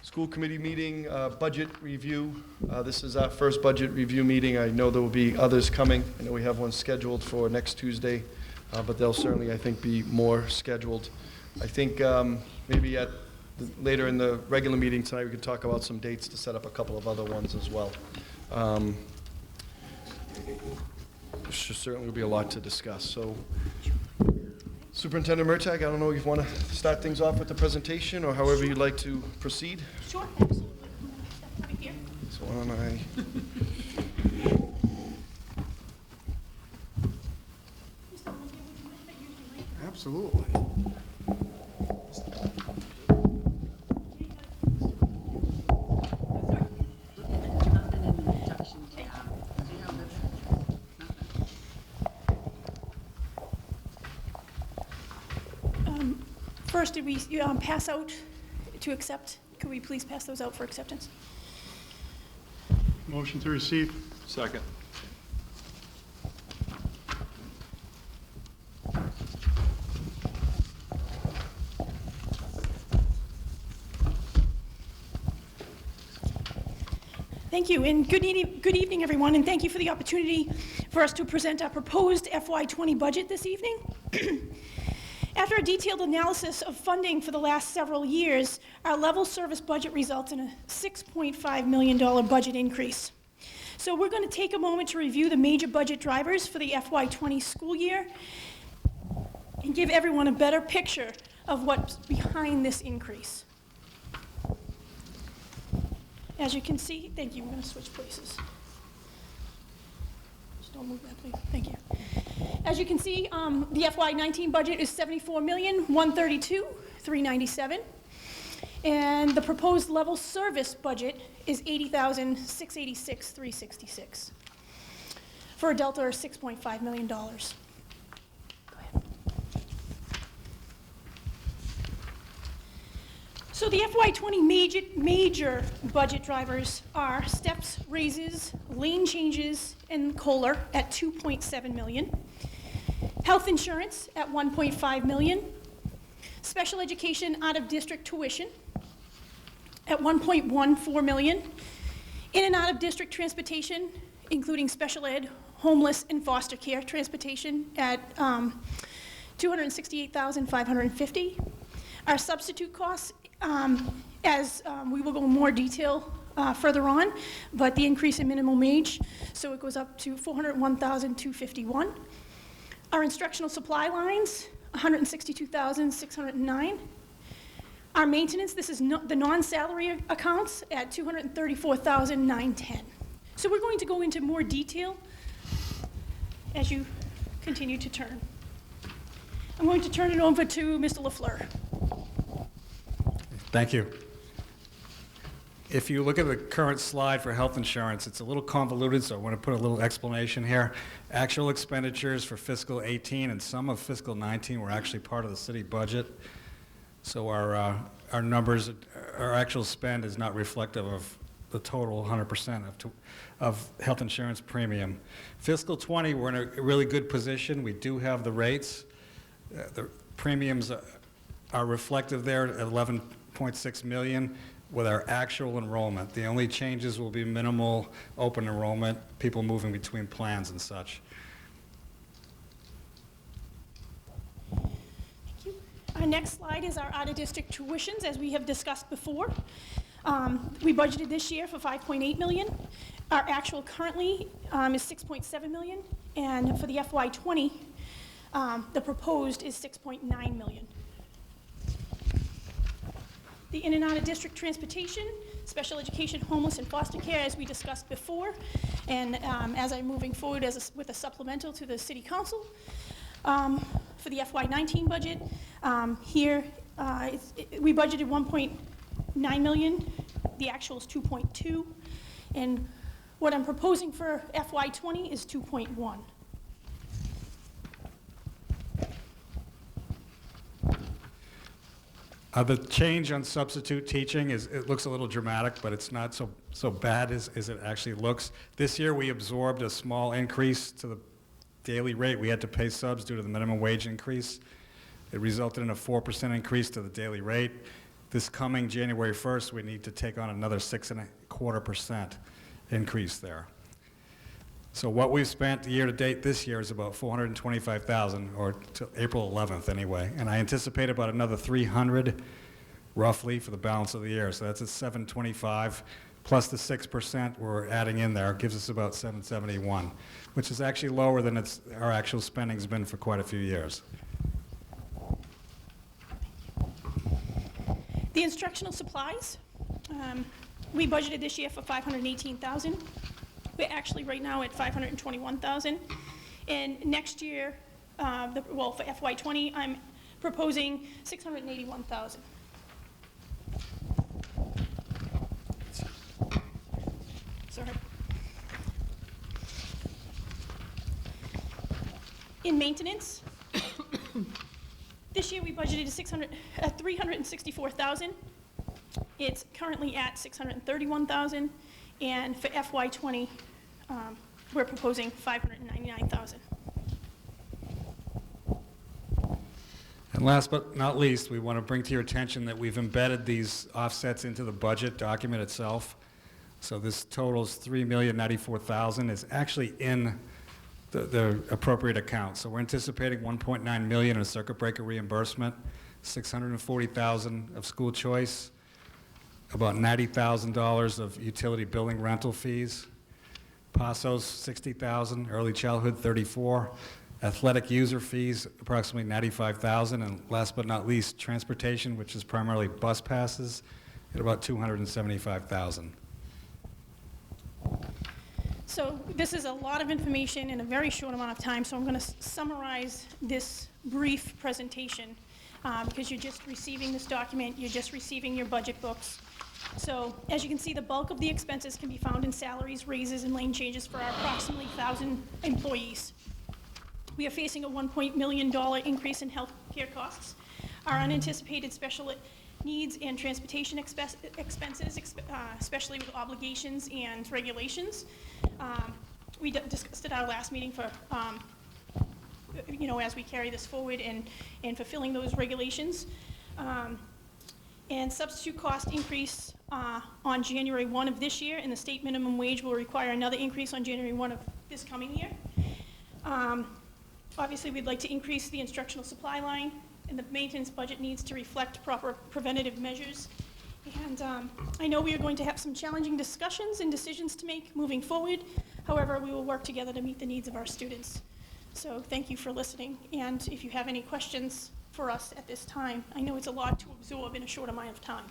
School committee meeting, budget review. This is our first budget review meeting. I know there will be others coming. I know we have one scheduled for next Tuesday, but there'll certainly, I think, be more scheduled. I think maybe later in the regular meeting tonight, we could talk about some dates to set up a couple of other ones as well. Certainly will be a lot to discuss. So, Superintendent Murtagh, I don't know if you want to start things off with the presentation or however you'd like to proceed. Sure, absolutely. Right here. So why don't I... Absolutely. First, did we pass out to accept? Could we please pass those out for acceptance? Motion to receive. Second. Thank you, and good evening, everyone, and thank you for the opportunity for us to present our proposed FY20 budget this evening. After a detailed analysis of funding for the last several years, our level service budget results in a $6.5 million budget increase. So we're going to take a moment to review the major budget drivers for the FY20 school year and give everyone a better picture of what's behind this increase. As you can see, thank you, we're going to switch places. Just don't move that, please. Thank you. As you can see, the FY19 budget is $74,132,397, and the proposed level service budget is $80,686,366, for a delta of $6.5 million. Go ahead. So the FY20 major budget drivers are steps, raises, lane changes, and COLA at $2.7 million. Health insurance at $1.5 million. Special education out-of-district tuition at $1.14 million. In and out-of-district transportation, including special ed, homeless, and foster care transportation at $268,550. Our substitute costs, as we will go in more detail further on, but the increase in minimum wage, so it goes up to $401,251. Our instructional supply lines, $162,609. Our maintenance, this is the non-salary accounts at $234,910. So we're going to go into more detail as you continue to turn. I'm going to turn it over to Mr. LaFleur. Thank you. If you look at the current slide for health insurance, it's a little convoluted, so I want to put a little explanation here. Actual expenditures for fiscal 18 and some of fiscal 19 were actually part of the city budget. So our numbers, our actual spend is not reflective of the total 100% of health insurance premium. Fiscal 20, we're in a really good position. We do have the rates. The premiums are reflective there at 11.6 million. With our actual enrollment. The only changes will be minimal open enrollment, people moving between plans and such. Thank you. Our next slide is our out-of-district tuitions, as we have discussed before. We budgeted this year for $5.8 million. Our actual currently is $6.7 million, and for the FY20, the proposed is $6.9 million. The in and out of district transportation, special education, homeless, and foster care, as we discussed before, and as I'm moving forward with a supplemental to the City Council. For the FY19 budget, here we budgeted $1.9 million. The actual is 2.2, and what I'm proposing for FY20 is 2.1. The change on substitute teaching it looks a little dramatic, but it's not so bad as it actually looks. This year we absorbed a small increase to the daily rate. We had to pay subs due to the minimum wage increase. It resulted in a 4% increase to the daily rate. this coming January 1st, we need to take on another 6.25% increase there. So what we've spent year to date this year is about $425,000, or till April 11th anyway, and I anticipate about another 300 roughly for the balance of the year. So that's at 725 plus the 6% we're adding in there gives us about 771, which is actually lower than our actual spending's been for quite a few years. The instructional supplies, we budgeted this year for $518,000. We're actually right now at $521,000. And next year, for FY20, I'm proposing $681,000. Sorry. In maintenance, this year we budgeted $364,000. It's currently at $631,000, and for FY20, we're proposing $599,000. And last but not least, we want to bring to your attention that we've embedded these offsets into the budget document itself. So this totals $3,094,000 is actually in the appropriate account. So we're anticipating $1.9 million in circuit breaker reimbursement, $640,000 of school choice, about $90,000 of utility billing rental fees, PASOs $60,000, early childhood $34,000, athletic user fees approximately $95,000, and last but not least, transportation, which is primarily bus passes, at about $275,000. So this is a lot of information in a very short amount of time, so I'm going to summarize this brief presentation because you're just receiving this document, you're just receiving your budget books. So as you can see, the bulk of the expenses can be found in salaries, raises, and lane changes for our approximately 1,000 employees. We are facing a $1 million increase in health care costs. Our unanticipated special needs and transportation expenses, especially with obligations and regulations. We discussed at our last meeting for, as we carry this forward and fulfilling those regulations. And substitute cost increase on January 1 of this year, and the state minimum wage will require another increase on January 1 of this coming year. Obviously, we'd like to increase the instructional supply line, and the maintenance budget needs to reflect proper preventative measures. And I know we are going to have some challenging discussions and decisions to make moving forward. However, we will work together to meet the needs of our students. So thank you for listening. And if you have any questions for us at this time, I know it's a lot to absorb in a short amount of time.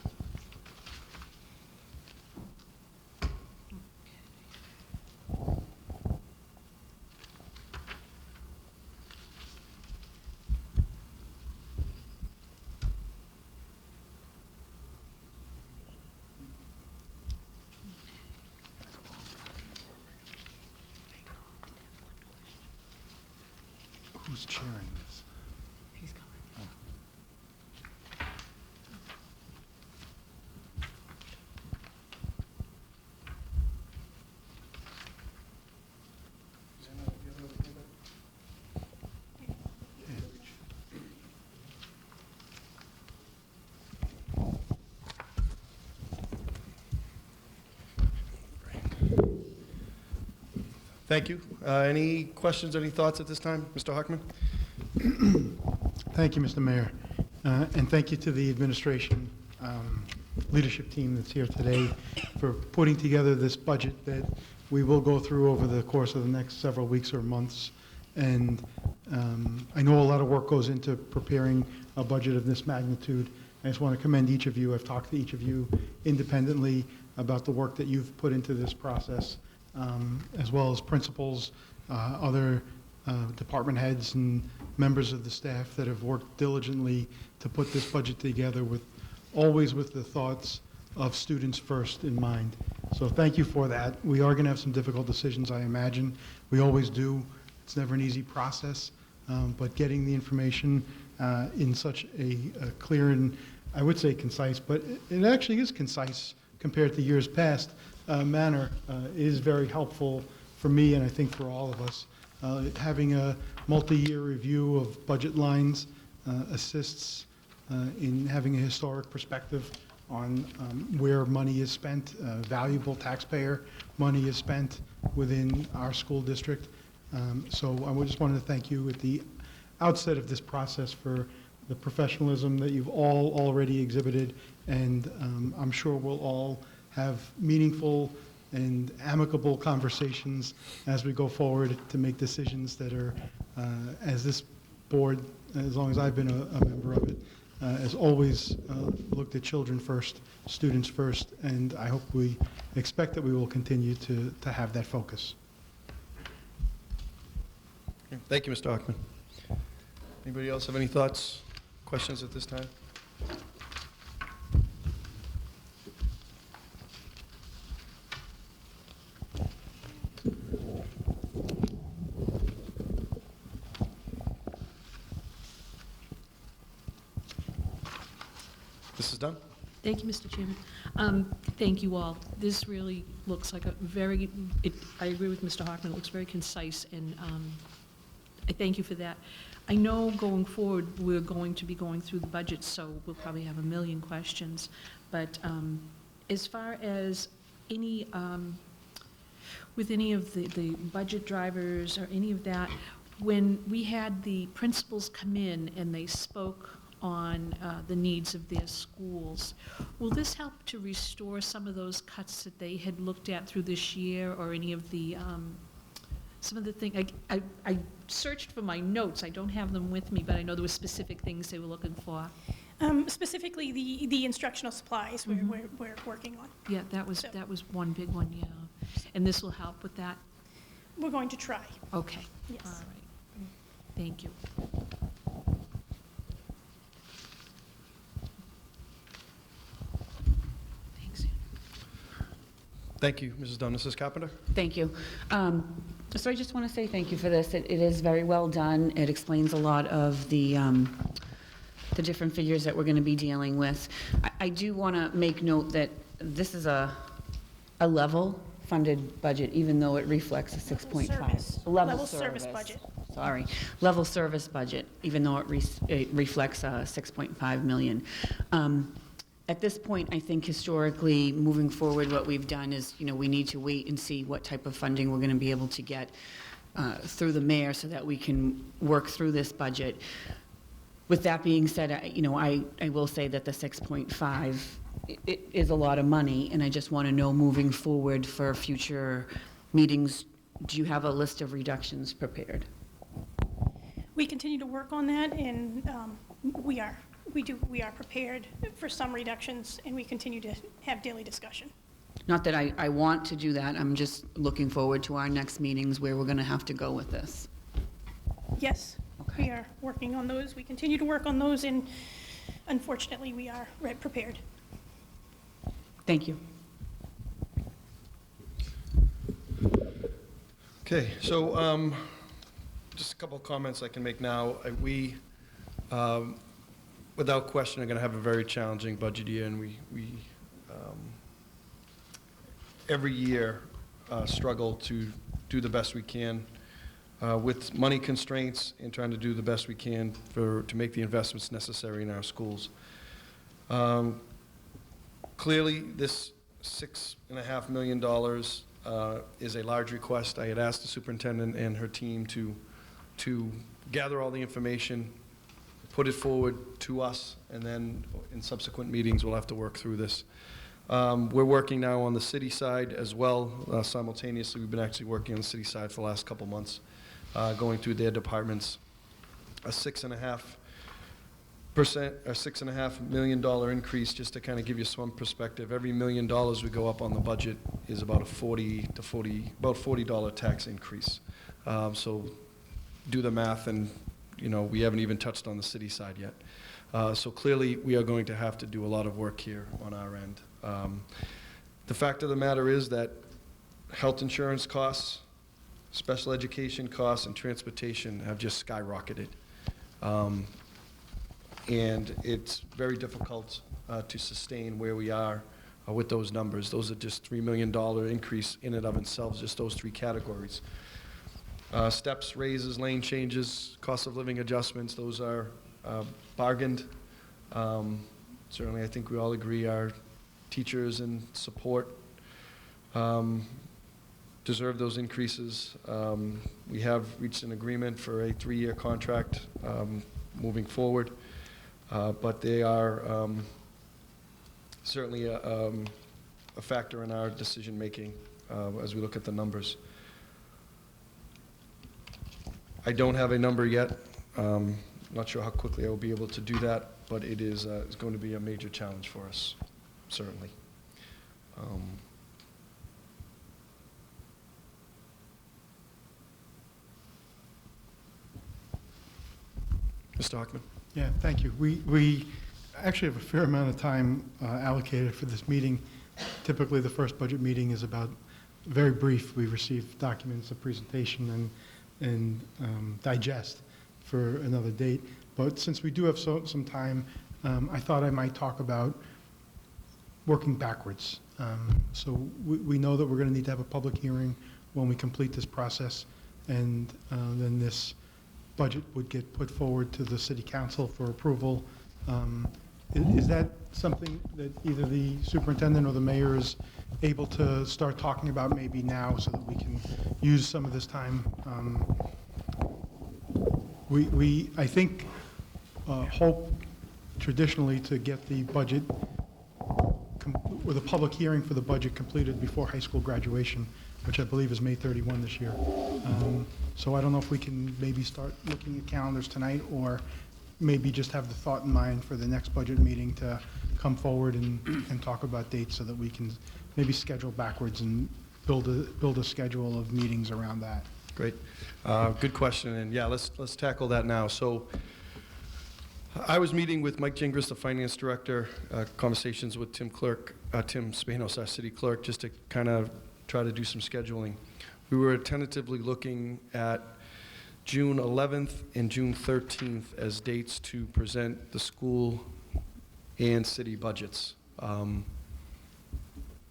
Who's chairing this? Thank you. Any questions, any thoughts at this time? Mr. Hockman? Thank you, Mr. Mayor. And thank you to the administration leadership team that's here today for putting together this budget that we will go through over the course of the next several weeks or months. And I know a lot of work goes into preparing a budget of this magnitude. I just want to commend each of you. I've talked to each of you independently about the work that you've put into this process, as well as principals, other department heads and members of the staff that have worked diligently to put this budget together always with the thoughts of students first in mind. So thank you for that. We are going to have some difficult decisions, I imagine. We always do. It's never an easy process, but getting the information in such a clear and, I would say, concise, but it actually is concise compared to years past, manner is very helpful for me and I think for all of us. Having a multi-year review of budget lines assists in having a historic perspective on where money is spent, valuable taxpayer money is spent within our school district. So I just wanted to thank you at the outset of this process for the professionalism that you've all already exhibited, and I'm sure we'll all have meaningful and amicable conversations as we go forward to make decisions that are, as this board, as long as I've been a member of it, has always looked at children first, students first, and I hope we expect that we will continue to have that focus. Thank you, Mr. Hockman. Anybody else have any thoughts, questions at this time? Mrs. Dunn? Thank you, Mr. Chairman. Thank you all. This really looks like a very, I agree with Mr. Hockman, it looks very concise, and I thank you for that. I know going forward, we're going to be going through the budget, so we'll probably have a million questions. But as far as any, with any of the budget drivers or any of that, when we had the principals come in and they spoke on the needs of their schools, will this help to restore some of those cuts that they had looked at through this year, or any of the, some of the things, I searched for my notes, I don't have them with me, but I know there were specific things they were looking for. Specifically, the instructional supplies we're working on. Yeah, that was one big one, yeah. And this will help with that? We're going to try. Okay. Yes. All right. Thank you. Thanks. Thank you, Mrs. Dunn. Mrs. Carpenter? Thank you. So I just want to say thank you for this. It is very well done. It explains a lot of the different figures that we're going to be dealing with. I do want to make note that this is a level funded budget, even though it reflects a 6.5. Level service budget. Sorry, level service budget, even though it reflects 6.5 million. At this point, I think historically, moving forward, what we've done is, we need to wait and see what type of funding we're going to be able to get through the mayor so that we can work through this budget. With that being said, I will say that the 6.5 it is a lot of money, and I just want to know, moving forward for future meetings, do you have a list of reductions prepared? We continue to work on that, and we are prepared for some reductions, and we continue to have daily discussion. Not that I want to do that, I'm just looking forward to our next meetings where we're going to have to go with this. Yes, Okay. we are working on those. We continue to work on those, and unfortunately, we are prepared. Thank you. Okay, so just a couple of comments I can make now. We, without question, are going to have a very challenging budget year, and we every year struggle to do the best we can with money constraints and trying to do the best we can to make the investments necessary in our schools. Clearly, this $6.5 million is a large request. I had asked the superintendent and her team to gather all the information, put it forward to us, and then in subsequent meetings, we'll have to work through this. We're working now on the city side as well. Simultaneously, we've been actually working on the city side for the last couple months, going through their departments. A $6.5 million increase, just to kind of give you some perspective. Every $1 million we go up on the budget is about a $40 tax increase. So do the math, and we haven't even touched on the city side yet. So clearly, we are going to have to do a lot of work here on our end. The fact of the matter is that health insurance costs, special education costs, and transportation have just skyrocketed. And it's very difficult to sustain where we are with those numbers. Those are just $3 million increase in and of themselves, just those three categories. Steps, raises, lane changes, cost of living adjustments, those are bargained Certainly, I think we all agree our teachers and support deserve those increases. We have reached an agreement for a 3-year contract moving forward, but they are certainly a factor in our decision-making as we look at the numbers. I don't have a number yet. Not sure how quickly I will be able to do that, but it is it's going to be a major challenge for us, certainly. Mr. Hockman? Yeah, thank you. We actually have a fair amount of time allocated for this meeting. Typically, the first budget meeting is about very brief. We receive documents, a presentation, and digest for another date. But since we do have some time, I thought I might talk about working backwards. So we know that we're going to need to have a public hearing when we complete this process, and then this budget would get put forward to the city council for approval. Is that something that either the superintendent or the mayor is able to start talking about maybe now so that we can use some of this time? We I think, hope traditionally to get the budget, or the public hearing for the budget completed before high school graduation, which I believe is May 31 this year. So I don't know if we can maybe start looking at calendars tonight, or maybe just have the thought in mind for the next budget meeting to come forward and talk about dates so that we can maybe schedule backwards and build a schedule of meetings around that. Great. Good question, and yeah, let's tackle that now. So I was meeting with Mike Gingras, the finance director, conversations with Tim Spanos, our city clerk, just to kind of try to do some scheduling. We were tentatively looking at June 11th and June 13th as dates to present the school and city budgets.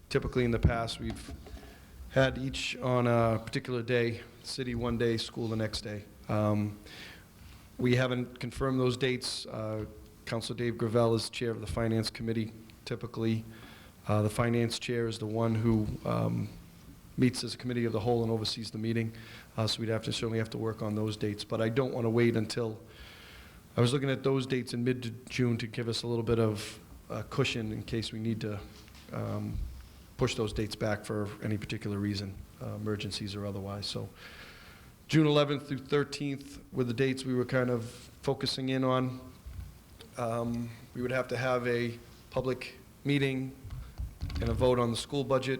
Typically in the past, we've had each on a particular day, city one day, school the next day. We haven't confirmed those dates. Councilor Dave Gravel is chair of the finance committee. Typically, the finance chair is the one who meets as a committee of the whole and oversees the meeting. So we'd certainly have to work on those dates. But I don't want to wait until, I was looking at those dates in mid-June to give us a little bit of cushion in case we need to push those dates back for any particular reason, emergencies or otherwise. So June 11th through 13th were the dates we were kind of focusing in on. We would have to have a public meeting and a vote on the school budget.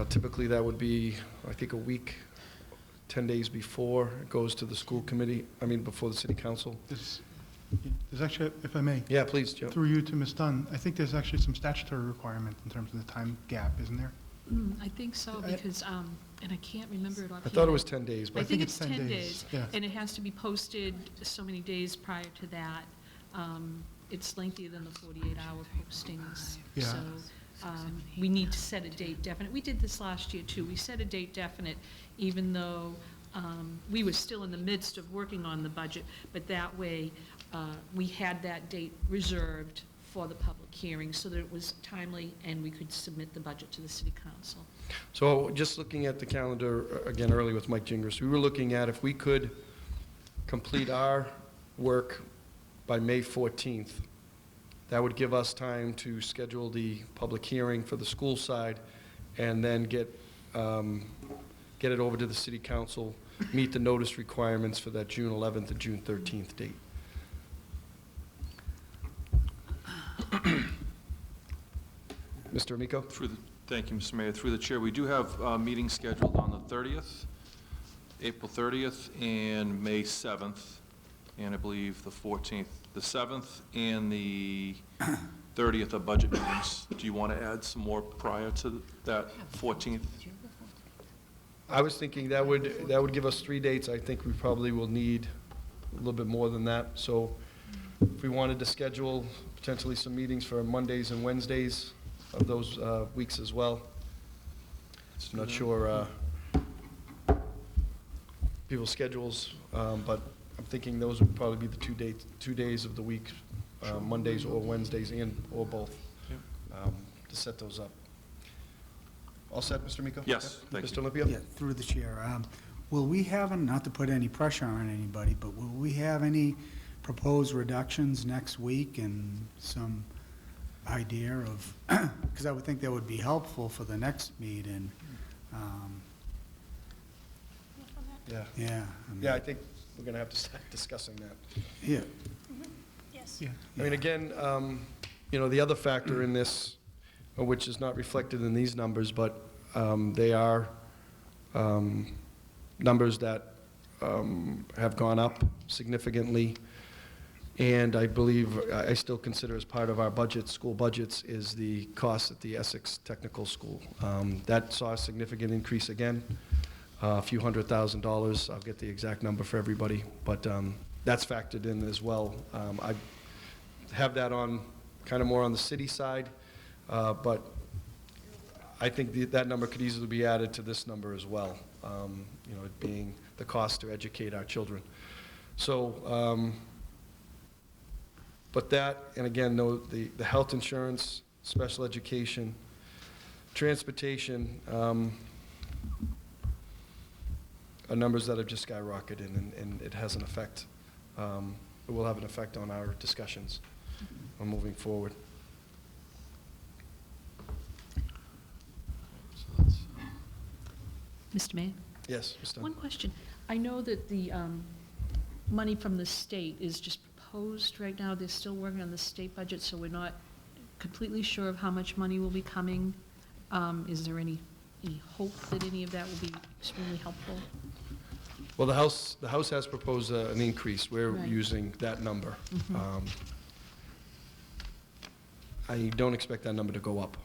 Typically, that would be, I think, a week, 10 days before it goes to the school committee, before the city council. There's actually, if I may, Yeah, please, Joe. through you to Ms. Dunn, I think there's actually some statutory requirement in terms of the time gap, isn't there? I think so, because, and I can't remember it offhand. I thought it was 10 days, I but think it's it's 10 10 days, days, yeah. and it has to be posted so many days prior to that. It's lengthier than the 48-hour postings. Yeah. So we need to set a date definite. We did this last year, too. We set a date definite, even though we were still in the midst of working on the budget, but that way we had that date reserved for the public hearing so that it was timely and we could submit the budget to the city council. So just looking at the calendar again early with Mike Gingras, we were looking at if we could complete our work by May 14th, that would give us time to schedule the public hearing for the school side and then get it over to the city council, meet the notice requirements for that June 11th and June 13th date. Mr. Amico? Thank you, Mr. Mayor. Through the chair, we do have meetings scheduled on the 30th, April 30th, and May 7th, and I believe the 14th. The 7th and the 30th are budget meetings. Do you want to add some more prior to that 14th? I was thinking that would give us 3 dates. I think we probably will need a little bit more than that. So if we wanted to schedule potentially some meetings for Mondays and Wednesdays of those weeks as well. I'm not sure people's schedules, but I'm thinking those would probably be the 2 days of the week Mondays or Wednesdays or both, Yep. to set those up. All set, Mr. Miko? Yes, Yep. thank Mr. you. Olympia? Yeah, through the chair. Will we have, not to put any pressure on anybody, but will we have any proposed reductions next week and some idea of, because I would think that would be helpful for the next meeting. Yeah. Yeah. I mean, Yeah, I think we're going to have to start discussing that. Yeah. Yes. Yeah. I mean, again, the other factor in this, which is not reflected in these numbers, but they are numbers that have gone up significantly, and I believe, I still consider as part of our budget, school budgets, is the cost at the Essex Technical School. That saw a significant increase again, a few $100,000. I'll get the exact number for everybody, but that's factored in as well. I have that on, kind of more on the city side, but I think that number could easily be added to this number as well, it being the cost to educate our children. So, but that, and again, the health insurance, special education, transportation, are numbers that have just skyrocketed, and it has an effect, it will have an effect on our discussions on moving forward. Mr. Mayor? Yes, Ms. Dunn? One question. I know that the money from the state is just proposed right now. They're still working on the state budget, so we're not completely sure of how much money will be coming. Is there any hope that any of that will be extremely helpful? Well, the House has proposed an increase. We're Right. using that number. I don't expect that number to go up.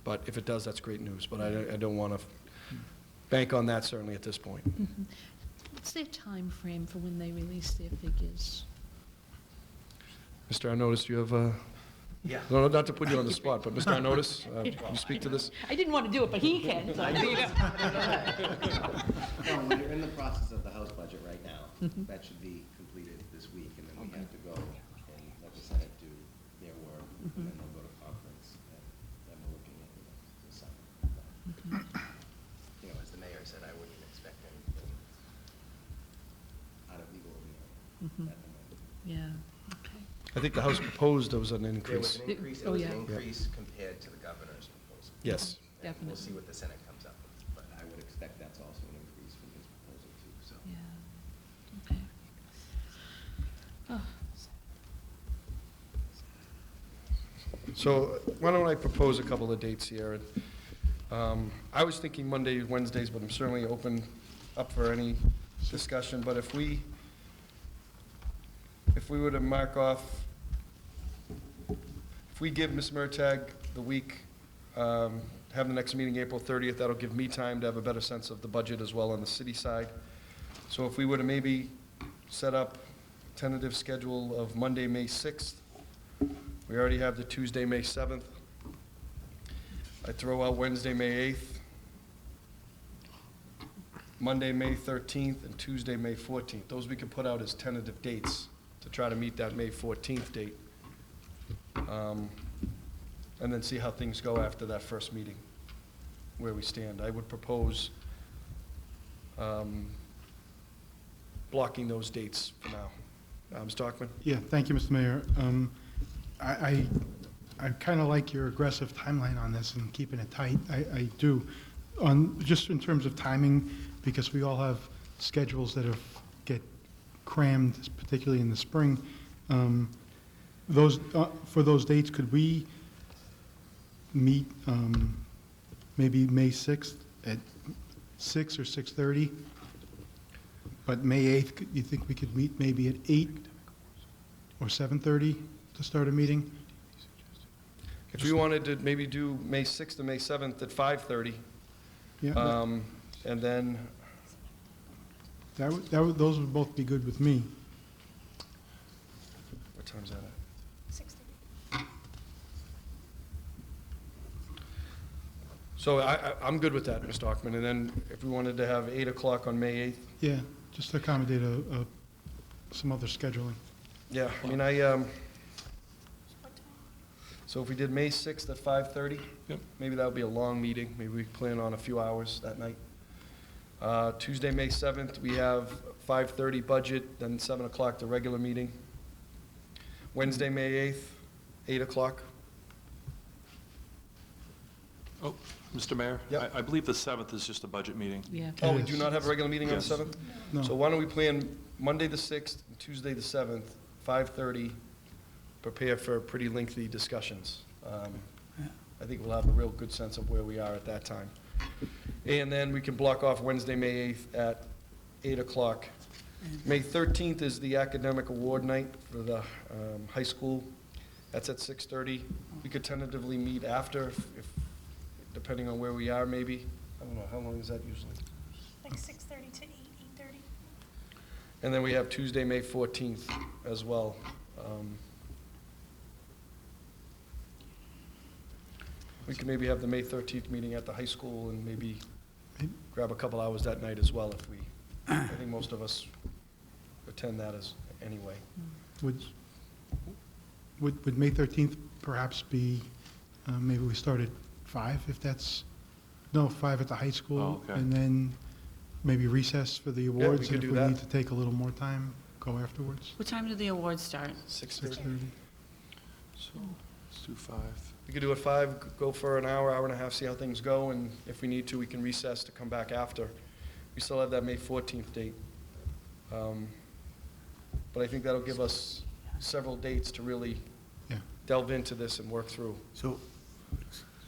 But if it does, that's great news. But I don't want to bank on that certainly at this point. What's their time frame for when they release their figures? Mr. Arnottis, do you have Yeah. no, not to put you on the spot, but Mr. Arnottis, you speak to this? I didn't want to do it, but he can. so, you know. No, we're in the process of the House budget right now. That should be completed this week, and then we have to go and let the Senate do their work, and then they'll go to conference, and then we're looking at the summer. As the mayor said, I wouldn't expect anything out of the ordinary at the moment. Yeah, okay. I think the House proposed there was an There was increase. an increase, Oh, it was yeah. an increase compared to the governor's proposal. Yes. And we'll Definitely. see what the Senate comes up with, but I would expect that's also an increase from his proposal too, so. Yeah, okay. Oh, So why don't I propose a couple of dates here? I was thinking Monday, Wednesdays, but I'm certainly open up for any discussion. But if we were to mark off, if we give Ms. Murtagh the week, have the next meeting April 30th, that'll give me time to have a better sense of the budget as well on the city side. So if we were to maybe set up a tentative schedule of Monday, May 6th, we already have the Tuesday, May 7th. I throw out Wednesday, May 8th, Monday, May 13th, and Tuesday, May 14th. Those we can put out as tentative dates to try to meet that May 14th date. And then see how things go after that first meeting, where we stand. I would propose blocking those dates for now. Ms. Stockman? Yeah, thank you, Mr. Mayor. I kind of like your aggressive timeline on this and keeping it tight. I do. Just in terms of timing, because we all have schedules that get crammed, particularly in the spring. For those dates, could we meet maybe May 6th at 6 or 6:30? But May 8th, you think we could meet maybe at 8 or 7:30 to start a meeting? If we wanted to maybe do May 6th and May 7th at 5:30, Yeah, and then, those would both be good with me. what time's that at? 6:30. So I'm good with that, Mr. Stockman. And then if we wanted to have 8 o'clock on May 8th, Yeah, just to accommodate some other scheduling. Yeah, I mean, so if we did May 6th at 5:30? Yep. Maybe that would be a long meeting. Maybe we plan on a few hours that night. Tuesday, May 7th, we have 5:30 budget, then 7 o'clock the regular meeting. Wednesday, May 8th, 8 o'clock. Oh, Mr. Mayor? Yep. I believe the 7th is just a budget meeting. Yeah. Oh, we Yes. do not have a regular meeting on the Yes. 7th? No. So why don't we plan Monday, the 6th, and Tuesday, the 7th, 5:30, prepare for pretty lengthy discussions. I think we'll have a real good sense of where we are at that time. And then we can block off Wednesday, May 8th at 8 o'clock. May 13th is the academic award night for the high school. That's at 6:30. We could tentatively meet after, if depending on where we are, maybe. I don't know, how long is that usually? Like 6:30 to 8:30. And then we have Tuesday, May 14th as well. We could maybe have the May 13th meeting at the high school and maybe grab a couple hours that night as well if we, I think most of us attend that as, anyway. Would May 13th perhaps be, maybe we start at 5, if that's, no, 5 at the high school? Oh, okay. And then maybe recess for the awards? could do And that. if we need to take a little more time, go afterwards? What time do the awards start? 6:30. 6:30? So let's do 5. We could do it 5, go for an hour, hour and a half, see how things go, and if we need to, we can recess to come back after. We still have that May 14th date. But I think that'll give us several dates to really Yeah. delve into this and work through. So,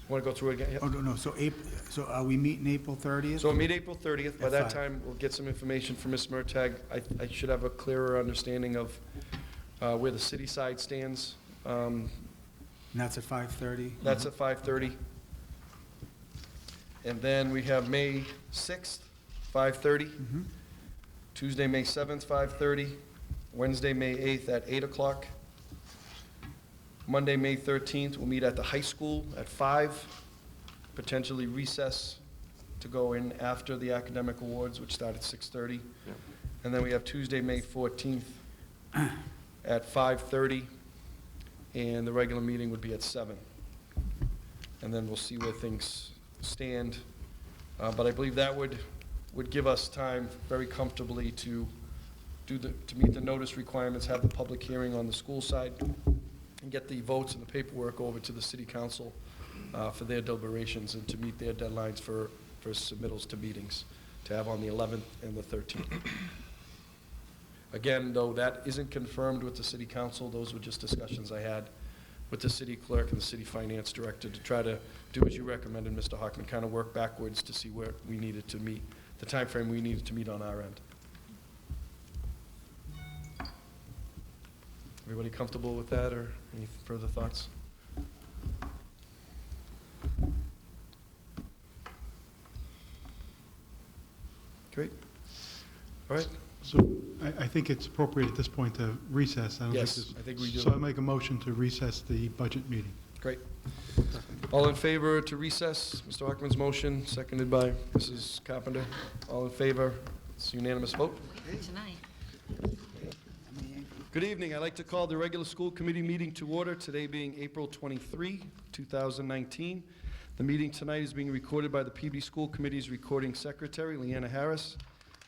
Want to go through it again? Yep. oh, no, so are we meeting April 30th? So we'll meet April 30th. By At that 5. time, we'll get some information from Ms. Murtagh. I should have a clearer understanding of where the city side stands. And that's at 5:30? That's at 5:30. And then we have May 6th, 5:30. Mhm. Tuesday, May 7th, 5:30. Wednesday, May 8th at 8 o'clock. Monday, May 13th, we'll meet at the high school at 5, potentially recess to go in after the academic awards, which start at 6:30. Yep. And then we have Tuesday, May 14th at 5:30, and the regular meeting would be at 7. And then we'll see where things stand. But I believe that would give us time very comfortably to meet the notice requirements, have the public hearing on the school side, and get the votes and the paperwork over to the city council for their deliberations and to meet their deadlines for submittals to meetings, to have on the 11th and the 13th. Again, though, that isn't confirmed with the city council. Those were just discussions I had with the city clerk and the city finance director to try to do as you recommended, Mr. Hockman, kind of work backwards to see where we needed to meet, the timeframe we needed to meet on our end. Everybody comfortable with that, or any further thoughts? Great. All right. So I think it's appropriate at this point to recess. I don't think Yes, this- I think we do. So I make a motion to recess the budget meeting. Great. All in favor to recess? Mr. Hockman's motion, seconded by Mrs. Carpenter. All in favor? It's a unanimous vote. Tonight. Good evening. I'd like to call the regular school committee meeting to order, today being April 23, 2019. The meeting tonight is being recorded by the Peabody School Committee's recording secretary, Leanna Harris,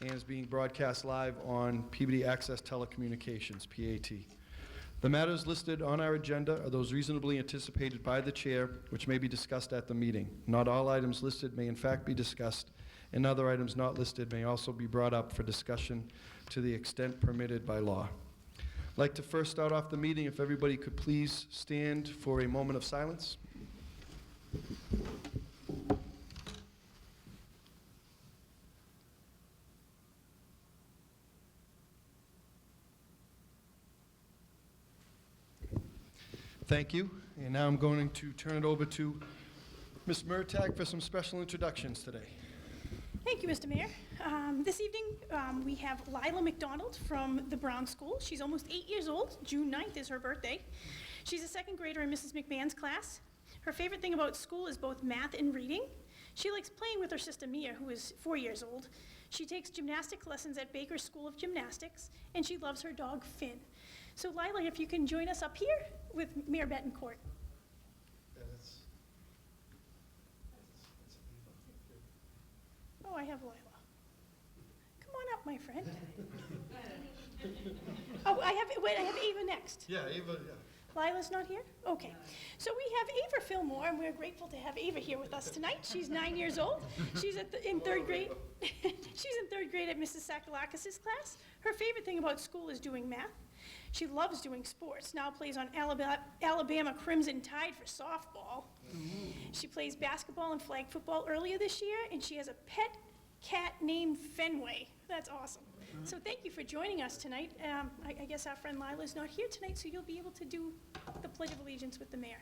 and is being broadcast live on Peabody Access Telecommunications, PAT. The matters listed on our agenda are those reasonably anticipated by the chair, which may be discussed at the meeting. Not all items listed may in fact be discussed, and other items not listed may also be brought up for discussion to the extent permitted by law. I'd like to first start off the meeting, if everybody could please stand for a moment of silence. Thank you. And now I'm going to turn it over to Ms. Murtagh for some special introductions today. Thank you, Mr. Mayor. This evening, we have Lila McDonald from the Brown School. She's almost 8 years old. June 9th is her birthday. She's a second grader in Mrs. McMahon's class. Her favorite thing about school is both math and reading. She likes playing with her sister Mia, who is 4 years old. She takes gymnastics lessons at Baker's School of Gymnastics, and she loves her dog Finn. So Lila, if you can join us up here with Mayor Betancourt. Oh, I have Lila. Come on up, my friend. Oh, I have Ava next. Yeah, Ava, yeah. Lila's not here? Okay. So we have Ava Fillmore, and we're grateful to have Ava here with us tonight. She's 9 years old. She's in third grade. She's in third grade at Mrs. Sakalakis' class. Her favorite thing about school is doing math. She loves doing sports, now plays on Alabama Crimson Tide for softball. She plays basketball and flag football earlier this year, and she has a pet cat named Fenway. That's awesome. So thank you for joining us tonight. I guess our friend Lila's not here tonight, so you'll be able to do the Pledge of Allegiance with the mayor.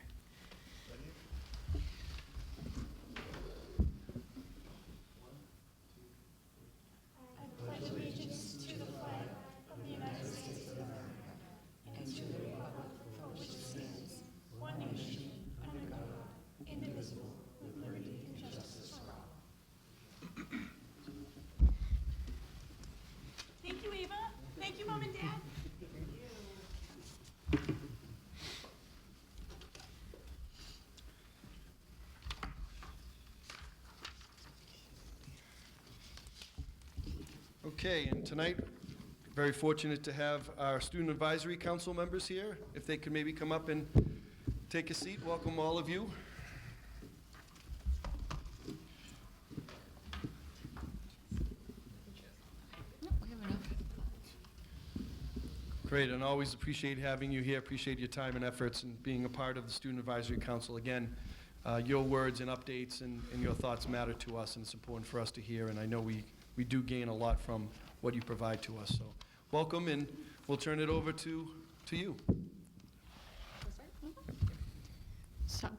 I pledge allegiance to the flag of the United States of America and to the republic for which it stands, one nation, under God, indivisible, with liberty and justice for all. Thank you, Ava. Thank you, Mom and Dad. Okay, and tonight, very fortunate to have our Student Advisory Council members here. If they could maybe come up and take a seat, welcome all of you. Great, and always appreciate having you here, appreciate your time and efforts and being a part of the Student Advisory Council. Again, your words and updates and your thoughts matter to us, and it's important for us to hear, and I know we do gain a lot from what you provide to us. So welcome, and we'll turn it over to you. So,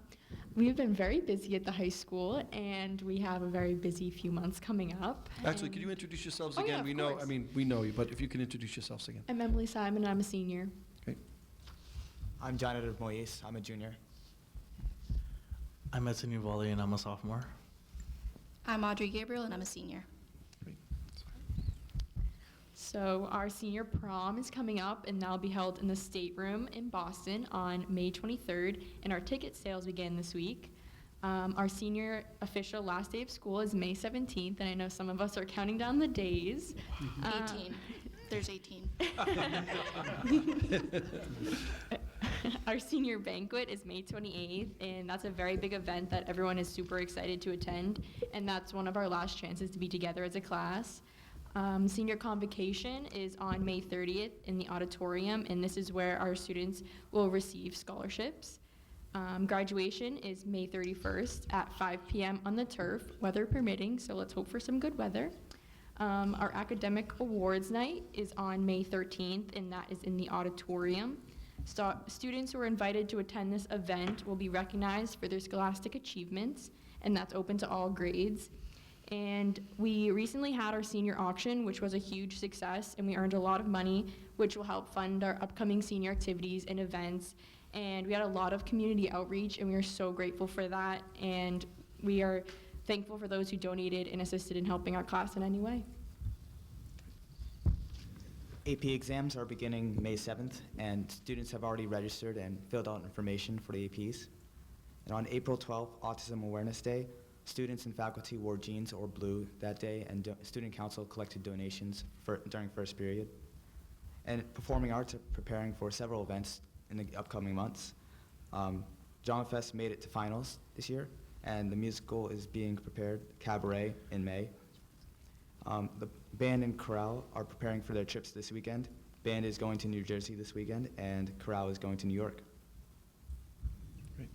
we've been very busy at the high school, and we have a very busy few months coming up. Actually, and could you introduce yourselves Oh, again? yeah, of We know, course. we know you, but if you can introduce yourselves again. I'm Emily Simon, and I'm a senior. Okay. I'm Jonathan Moyes. I'm a junior. I'm Anthony Volley, and I'm a sophomore. I'm Audrey Gabriel, and I'm a senior. Great. So our senior prom is coming up, and that'll be held in the Stateroom in Boston on May 23rd, and our ticket sales begin this week. Our senior official last day of school is May 17th, and I know some of us are counting down the days. 18. There's 18. Our senior banquet is May 28th, and that's a very big event that everyone is super excited to attend, and that's one of our last chances to be together as a class. Senior convocation is on May 30th in the auditorium, and this is where our students will receive scholarships. Graduation is May 31st at 5 p.m. on the turf, weather permitting, so let's hope for some good weather. Our academic awards night is on May 13th, and that is in the auditorium. Students who are invited to attend this event will be recognized for their scholastic achievements, and that's open to all grades. And we recently had our senior auction, which was a huge success, and we earned a lot of money, which will help fund our upcoming senior activities and events. And we had a lot of community outreach, and we are so grateful for that. And we are thankful for those who donated and assisted in helping our class in any way. AP exams are beginning May 7th, and students have already registered and filled out information for the APs. And on April 12th, Autism Awareness Day, students and faculty wore jeans or blue that day, and student council collected donations during first period. And performing arts are preparing for several events in the upcoming months. Drama Fest made it to finals this year, and the musical is being prepared, Cabaret, in May. The band and chorale are preparing for their trips this weekend. Band is going to New Jersey this weekend, and chorale is going to New York. Great.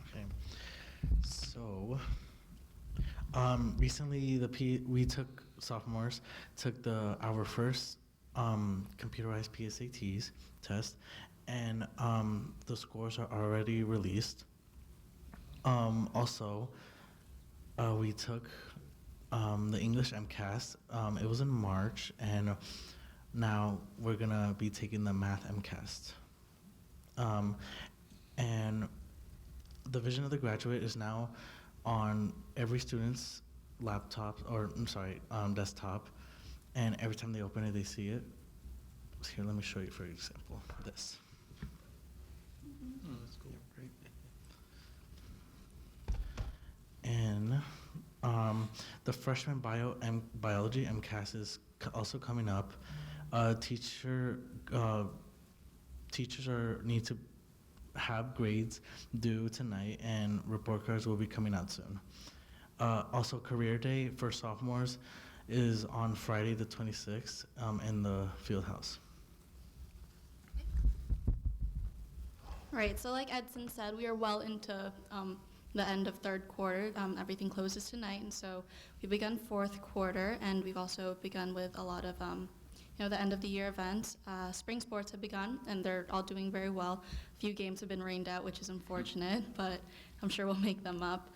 Okay. So, recently sophomores took our first computerized PSATs test, and the scores are already released. Also, we took the English MCAS. It was in March, and now we're gonna be taking the Math MCAS. And the Vision of the Graduate is now on every student's laptop, desktop, and every time they open it, they see it. Here, let me show you, for example, this. Oh, that's cool. Great. And the freshman biology MCAS is also coming up. Teachers need to have grades due tonight, and report cards will be coming out soon. Also, career day for sophomores is on Friday the 26th in the field house. Right, so like Edson said, we are well into the end of third quarter. Everything closes tonight, and so we've begun fourth quarter, and we've also begun with a lot of the end of the year events. Spring sports have begun, and they're all doing very well. A few games have been rained out, which is unfortunate, but I'm sure we'll make them up.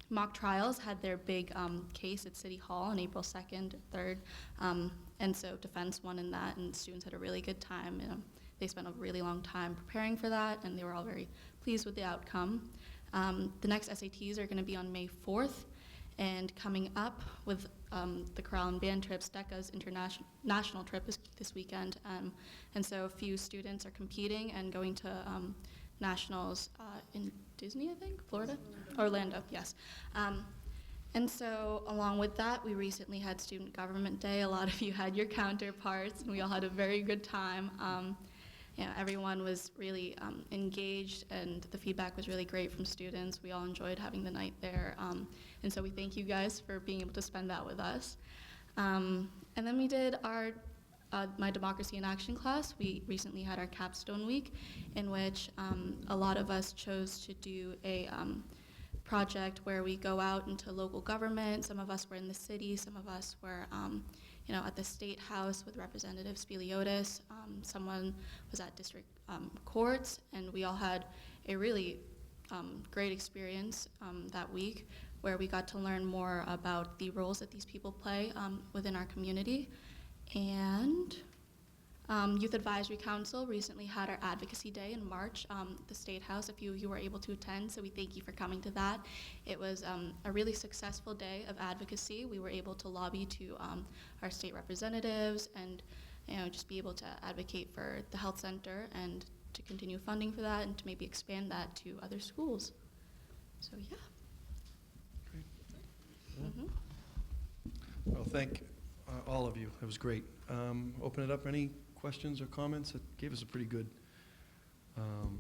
Mock trials had their big case at City Hall on April 2nd, 3rd, and so defense won in that, and students had a really good time. They spent a really long time preparing for that, and they were all very pleased with the outcome. The next SATs are going to be on May 4th, and coming up with the chorale and band trips, DECA's national trip is this weekend, and so a few students are competing and going to nationals in Disney, I think, Florida? Orlando, yes. And so along with that, we recently had Student Government Day. A lot of you had your counterparts, and we all had a very good time. Everyone was really engaged, and the feedback was really great from students. We all enjoyed having the night there, and so we thank you guys for being able to spend that with us. And then we did our my Democracy in Action class. We recently had our capstone week, in which a lot of us chose to do a project where we go out into local government. Some of us were in the city, some of us were at the State House with Representative Spiliotis. Someone was at district courts, and we all had a really great experience that week, where we got to learn more about the roles that these people play within our community. And Youth Advisory Council recently had our Advocacy Day in March, the State House. A few of you were able to attend, so we thank you for coming to that. It was a really successful day of advocacy. We were able to lobby to our state representatives and just be able to advocate for the health center and to continue funding for that and to maybe expand that to other schools. So yeah. Great. Mm-hmm. Well, thank all of you. It was great. Open it up. Any questions or comments? It gave us a pretty good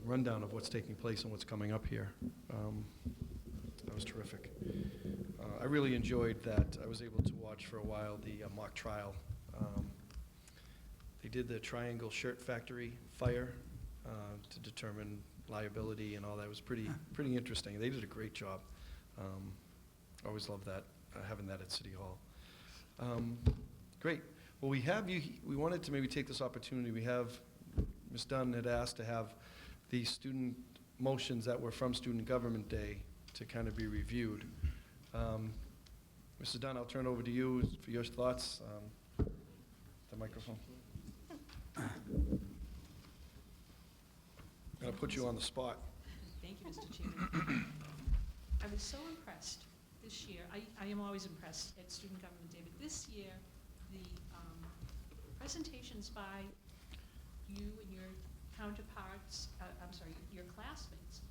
rundown of what's taking place and what's coming up here. That was terrific. I really enjoyed that. I was able to watch for a while the mock trial. They did the Triangle Shirt Factory fire to determine liability and all that. It was pretty interesting. They did a great job. I always love that, having that at City Hall. Great. Well, we wanted to maybe take this opportunity. We have, Ms. Dunn had asked to have the student motions that were from Student Government Day to kind of be reviewed. Mrs. Dunn, I'll turn it over to you for your thoughts. The microphone. I'm going to put you on the spot. Thank you, Mr. Chairman. I was so impressed this year. I am always impressed at Student Government Day, but this year, the presentations by you and your counterparts, your classmates,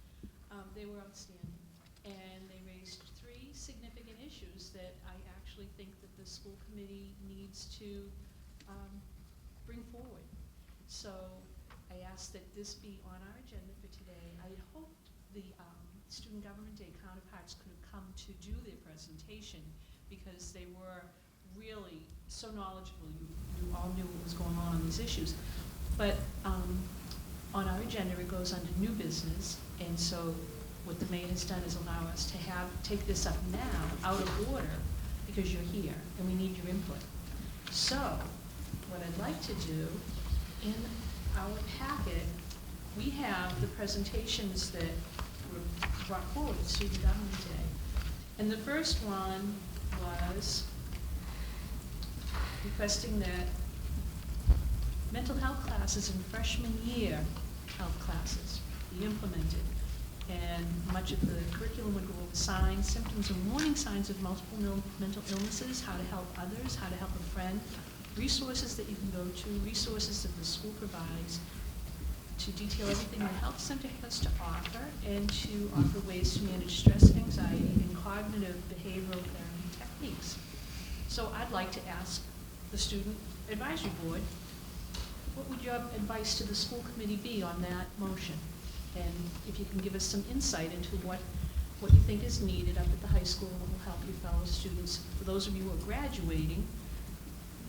they were outstanding. And they raised 3 significant issues that I actually think that the school committee needs to bring forward. So I asked that this be on our agenda for today. I had hoped the Student Government Day counterparts could have come to do their presentation because they were really so knowledgeable. You all knew what was going on these issues. But on our agenda, it goes under new business, and so what the mayor has done is allow us to take this up now, out of order, because you're here, and we need your input. So, what I'd like to do, in our packet, we have the presentations that were brought forward at Student Government Day. And the first one was requesting that mental health classes in freshman year health classes be implemented and much of the curriculum would go over signs, symptoms, and warning signs of multiple mental illnesses, how to help others, how to help a friend, resources that you can go to, resources that the school provides, to detail everything the health center has to offer, and to offer ways to manage stress, anxiety, and cognitive behavioral therapy techniques. So I'd like to ask the Student Advisory Board, what would your advice to the school committee be on that motion? And if you can give us some insight into what you think is needed up at the high school and will help your fellow students. For those of you who are graduating,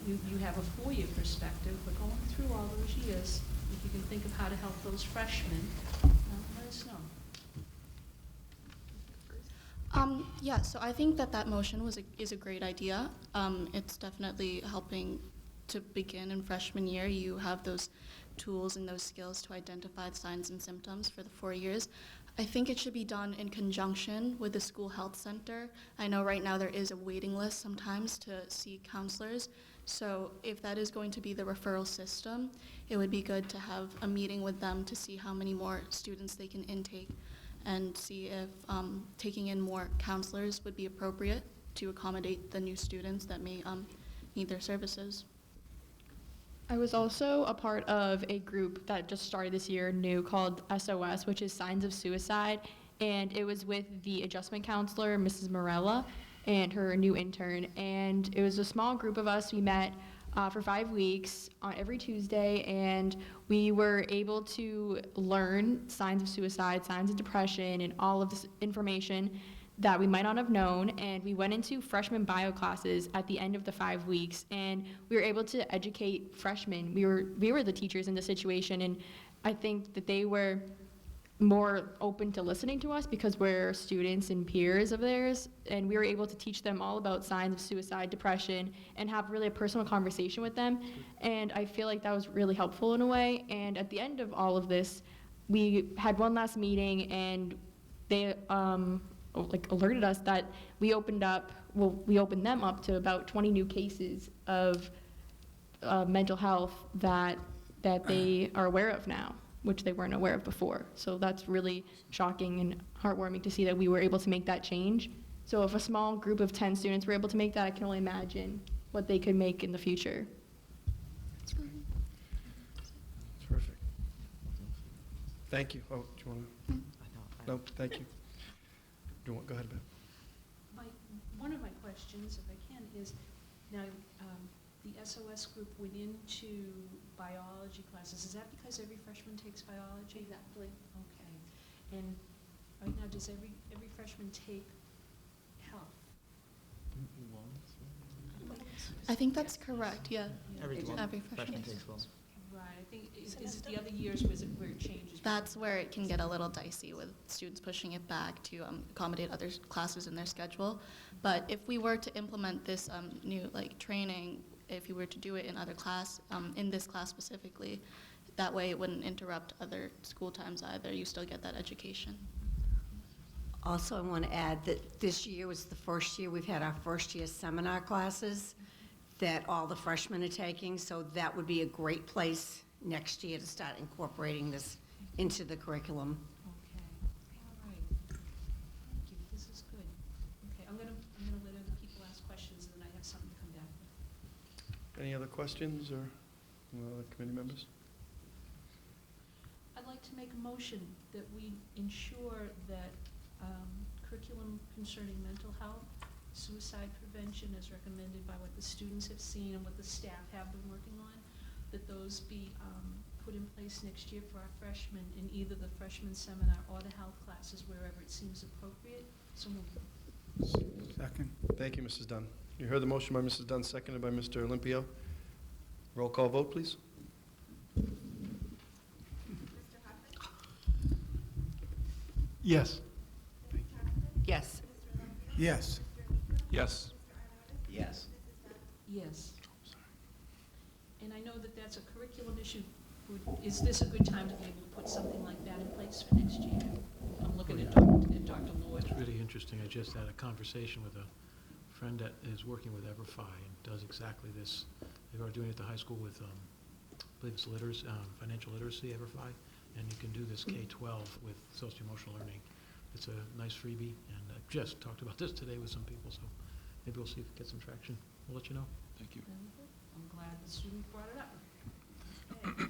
you have a 4-year perspective, but going through all those years, if you can think of how to help those freshmen, let us know. Yeah, so I think that motion is a great idea. It's definitely helping to begin in freshman year. You have those tools and those skills to identify the signs and symptoms for the 4 years. I think it should be done in conjunction with the school health center. I know right now there is a waiting list sometimes to see counselors. So if that is going to be the referral system, it would be good to have a meeting with them to see how many more students they can intake and see if taking in more counselors would be appropriate to accommodate the new students that may need their services. I was also a part of a group that just started this year, new, called SOS, which is Signs of Suicide, and it was with the adjustment counselor, Mrs. Morella, and her new intern, and it was a small group of us. We met for 5 weeks on every Tuesday, and we were able to learn signs of suicide, signs of depression, and all of this information that we might not have known. And we went into freshman bio classes at the end of the 5 weeks, and we were able to educate freshmen. We were the teachers in the situation, and I think that they were more open to listening to us because we're students and peers of theirs, and we were able to teach them all about signs of suicide, depression, and have really a personal conversation with them. And I feel like that was really helpful in a way. And at the end of all of this, we had one last meeting, and they alerted us that we opened them up to about 20 new cases of mental health that they are aware of now, which they weren't aware of before. So that's really shocking and heartwarming to see that we were able to make that change. So if a small group of 10 students were able to make that, I can only imagine what they could make in the future. Terrific. Thank you. Oh, do you want to? No, thank you. Go ahead, Beth. One of my questions, if I can, is now the SOS group went into biology classes. Is that because every freshman takes biology? Exactly. Okay. And right now, does every freshman take health? I think that's correct, yeah. Every freshman freshman takes. takes one. Right. I think is it the other years where it changes? That's where it can get a little dicey with students pushing it back to accommodate other classes in their schedule. But if we were to implement this new training, if you were to do it in other class, in this class specifically, that way it wouldn't interrupt other school times either. You still get that education. Also, I want to add that this year was the first year we've had our first year seminar classes that all the freshmen are taking, so that would be a great place next year to start incorporating this into the curriculum. Okay. All right. Thank you. This is good. Okay. I'm gonna let other people ask questions, and then I have something to come back with. Any other questions or other committee members? I'd like to make a motion that we ensure that curriculum concerning mental health, suicide prevention as recommended by what the students have seen and what the staff have been working on, that those be put in place next year for our freshmen in either the freshman seminar or the health classes, wherever it seems appropriate. So moved. Second. Thank you, Mrs. Dunn. You heard the motion by Mrs. Dunn, seconded by Mr. Olympio. Roll call vote, please. Yes. Yes. Yes. Yes. Yes. Yes. And I know that that's a curriculum issue. Is this a good time to be able to put something like that in place for next year? I'm looking at Dr. Lord. It's really interesting. I just had a conversation with a friend that is working with EverFi and does exactly this. They are doing it at the high school with, I believe it's financial literacy, EverFi. and you can do this K-12 with socio-emotional learning. It's a nice freebie, and I just talked about this today with some people, so maybe we'll see if it gets some traction. We'll let you know. Thank you. I'm glad the student brought it up. Okay.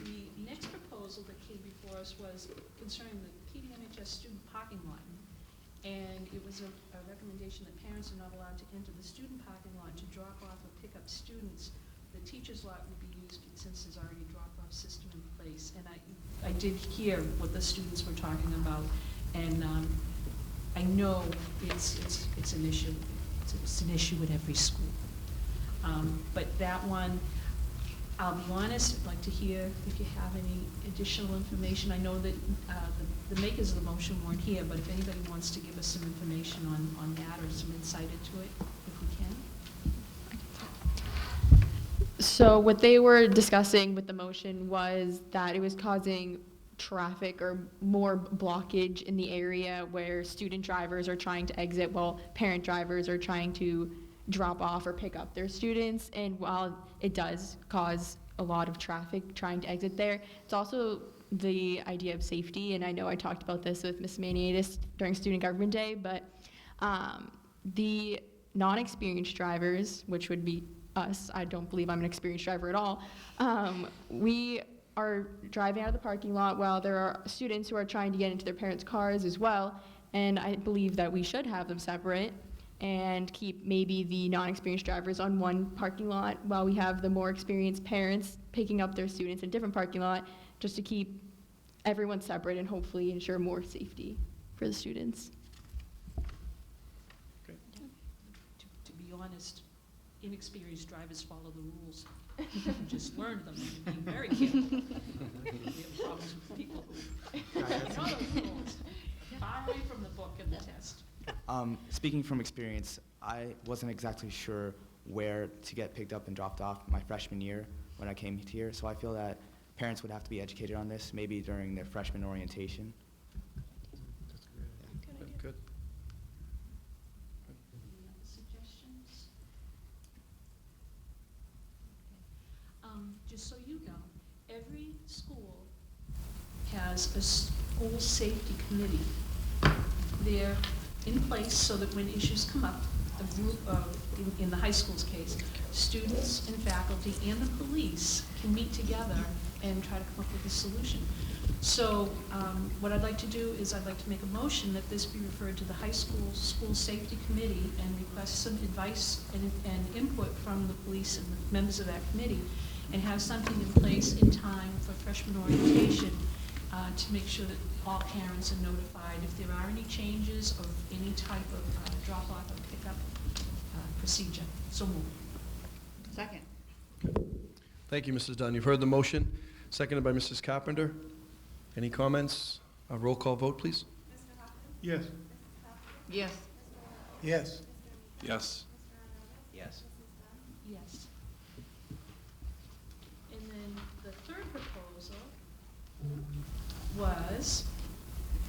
The next proposal that came before us was concerning the PDMHS student parking lot. And it was a recommendation that parents are not allowed to enter the student parking lot to drop off or pick up students. The teacher's lot would be used since there's already a drop-off system in place. And I did hear what the students were talking about, and I know it's an issue. It's an issue at every school. But that one, I'll be honest, I'd like to hear if you have any additional information. I know that the makers of the motion weren't here, but if anybody wants to give us some information on that or some insight into it, if we can. So what they were discussing with the motion was that it was causing traffic or more blockage in the area where student drivers are trying to exit while parent drivers are trying to drop off or pick up their students. And while it does cause a lot of traffic trying to exit there, it's also the idea of safety. And I know I talked about this with Ms. Maniatis during Student Government Day, but the non-experienced drivers, which would be us, I don't believe I'm an experienced driver at all, we are driving out of the parking lot while there are students who are trying to get into their parents' cars as well. And I believe that we should have them separate and keep maybe the non-experienced drivers on one parking lot while we have the more experienced parents picking up their students in a different parking lot, just to keep everyone separate and hopefully ensure more safety for the students. To be honest, inexperienced drivers follow the rules. You just learned them and be very careful. We have problems with people who know those rules. Far away from the book and the test. Speaking from experience, I wasn't exactly sure where to get picked up and dropped off my freshman year when I came here, so I feel that parents would have to be educated on this, maybe during their freshman orientation. Good. Any other suggestions? Just so you know, every school has a school safety committee. They're in place so that when issues come up, a group of, in the high school's case, students and faculty and the police can meet together and try to come up with a solution. So what I'd like to do is I'd like to make a motion that this be referred to the high school safety committee and request some advice and input from the police and the members of that committee, and have something in place in time for freshman orientation to make sure that all parents are notified if there are any changes of any type of drop-off or pickup procedure. So moved. Second. Thank you, Mrs. Dunn. You've heard the motion, seconded by Mrs. Carpenter. Any comments? A roll call vote, please. Yes. Yes. Yes. Yes. Yes. Yes. And then the third proposal was,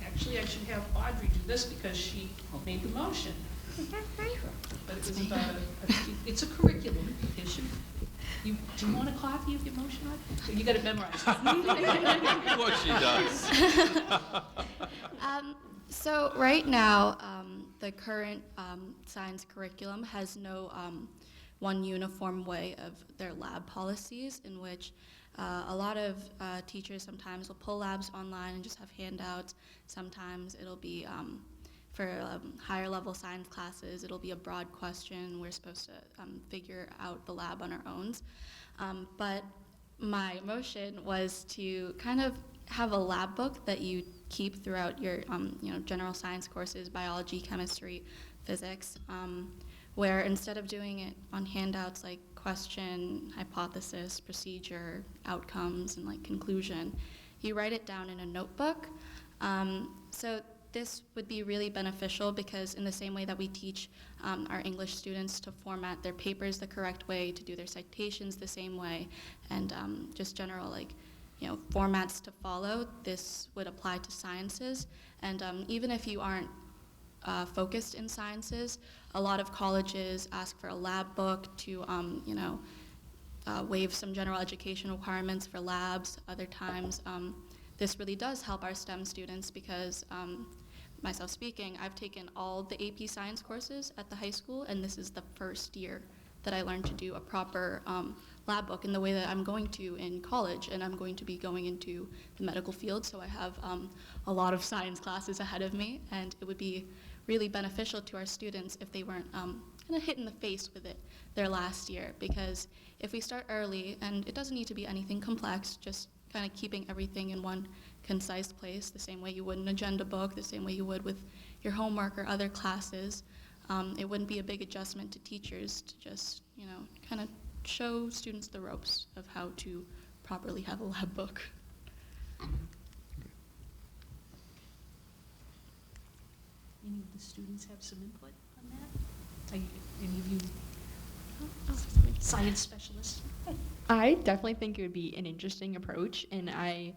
actually I should have Audrey do this because she made the motion. But it was about it's a curriculum issue. Do you want a copy of your motion, Audrey? You got it memorized. Of course she does. So right now, the current science curriculum has no one uniform way of their lab policies, in which a lot of teachers sometimes will pull labs online and just have handouts. Sometimes it'll be for higher level science classes, it'll be a broad question. We're supposed to figure out the lab on our own. But my motion was to kind of have a lab book that you keep throughout your general science courses, biology, chemistry, physics, where instead of doing it on handouts like question, hypothesis, procedure, outcomes, and like conclusion, you write it down in a notebook. So this would be really beneficial because in the same way that we teach our English students to format their papers the correct way, to do their citations the same way, and just general formats to follow, this would apply to sciences. And even if you aren't focused in sciences, a lot of colleges ask for a lab book to waive some general education requirements for labs. Other times this really does help our STEM students because, myself speaking, I've taken all the AP science courses at the high school, and this is the first year that I learned to do a proper lab book in the way that I'm going to in college, and I'm going to be going into the medical field, so I have a lot of science classes ahead of me, and it would be really beneficial to our students if they weren't kind of hit in the face with it their last year, because if we start early, and it doesn't need to be anything complex, just kind of keeping everything in one concise place, the same way you would an agenda book, the same way you would with your homework or other classes, it wouldn't be a big adjustment to teachers to just, kind of show students the ropes of how to properly have a lab book. Any of the students have some input on that? Any of you science specialists? I definitely think it would be an interesting approach, and I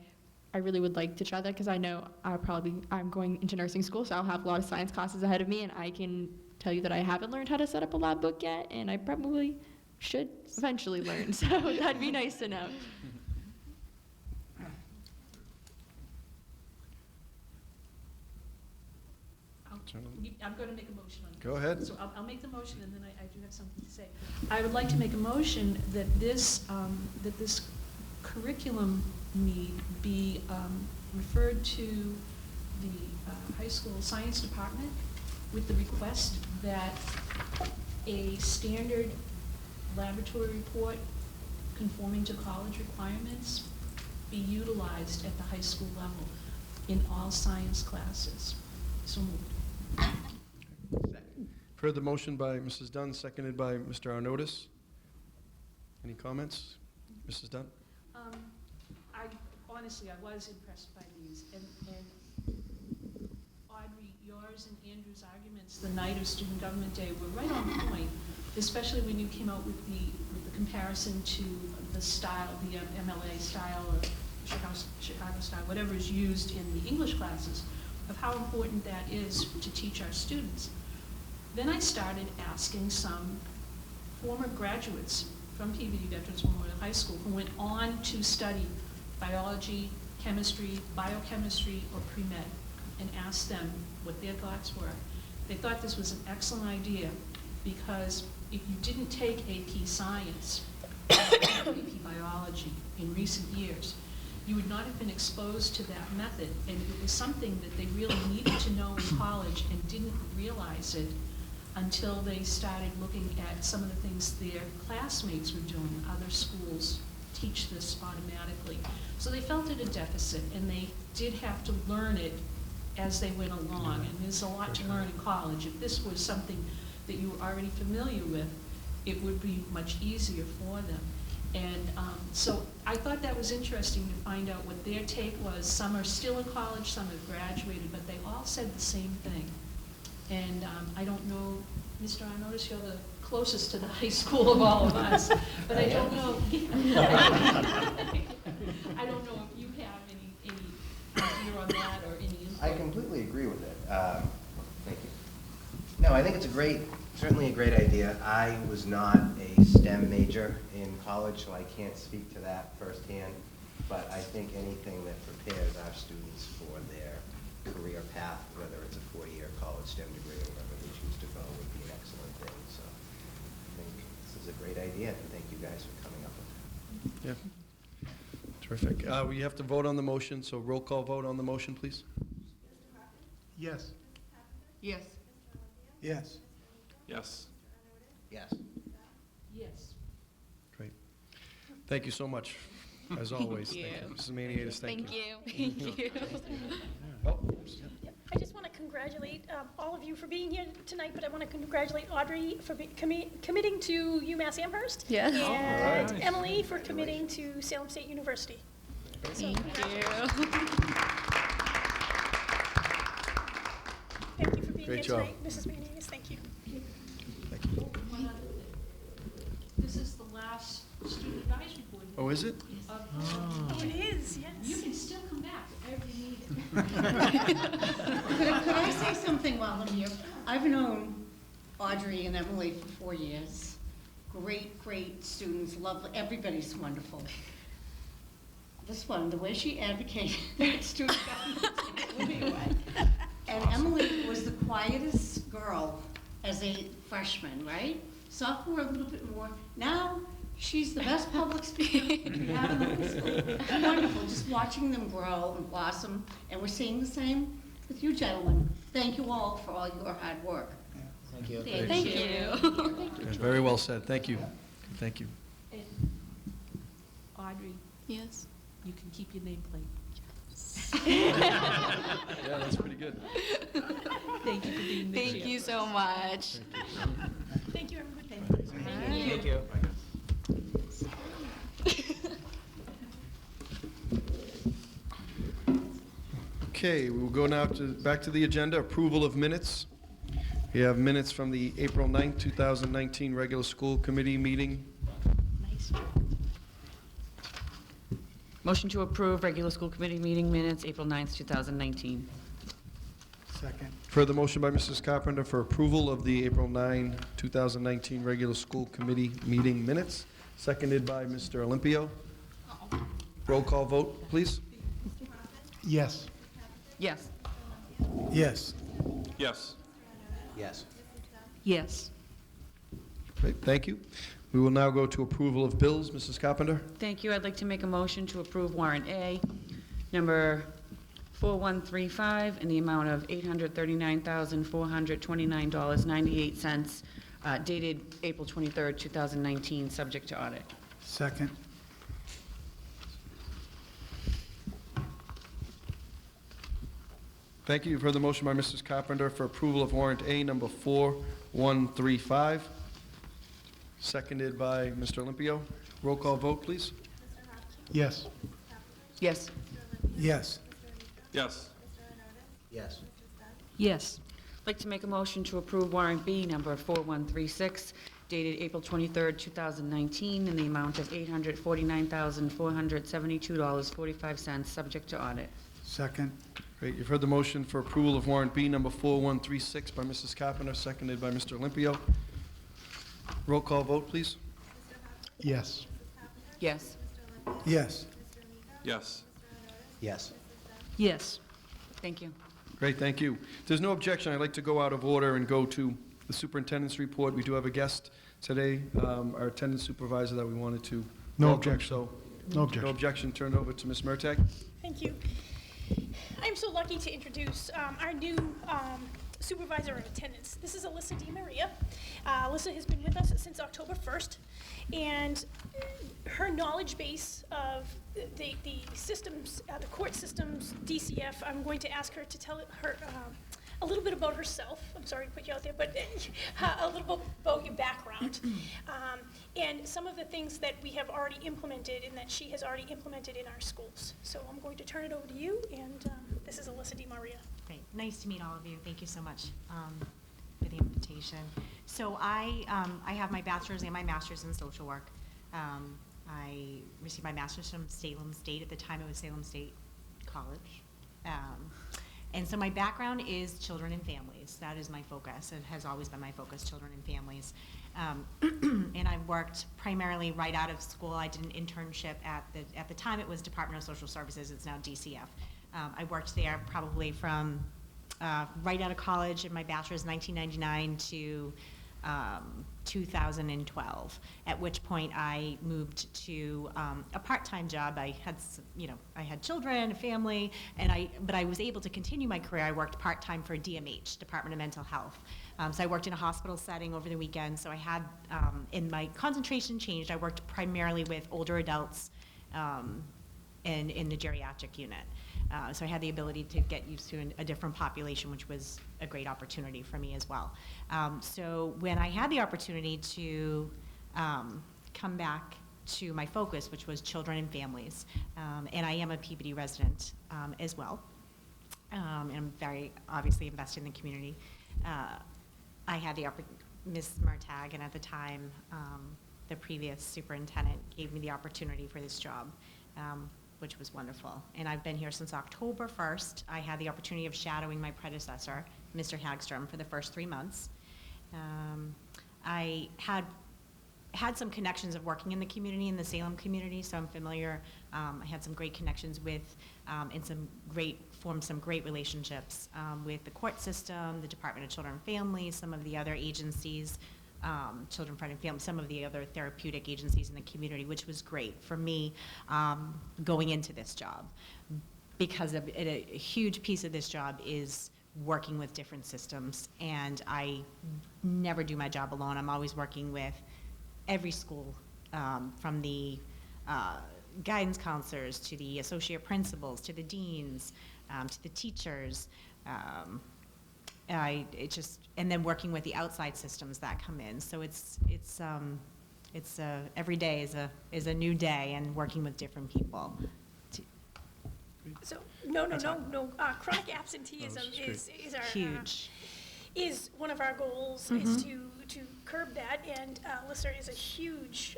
really would like to try that because I know I'm going into nursing school, so I'll have a lot of science classes ahead of me, and I can tell you that I haven't learned how to set up a lab book yet, and I probably should eventually learn, so that'd be nice to know. I'm going to make a motion on this. Go ahead. So I'll make the motion, and then I do have something to say. I would like to make a motion that this curriculum need be referred to the high school science department with the request that a standard laboratory report conforming to college requirements be utilized at the high school level in all science classes. So moved. Heard the motion by Mrs. Dunn, seconded by Mr. Arnottis. Any comments? Mrs. Dunn? Honestly, I was impressed by these, and Audrey, yours and Andrew's arguments the night of Student Government Day were right on point, especially when you came out with the comparison to the style, the MLA style or Chicago style, whatever is used in the English classes, of how important that is to teach our students. Then I started asking some former graduates from PVD Veterans Memorial High School who went on to study biology, chemistry, biochemistry, or pre-med, and asked them what their thoughts were. They thought this was an excellent idea because if you didn't take AP Science, AP Biology in recent years, you would not have been exposed to that method, and it was something that they really needed to know in college and didn't realize it until they started looking at some of the things their classmates were doing. Other schools teach this automatically. So they felt it a deficit, and they did have to learn it as they went along, and there's a lot to learn in college. If this was something that you were already familiar with, it would be much easier for them. And so I thought that was interesting to find out what their take was. Some are still in college, some have graduated, but they all said the same thing. And I don't know, Mr. Arnottis, you're the closest to the high school of all of us, but I don't know. I don't know if you have any idea on that or any input. I completely agree with it. Thank you. No, I think it's certainly a great idea. I was not a STEM major in college, so I can't speak to that firsthand. But I think anything that prepares our students for their career path, whether it's a 4-year college STEM degree or wherever they choose to go, would be an excellent thing. So I think this is a great idea, and thank you guys for coming up with it. Yeah. Terrific. We have to vote on the motion, so roll call vote on the motion, please. Yes. Yes. Yes. Yes. Yes. Yes. Great. Thank you so much, as always. you. Thank you. Mrs. Maniatis, thank you. Thank you. Oh, I just want to congratulate all of you for being here tonight, but I want to congratulate Audrey for committing to UMass Amherst. Yes. And Alright. Emily for committing to Salem State University. So, Thank you. thank you for being Great here job. tonight, Mrs. Maniatis. Thank you. thank you. One other thing. This is the last student advisory board. Oh, is it? Oh, it is, You yes. can still come back to every meeting. Could I say something while I'm here? I've known Audrey and Emily for 4 years. Great, great students, lovely, everybody's wonderful. this one, the way she advocated student government. Anyway. And Emily was the quietest girl as a freshman, right? Sophomore, a little bit more. Now, she's the best public speaker we have in the high school. Wonderful, just watching them grow and blossom. And we're seeing the same with you gentlemen. Thank you all for all your hard work. Thank you. Thank you. Good, very well said. Thank you. Thank you. Audrey, Yes. you can keep your nameplate. Yeah, that's pretty good. Thank you for being the chair. Thank you so much. Thank you, everybody. Thank you. Okay, we will go now back to the agenda, approval of minutes. We have minutes from the April 9th, 2019 regular school committee meeting. Motion to approve regular school committee meeting minutes, April 9th, 2019. Second. Further motion by Mrs. Carpenter for approval of the April 9, 2019 regular school committee meeting minutes, seconded by Mr. Olympio. Roll call vote, please. Yes. Yes. Yes. Yes. Yes. Yes. Great, thank you. We will now go to approval of bills. Mrs. Carpenter? Thank you. I'd like to make a motion to approve warrant A, number 4135, in the amount of $839,429.98, dated April 23rd, 2019, subject to audit. Second. Thank you. You've heard the motion by Mrs. Carpenter for approval of warrant A number 4135, seconded by Mr. Olympio. Roll call vote, please. Yes. Yes. Yes. Yes. Yes. Yes. I'd like to make a motion to approve warrant B, number 4136, dated April 23rd, 2019, in the amount of $849,472.45, subject to audit. Second. Great. You've heard the motion for approval of warrant B number 4136 by Mrs. Carpenter, seconded by Mr. Olympio. Roll call vote, please. Yes. Yes. Yes. Yes. Yes. Yes. Thank you. Great, thank you. If there's no objection, I'd like to go out of order and go to the superintendent's report. We do have a guest today, our attendance supervisor that we wanted to No welcome. objection. So, No objection. no objection. Turned over to Ms. Mertag. Thank you. I'm so lucky to introduce our new supervisor of attendance. This is Alyssa DiMaria. Alyssa has been with us since October 1st, and her knowledge base of the systems, the court systems, DCF, I'm going to ask her to tell her a little bit about herself. I'm sorry to put you out there, but a little bit about your background. And some of the things that we have already implemented and that she has already implemented in our schools. So I'm going to turn it over to you, and this is Alyssa DiMaria. Great. Nice to meet all of you. Thank you so much for the invitation. So I have my bachelor's and my master's in social work. I received my master's from Salem State. At the time, it was Salem State College. And so my background is children and families. That is my focus. It has always been my focus, children and families. And I worked primarily right out of school. I did an internship at the time it was Department of Social Services. It's now DCF. I worked there probably from right out of college in my bachelor's 1999 to 2012, at which point I moved to a part-time job. I had children, a family, but I was able to continue my career. I worked part-time for DMH, Department of Mental Health. So I worked in a hospital setting over the weekend. So I had, and my concentration changed. I worked primarily with older adults in the geriatric unit. So I had the ability to get used to a different population, which was a great opportunity for me as well. So when I had the opportunity to come back to my focus, which was children and families, and I am a PBD resident as well, and I'm very obviously invested in the community, I had the opportunity, Ms. Martag, and at the time, the previous superintendent gave me the opportunity for this job. Which was wonderful. And I've been here since October 1st. I had the opportunity of shadowing my predecessor, Mr. Hagstrom, for the first 3 months. I had had some connections of working in the community, in the Salem community, so I'm familiar. I had some great connections with, and formed some great relationships with the court system, the Department of Children and Families, some of the other agencies, Children, Friend and Family, some of the other therapeutic agencies in the community, which was great for me going into this job. Because a huge piece of this job is working with different systems, and I never do my job alone. I'm always working with every school, from the guidance counselors to the associate principals to the deans to the teachers. And then working with the outside systems that come in. So it's every day is a new day, and working with different people. So, no, chronic absenteeism is our. Huge. Is one of our goals, is to curb that, and Lister is a huge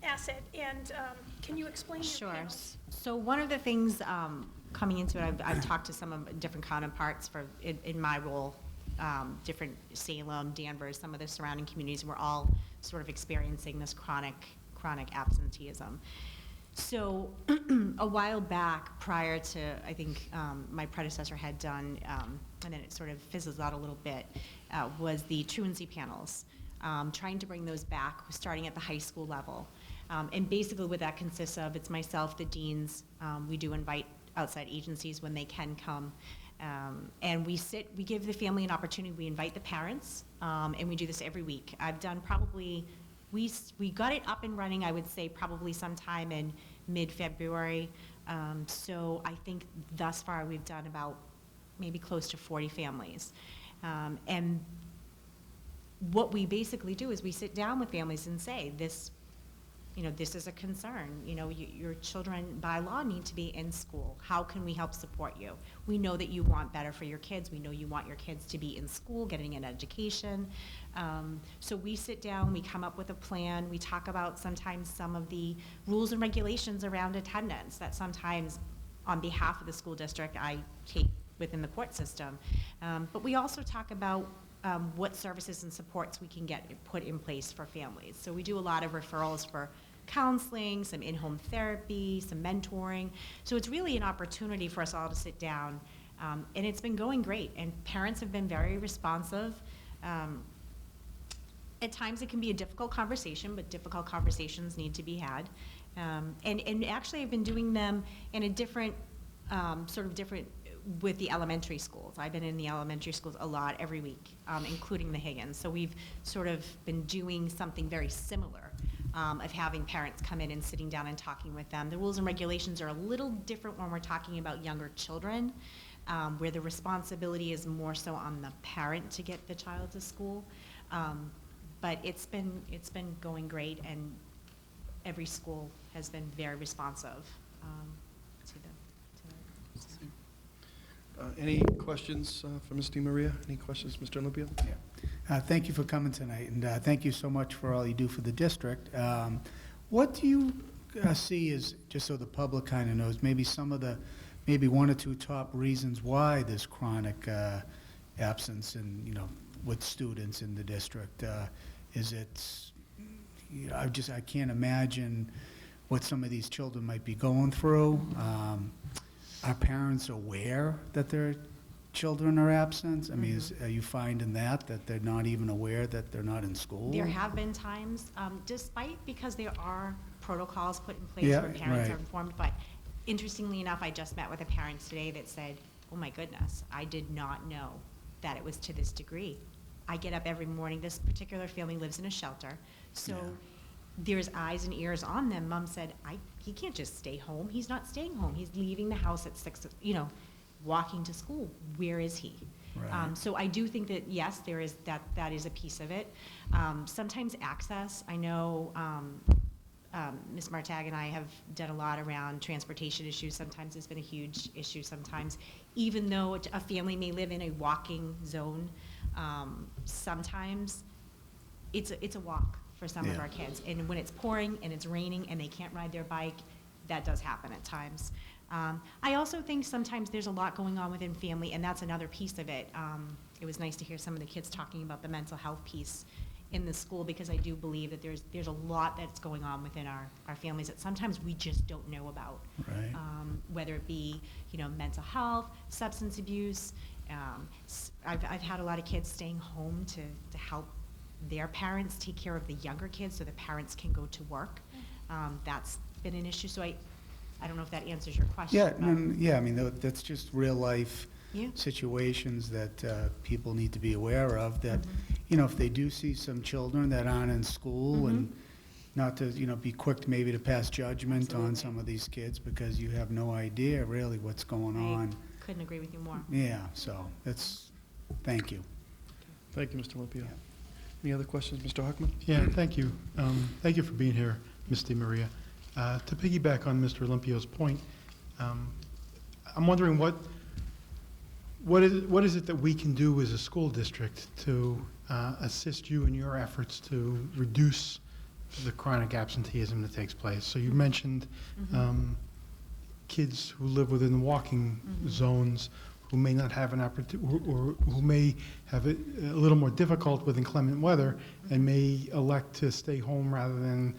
asset, and can you explain your Sure. panels? So one of the things coming into it, I've talked to some of different counterparts in my role, different Salem, Danvers, some of the surrounding communities. We're all sort of experiencing this chronic absenteeism. So a while back, prior to, I think, my predecessor had done, and then it sort of fizzles out a little bit, was the truancy panels, trying to bring those back, starting at the high school level. And basically what that consists of, it's myself, the deans, we do invite outside agencies when they can come, and we give the family an opportunity, we invite the parents, and we do this every week. I've done probably, we got it up and running, I would say, probably sometime in mid-February. So I think thus far we've done about maybe close to 40 families. And what we basically do is we sit down with families and say, this is a concern. Your children by law need to be in school. How can we help support you? We know that you want better for your kids. We know you want your kids to be in school, getting an education. So we sit down, we come up with a plan. We talk about sometimes some of the rules and regulations around attendance that sometimes on behalf of the school district I take within the court system. But we also talk about what services and supports we can get put in place for families. So we do a lot of referrals for counseling, some in-home therapy, some mentoring. So it's really an opportunity for us all to sit down, and it's been going great, and parents have been very responsive. At times it can be a difficult conversation, but difficult conversations need to be had. And actually I've been doing them in a different, with the elementary schools. I've been in the elementary schools a lot every week, including the Higgins. So we've sort of been doing something very similar, of having parents come in and sitting down and talking with them. The rules and regulations are a little different when we're talking about younger children, where the responsibility is more so on the parent to get the child to school. But it's been going great, and every school has been very responsive to the system. Any questions for Ms. DiMaria? Any questions, Mr. Olympia? Yeah. Thank you for coming tonight, and thank you so much for all you do for the district. What do you see as, just so the public kind of knows, maybe maybe one or two top reasons why this chronic absence and, with students in the district? Is it, I can't imagine what some of these children might be going through. Are parents aware that their children are absent? I mean, are you finding that they're not even aware that they're not in school? There have been times, because there are protocols put in place where parents are informed, but interestingly enough, I just met with a parent today that said, oh my goodness, I did not know that it was to this degree. I get up every morning, this particular family lives in a shelter, so there's eyes and ears on them. Mom said, he can't just stay home. He's not staying home. He's leaving the house at 6, walking to school. Where is he? Right. So I do think that, yes, there is that is a piece of it. Sometimes access, I know Ms. Martag and I have done a lot around transportation issues. Sometimes it's been a huge issue. Sometimes, even though a family may live in a walking zone, sometimes it's a walk for some of our kids. And when it's pouring and it's raining and they can't ride their bike, that does happen at times. I also think sometimes there's a lot going on within family, and that's another piece of it. It was nice to hear some of the kids talking about the mental health piece in the school, because I do believe that there's a lot that's going on within our families that sometimes we just don't know about. Right. Whether it be, mental health, substance abuse. I've had a lot of kids staying home to help their parents take care of the younger kids so the parents can go to work. That's been an issue. So I don't know if that answers your question. Yeah, but- yeah, I mean, that's just real life Yeah. situations that people need to be aware of, that, Mm-hmm. if they do see some children that aren't in school, and not to, be quick maybe to pass judgment on Absolutely. some of these kids, because you have no idea really what's going on. I couldn't agree with you more. Yeah, so thank you. Thank you, Mr. Olympia. Any other questions, Mr. Hockman? Yeah, thank you. Thank you for being here, Ms. DeMaria. To piggyback on Mr. Olympio's point, I'm wondering what is it that we can do as a school district to assist you in your efforts to reduce the chronic absenteeism that takes place? So you mentioned kids who live within the walking zones who may not have an opportunity, or who may have it a little more difficult with inclement weather and may elect to stay home rather than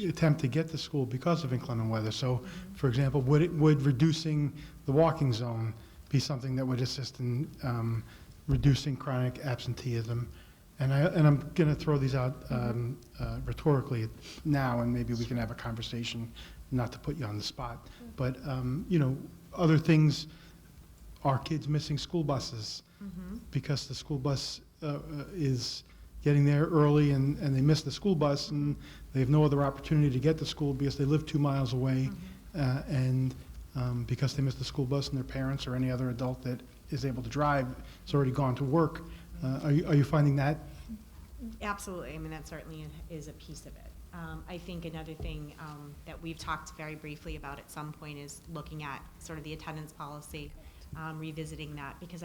attempt to get to school because of inclement weather. So, for example, would reducing the walking zone be something that would assist in reducing chronic absenteeism? And I'm going to throw these out rhetorically now, and maybe we can have a conversation, not to put you on the spot. But other things. Are kids missing school buses because the school bus is getting there early and they miss the school bus and they have no other opportunity to get to school because they live 2 miles away, and because they missed the school bus and their parents or any other adult that is able to drive has already gone to work? Are you finding that? Absolutely. I mean, that certainly is a piece of it. I think another thing that we've talked very briefly about at some point is looking at sort of the attendance policy. Revisiting that, because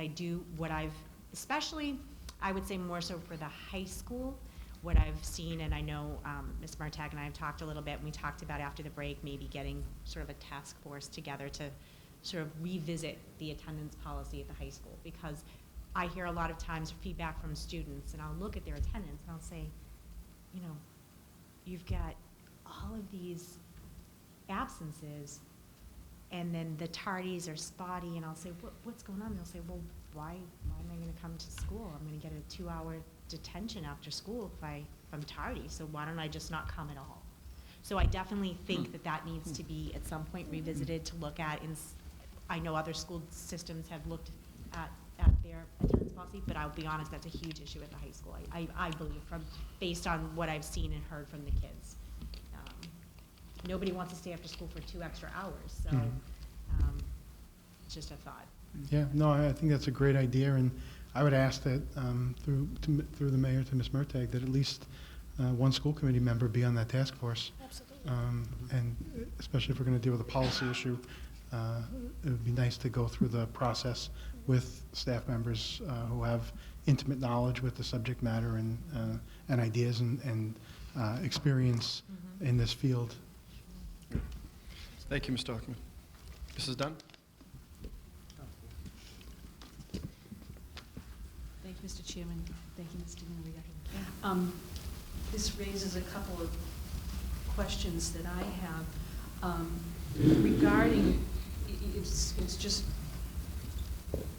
especially, I would say more so for the high school, what I've seen, and I know Ms. Martag and I have talked a little bit, and we talked about after the break, maybe getting sort of a task force together to sort of revisit the attendance policy at the high school, because I hear a lot of times feedback from students, and I'll look at their attendance and I'll say, you've got all of these absences, and then the tardies are spotty, and I'll say, what's going on? They'll say, well, why am I going to come to school? I'm going to get a 2-hour detention after school if I'm tardy, so why don't I just not come at all? So I definitely think that needs to be at some point revisited to look at. I know other school systems have looked at their attendance policy, but I'll be honest, that's a huge issue at the high school, I believe, based on what I've seen and heard from the kids. Nobody wants to stay after school for 2 extra hours, so it's just a thought. Yeah, no, I think that's a great idea, and I would ask that through the mayor to Ms. Mertag that at least one school committee member be on that task force. Absolutely. And especially if we're going to deal with a policy issue, it would be nice to go through the process with staff members who have intimate knowledge with the subject matter and ideas and experience in this field. Thank you, Mr. Hockman. Mrs. Dunn? Thank you, Mr. Chairman. Thank you, Mr. Maria. This raises a couple of questions that I have regarding, it's just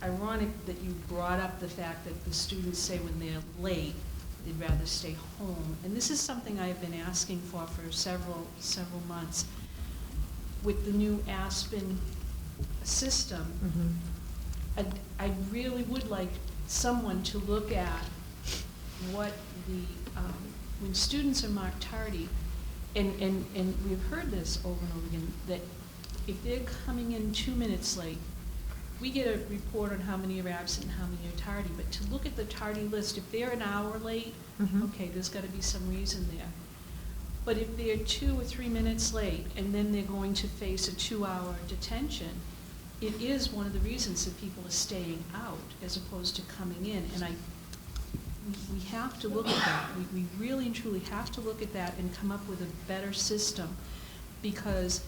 ironic that you brought up the fact that the students say when they're late, they'd rather stay home. And this is something I've been asking for several months. With the new Aspen system, I really would like someone to look at what when students are marked tardy, and we've heard this over and over again, that if they're coming in 2 minutes late, we get a report on how many are absent and how many are tardy, but to look at the tardy list, if they're an hour late, okay, there's got to be some reason there. But if they're 2 or 3 minutes late and then they're going to face a 2-hour detention, it is one of the reasons that people are staying out as opposed to coming in. And we have to look at that. We really and truly have to look at that and come up with a better system, because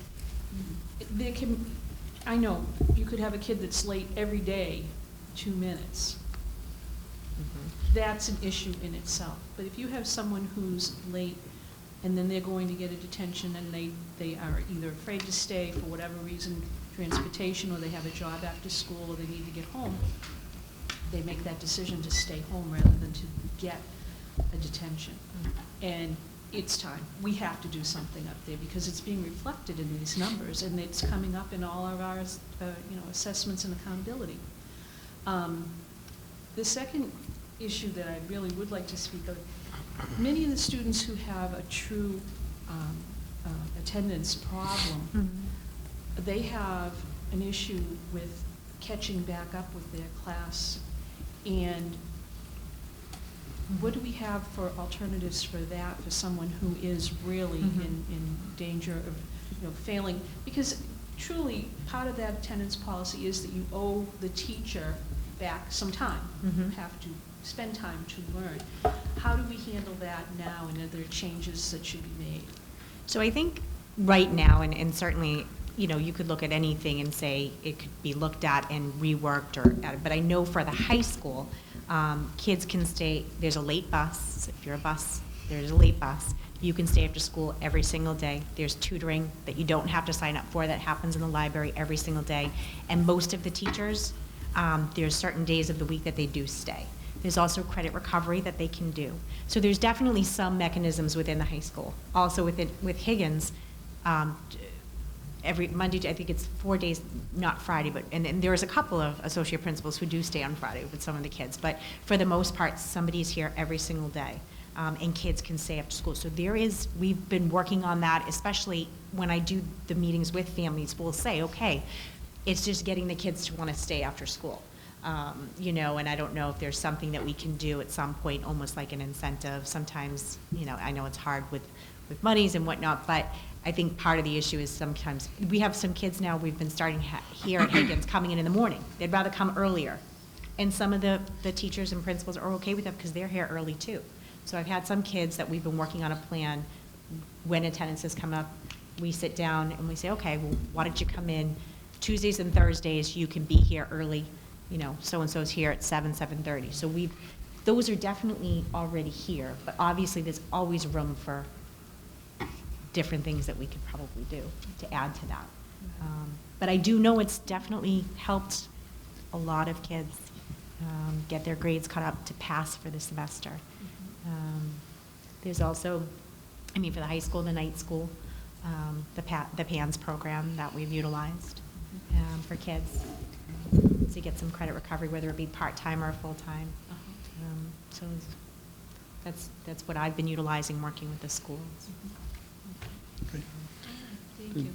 I know you could have a kid that's late every day 2 minutes. that's an issue in itself. But if you have someone who's late and then they're going to get a detention and they are either afraid to stay for whatever reason, transportation, or they have a job after school, or they need to get home, they make that decision to stay home rather than to get a detention. And it's time. We have to do something up there because it's being reflected in these numbers, and it's coming up in all of our, assessments and accountability. The second issue that I really would like to speak of, many of the students who have a true attendance problem, they have an issue with catching back up with their class. And what do we have for alternatives for that, for someone who is really in danger of failing? Because truly, part of that attendance policy is that you owe the teacher back some time. You have to spend time to learn. How do we handle that now, and are there changes that should be made? So I think right now, and certainly, you could look at anything and say it could be looked at and reworked, but I know for the high school, kids can stay, there's a late bus. If you're a bus, there's a late bus. You can stay after school every single day. There's tutoring that you don't have to sign up for that happens in the library every single day. And most of the teachers, there's certain days of the week that they do stay. There's also credit recovery that they can do. So there's definitely some mechanisms within the high school. Also with Higgins, every Monday, I think it's 4 days, not Friday, and there's a couple of associate principals who do stay on Friday with some of the kids. But for the most part, somebody's here every single day, and kids can stay after school. So we've been working on that, especially when I do the meetings with families. We'll say, okay, it's just getting the kids to want to stay after school. And I don't know if there's something that we can do at some point, almost like an incentive. Sometimes, I know it's hard with monies and whatnot, but I think part of the issue is sometimes, we have some kids now, we've been starting here at Higgins coming in the morning. They'd rather come earlier. And some of the teachers and principals are okay with that because they're here early too. So I've had some kids that we've been working on a plan. When attendance has come up, we sit down and we say, okay, well, why don't you come in Tuesdays and Thursdays, you can be here early, so-and-so's here at 7:30. So those are definitely already here, but obviously there's always room for different things that we could probably do to add to that. But I do know it's definitely helped a lot of kids get their grades caught up to pass for the semester. There's also, for the high school, the night school, the PANS program that we've utilized for kids to get some credit recovery, whether it be part-time or full-time. So that's what I've been utilizing working with the schools. Thank you.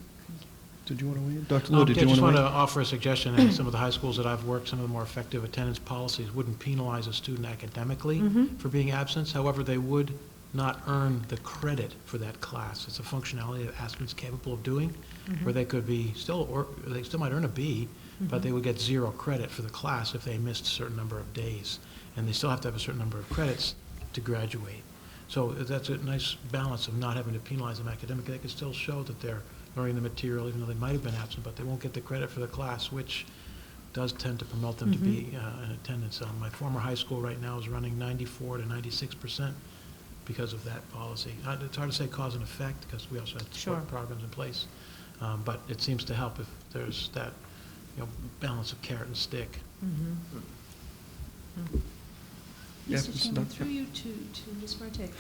Did you want to weigh in? Dr. Lowe, did you I want just to want weigh to in? offer a suggestion. In some of the high schools that I've worked, some of the more effective attendance policies wouldn't penalize a student academically for being absent. However, they would not earn the credit for that class. It's a functionality that Aspen's capable of doing, where they could be they still might earn a B, but they would get 0 credit for the class if they missed a certain number of days. And they still have to have a certain number of credits to graduate. So that's a nice balance of not having to penalize them academically. They can still show that they're learning the material, even though they might have been absent, but they won't get the credit for the class, which does tend to promote them to be in attendance. My former high school right now is running 94 to 96% because of that policy. It's hard to say cause and effect because we also have support programs in place, but it seems to help if there's that balance of carrot and stick. Yeah, Mr. Chairman, through you to Ms. Marte,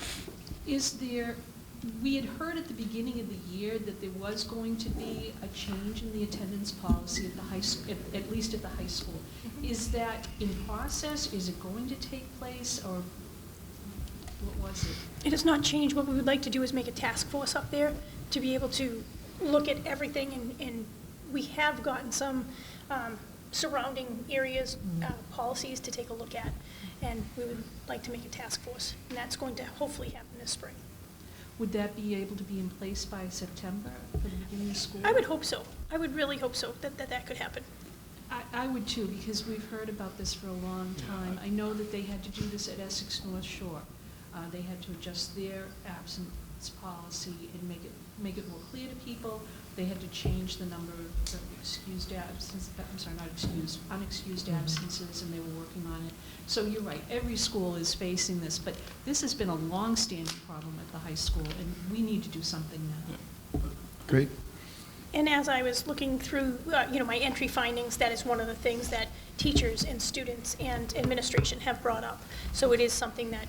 we had heard at the beginning of the year that there was going to be a change in the attendance policy at the high school, at least at the high school. Is that in process? Is it going to take place, or what was it? It has not changed. What we would like to do is make a task force up there to be able to look at everything, and we have gotten some surrounding areas policies to take a look at, and we would like to make a task force, and that's going to hopefully happen this spring. Would that be able to be in place by September for the beginning of school? I would hope so. I would really hope so, that could happen. I would too, because we've heard about this for a long time. I know that they had to do this at Essex North Shore. They had to adjust their absent this policy and make it more clear to people. They had to change the number of excused absences, unexcused absences, and they were working on it. So you're right, every school is facing this, but this has been a long-standing problem at the high school, and we need to do something now. Great. And as I was looking through, my entry findings, that is one of the things that teachers and students and administration have brought up. So it is something that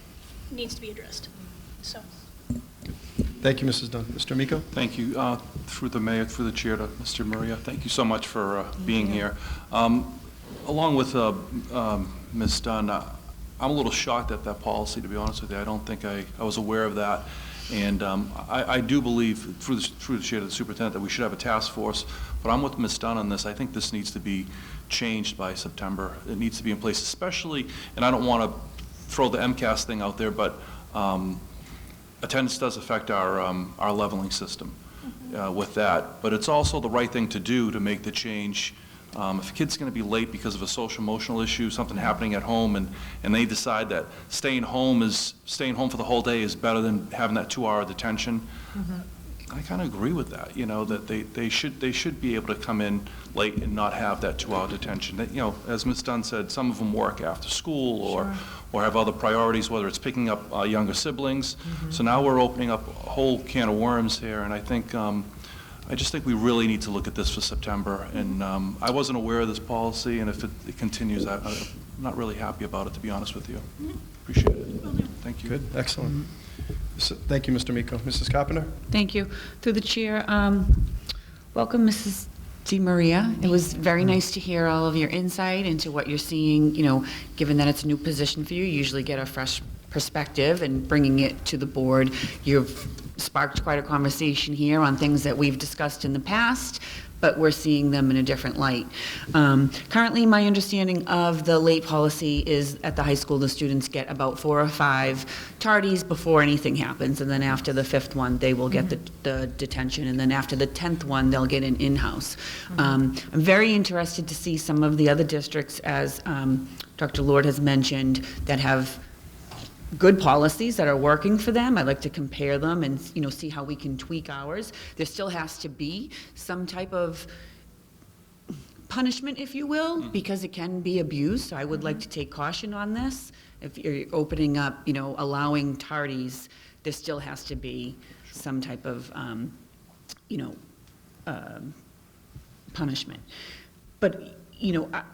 needs to be addressed. So. Thank you, Mrs. Dunn. Mr. Amico? Thank you. Through the mayor, through the chair to Mr. Maria, thank you so much for being here. Along with Ms. Dunn, I'm a little shocked at that policy, to be honest with you. I don't think I was aware of that. And I do believe, through the chair to the superintendent, that we should have a task force. But I'm with Ms. Dunn on this. I think this needs to be changed by September. It needs to be in place, especially, and I don't want to throw the MCAS thing out there, but attendance does affect our leveling system with that. But it's also the right thing to do to make the change. If a kid's going to be late because of a social emotional issue, something happening at home, and they decide that staying home for the whole day is better than having that 2-hour detention, I kind of agree with that. That they should be able to come in late and not have that 2-hour detention. That, as Ms. Dunn said, some of them work after school or have other priorities, whether it's picking up younger siblings. So now we're opening up a whole can of worms here, and I just think we really need to look at this for September. And I wasn't aware of this policy, and if it continues, I'm not really happy about it, to be honest with you. Appreciate it. Thank you. Good, excellent. Thank you, Mr. Miko. Mrs. Carpenter? Thank you. Through the chair, welcome, Mrs. Maria. It was very nice to hear all of your insight into what you're seeing, given that it's a new position for you. You usually get a fresh perspective, and bringing it to the board. You've sparked quite a conversation here on things that we've discussed in the past, but we're seeing them in a different light. Currently, my understanding of the late policy is at the high school, the students get about 4 or 5 tardies before anything happens, and then after the 5th one, they will get the detention, and then after the 10th one, they'll get an in-house. I'm very interested to see some of the other districts, as Dr. Lord has mentioned, that have good policies that are working for them. I'd like to compare them and see how we can tweak ours. There still has to be some type of punishment, if you will, because it can be abused. So I would like to take caution on this. If you're opening up, allowing tardies, there still has to be some type of punishment. But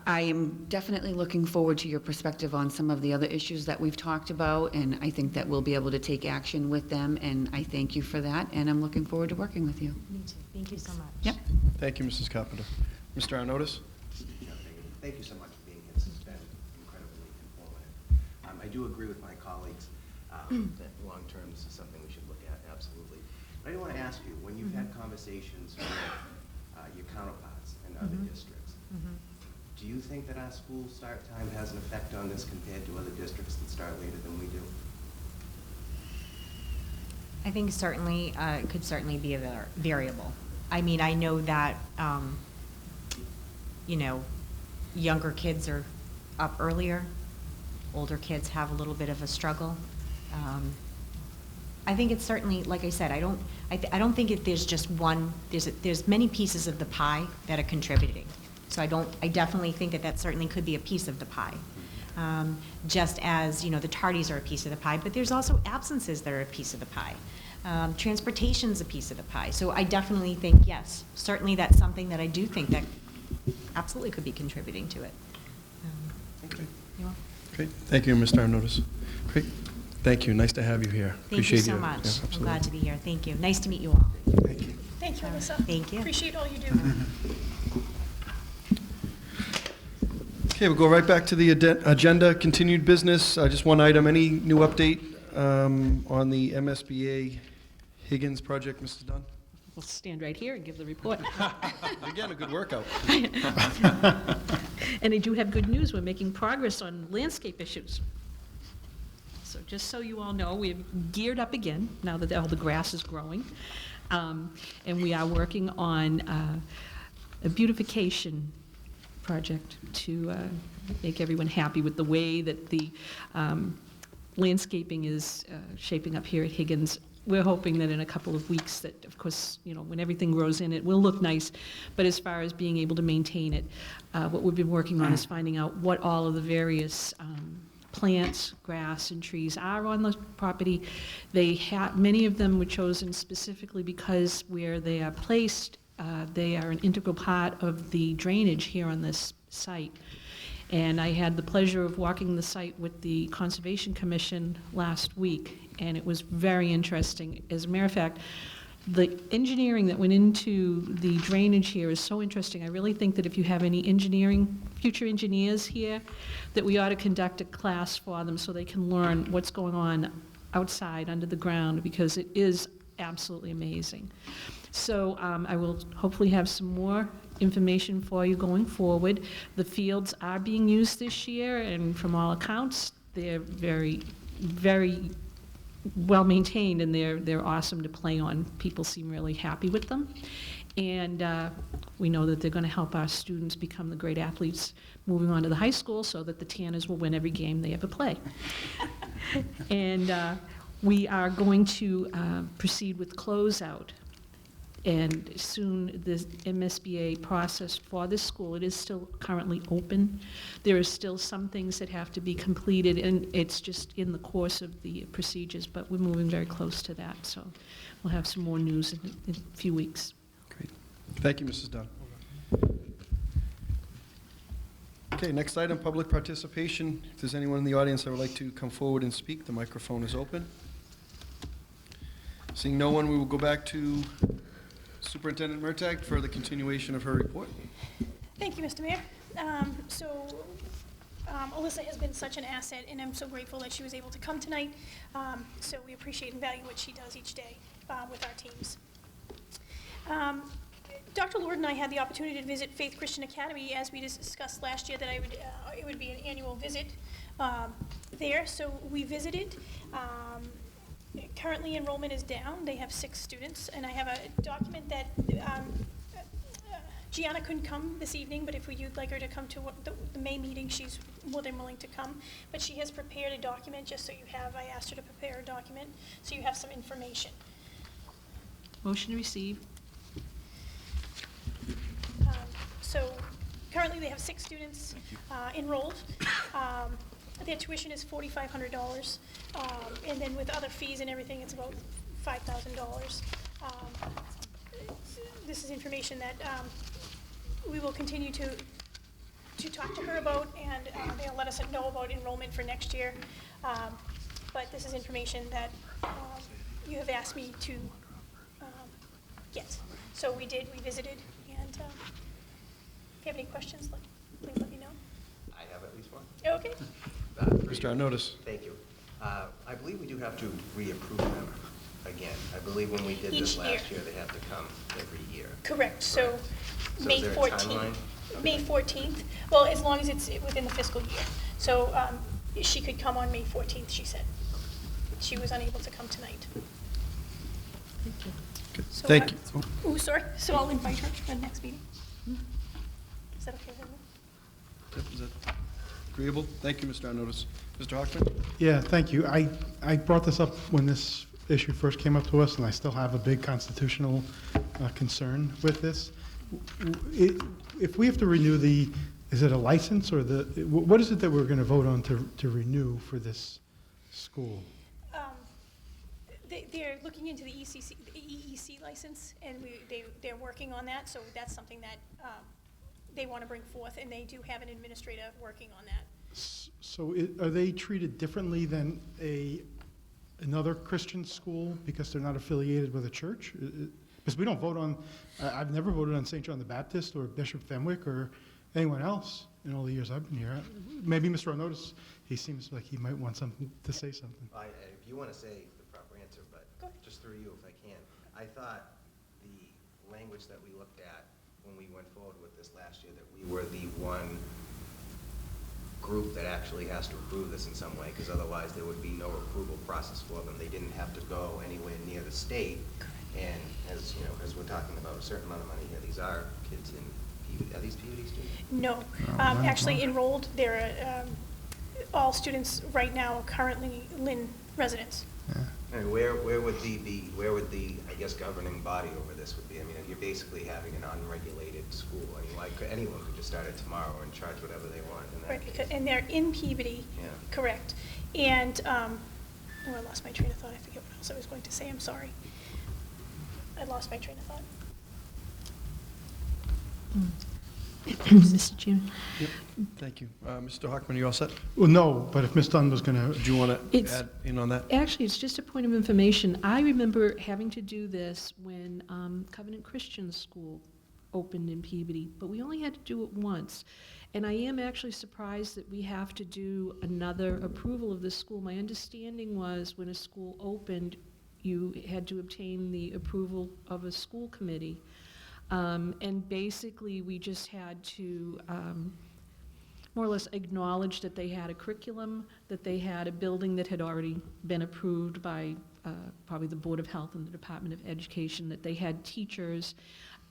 I am definitely looking forward to your perspective on some of the other issues that we've talked about, and I think that we'll be able to take action with them, and I thank you for that, and I'm looking forward to working with you. Me too. Thank you so much. Yep. Thank you, Mrs. Carpenter. Mr. Arnottis? Thank you so much for being here. This has been incredibly informative. I do agree with my colleagues that long-term this is something we should look at, absolutely. But I do want to ask you, when you've had conversations with your counterparts in other districts, do you think that our school start time has an effect on this compared to other districts that start later than we do? I think certainly, it could certainly be a variable. I mean, I know that, younger kids are up earlier. Older kids have a little bit of a struggle. I think it's certainly, like I said, I don't think there's just one, there's many pieces of the pie that are contributing. So I definitely think that certainly could be a piece of the pie. Just as, the tardies are a piece of the pie, but there's also absences that are a piece of the pie. Transportation's a piece of the pie. So I definitely think, yes, certainly that's something that I do think that absolutely could be contributing to it. Great. Thank you, Mr. Arnottis. Great. Thank you. Nice to have you here. Thank you so much. I'm glad to be here. Thank you. Nice to meet you all. Thank you. Thank you, Alyssa. Thank you. Appreciate all you do. Okay, we'll go right back to the agenda, continued business. Just one item, any new update on the MSBA Higgins project, Mrs. Dunn? We'll stand right here and give the report. Again, a good workout. And I do have good news. We're making progress on landscape issues. So just so you all know, we've geared up again now that all the grass is growing. And we are working on a beautification project to make everyone happy with the way that the landscaping is shaping up here at Higgins. we're hoping that in a couple of weeks that, of course, when everything grows in, it will look nice. But as far as being able to maintain it, what we've been working on is finding out what all of the various plants, grass, and trees are on the property. Many of them were chosen specifically because where they are placed, they are an integral part of the drainage here on this site. And I had the pleasure of walking the site with the Conservation Commission last week, and it was very interesting. As a matter of fact, the engineering that went into the drainage here is so interesting. I really think that if you have any future engineers here, that we ought to conduct a class for them so they can learn what's going on outside, under the ground, because it is absolutely amazing. So I will hopefully have some more information for you going forward. The fields are being used this year, and from all accounts, they're very, very well maintained, and they're awesome to play on. People seem really happy with them. And we know that they're going to help our students become the great athletes moving on to the high school, so that the Tanners will win every game they ever play. And we are going to proceed with closeout. And soon, the MSBA process for this school, it is still currently open. There are still some things that have to be completed, and it's just in the course of the procedures, but we're moving very close to that. So we'll have some more news in a few weeks. Great. Thank you, Mrs. Dunn. Okay, next item, public participation. If there's anyone in the audience that would like to come forward and speak, the microphone is open. Seeing no one, we will go back to Superintendent Murtagh for the continuation of her report. Thank you, Mr. Mayor. Alyssa has been such an asset, and I'm so grateful that she was able to come tonight. So we appreciate and value what she does each day with our teams. Dr. Lord and I had the opportunity to visit Faith Christian Academy, as we discussed last year, that it would be an annual visit there. So we visited. Currently, enrollment is down. They have 6 students, and I have a document that Gianna couldn't come this evening, but if you'd like her to come to the May meeting, she's more than willing to come. But she has prepared a document, just so you have. I asked her to prepare a document, so you have some information. Motion to receive. So currently, they have 6 students enrolled. Their tuition is $4,500, and then with other fees and everything, it's about $5,000. This is information that we will continue to talk to her about, and they'll let us know about enrollment for next year. But this is information that you have asked me to get. So we visited, and if you have any questions, please let me know. I have at least one. Okay. Mr. Arnottis. Thank you. I believe we do have to reapprove them again. I believe when we did this Each last year. year, they have to come every year. Correct, so Correct. So May is there a 14th. timeline? May 14th, well, as long as it's within the fiscal year. So she could come on May 14th, she said. She was unable to come tonight. So, Thank you. Oh, sorry, so I'll invite her for the next meeting. Is that okay with everyone? Is that agreeable? Thank you, Mr. Arnottis. Mr. Hockman? Yeah, thank you. I brought this up when this issue first came up to us, and I still have a big constitutional concern with this. If we have to renew is it a license, or what is it that we're going to vote on to renew for this school? They're looking into the EEC license, and they're working on that, so that's something that they want to bring forth, and they do have an administrator working on that. So are they treated differently than another Christian school because they're not affiliated with a church? Because we don't vote on, I've never voted on St. John the Baptist or Bishop Fenwick or anyone else in all the years I've been here. Maybe Mr. Arnottis, he seems like he might want something to say something. If you want to say the proper answer, but just through you if I can. I thought the language that we looked at when we went forward with this last year, that we were the one group that actually has to approve this in some way, because otherwise there would be no approval process for them. They didn't have to go anywhere near the state. And as you know, as we're talking about a certain amount of money here, these are kids in, are these PUD students? No, actually enrolled, they're all students right now are currently Lynn residents. And And where would the, I guess, governing body over this would be? I mean, you're basically having an unregulated school. I mean, anyone could just start it tomorrow and charge whatever they want in that Right, case. and they're in Peabody, Yeah. correct. And, I lost my train of thought, I forget what else I was going to say, I'm sorry. I lost my train of thought. Mr. Chairman? Thank you. Mr. Hockman, you all set? Well, no, but if Ms. Dunn was going to, Do you want to It's- add in on that? Actually, it's just a point of information. I remember having to do this when Covenant Christian School opened in Peabody, but we only had to do it once. And I am actually surprised that we have to do another approval of this school. My understanding was when a school opened, you had to obtain the approval of a school committee. And basically, we just had to more or less acknowledge that they had a curriculum, that they had a building that had already been approved by probably the Board of Health and the Department of Education, that they had teachers,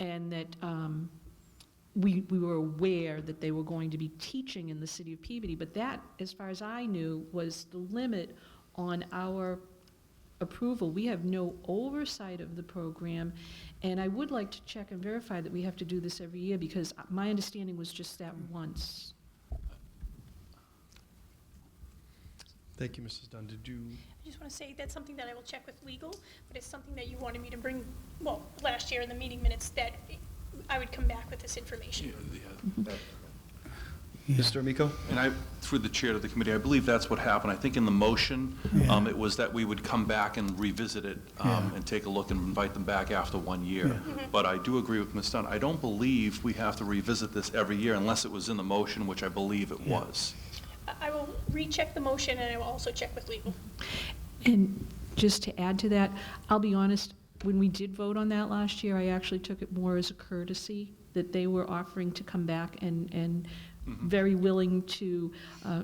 and that we were aware that they were going to be teaching in the city of Peabody. But that, as far as I knew, was the limit on our approval. We have no oversight of the program, and I would like to check and verify that we have to do this every year, because my understanding was just that once. Thank you, Mrs. Dunn. Did you? I just want to say that's something that I will check with legal, but it's something that you wanted me to bring, well, last year in the meeting minutes, that I would come back with this information. Mr. Amico? And through the chair to the committee, I believe that's what happened. I think in the motion, Yeah. it was that we would come back and revisit it and take a look and invite them back after 1 year. Yeah. But I do agree with Ms. Dunn. I don't believe we have to revisit this every year unless it was in the motion, which I believe it was. I will recheck the motion, and I will also check with legal. And just to add to that, I'll be honest, when we did vote on that last year, I actually took it more as a courtesy that they were offering to come back and very willing to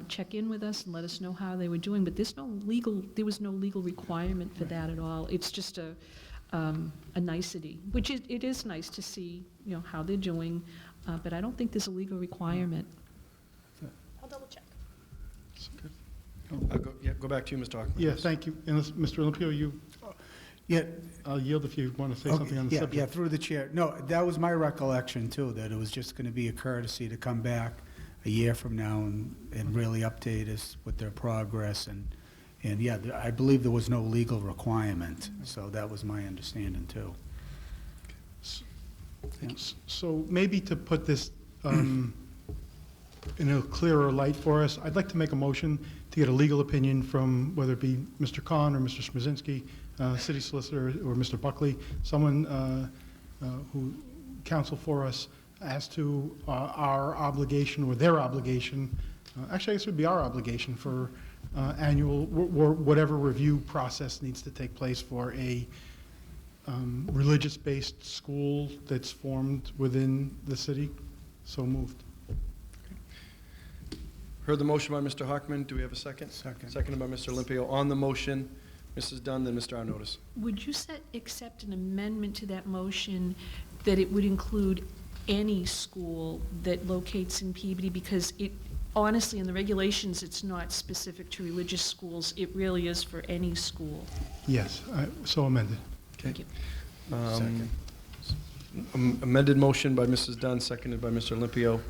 check in with us and let us know how they were doing. But there was no legal requirement for that at all. It's just a nicety, which it is nice to see, how they're doing, but I don't think there's a legal requirement. I'll double check. Go back to you, Mr. Hockman. yeah, thank you. And Mr. Olympio, Yeah, I'll yield if you want to say something on the yeah, subject. yeah, through the chair. No, that was my recollection, too, that it was just going to be a courtesy to come back a year from now and really update us with their progress. And yeah, I believe there was no legal requirement, so that was my understanding, too. So maybe to put this in a clearer light for us, I'd like to make a motion to get a legal opinion from whether it be Mr. Kahn or Mr. Schmazinski, city solicitor, or Mr. Buckley, someone who counsel for us as to our obligation or their obligation. Actually, I guess it would be our obligation for annual, or whatever review process needs to take place for a religious-based school that's formed within the city. So moved. Heard the motion by Mr. Hockman. Do we have a second? Second. Seconded by Mr. Olympio. On the motion, Mrs. Dunn, then Mr. Arnottis. Would you accept an amendment to that motion that it would include any school that locates in Peabody? Because honestly, in the regulations, it's not specific to religious schools. It really is for any school. Yes, so amended. Thank you. Amended motion by Mrs. Dunn, seconded by Mr. Olympio.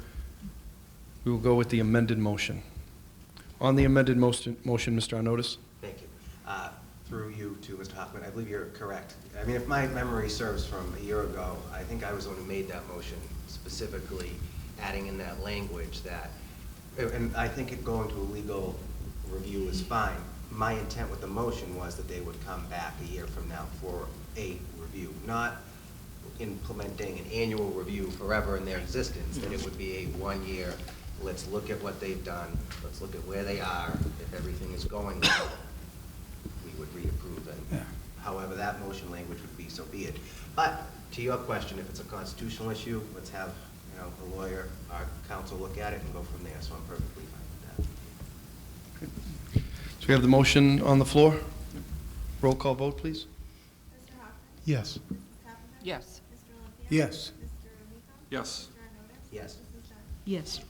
We will go with the amended motion. On the amended motion, Mr. Arnottis. Thank you. Through you to Mr. Hoffman, I believe you're correct. I mean, if my memory serves from a year ago, I think I was the one who made that motion, specifically adding in that language that, and I think it going to a legal review is fine. My intent with the motion was that they would come back a year from now for a review, not implementing an annual review forever in their existence, that it would be a 1 year, let's look at what they've done, let's look at where they are, if everything is going well, we would reapprove it. Yeah. However, that motion language would be, so be it. But to your question, if it's a constitutional issue, let's have, a lawyer, our counsel look at it and go from there, so I'm perfectly fine with that. So we have the motion on the floor. Roll call vote, please. Yes. Yes. Yes. Yes. Yes. Yes.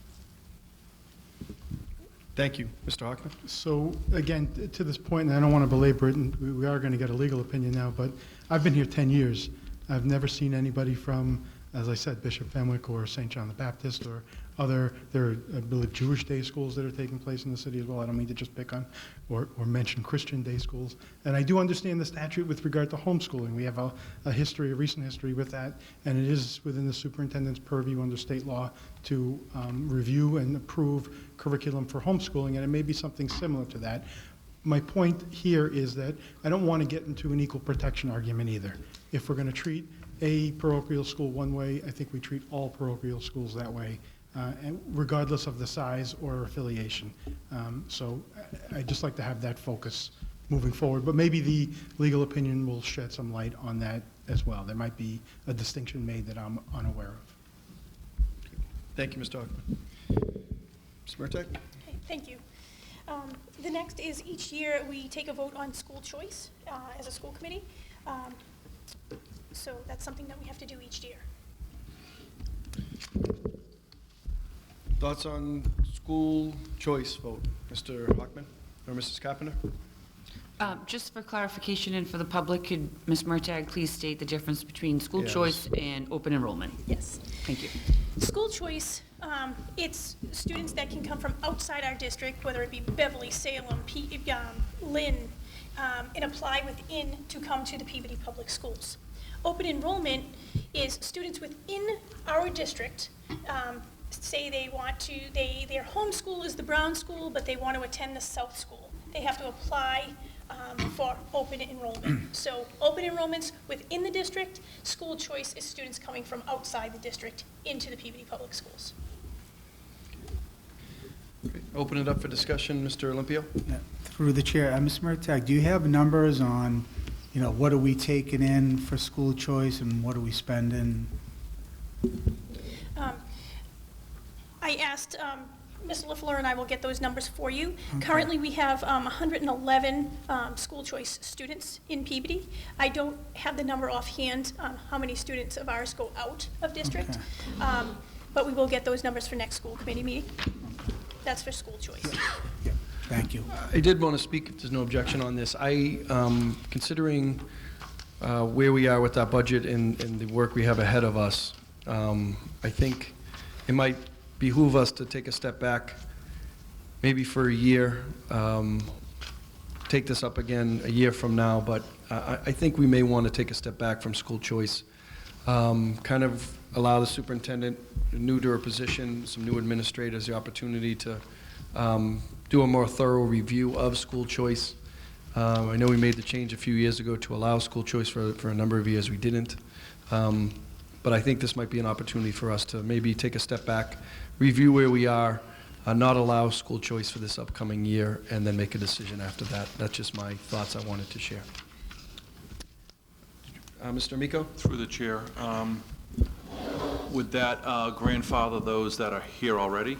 Thank you. Mr. Hockman? So again, to this point, and I don't want to belabor it, and we are going to get a legal opinion now, but I've been here 10 years. I've never seen anybody from, as I said, Bishop Fenwick or St. John the Baptist or other, there are, I believe, Jewish day schools that are taking place in the city as well. I don't mean to just pick on or mention Christian day schools. And I do understand the statute with regard to homeschooling. We have a history, a recent history with that, and it is within the superintendent's purview under state law to review and approve curriculum for homeschooling, and it may be something similar to that. My point here is that I don't want to get into an equal protection argument either. If we're going to treat a parochial school one way, I think we treat all parochial schools that way, and regardless of the size or affiliation. So I'd just like to have that focus moving forward, but maybe the legal opinion will shed some light on that as well. There might be a distinction made that I'm unaware of. Thank you, Mr. Hockman. Ms. Murtagh? Okay, thank you. The next is each year we take a vote on school choice as a school committee. So that's something that we have to do each year. Thoughts on school choice vote? Mr. Hockman or Mrs. Carpenter? Just for clarification and for the public, could Ms. Murtagh please state the difference between school Yes. choice and open enrollment? Yes. Thank you. School choice, it's students that can come from outside our district, whether it be Beverly, Salem, Lynn, and apply within to come to the Peabody Public Schools. Open enrollment is students within our district, say they want to, their home school is the Brown School, but they want to attend the South School. They have to apply for open enrollment. So open enrollments within the district, school choice is students coming from outside the district into the Peabody Public Schools. Great. Open it up for discussion, Mr. Olympio. Through the chair, Ms. Murtagh, do you have numbers on, what are we taking in for school choice and what are we spending? I asked Ms. LaFleur, and I will get those numbers for you. Okay. Currently, we have 111 school choice students in Peabody. I don't have the number offhand on how many students of ours go out of district, but we will get those numbers for next school committee meeting. That's for school choice. Yeah, thank you. I did want to speak, if there's no objection on this. Considering where we are with our budget and the work we have ahead of us, I think it might behoove us to take a step back, maybe for a year, take this up again a year from now, but I think we may want to take a step back from school choice, kind of allow the superintendent, new to her position, some new administrators, the opportunity to do a more thorough review of school choice. I know we made the change a few years ago to allow school choice. For a number of years we didn't. But I think this might be an opportunity for us to maybe take a step back, review where we are, not allow school choice for this upcoming year, and then make a decision after that. That's just my thoughts I wanted to share. Mr. Amico? Through the chair, would that grandfather those that are here already?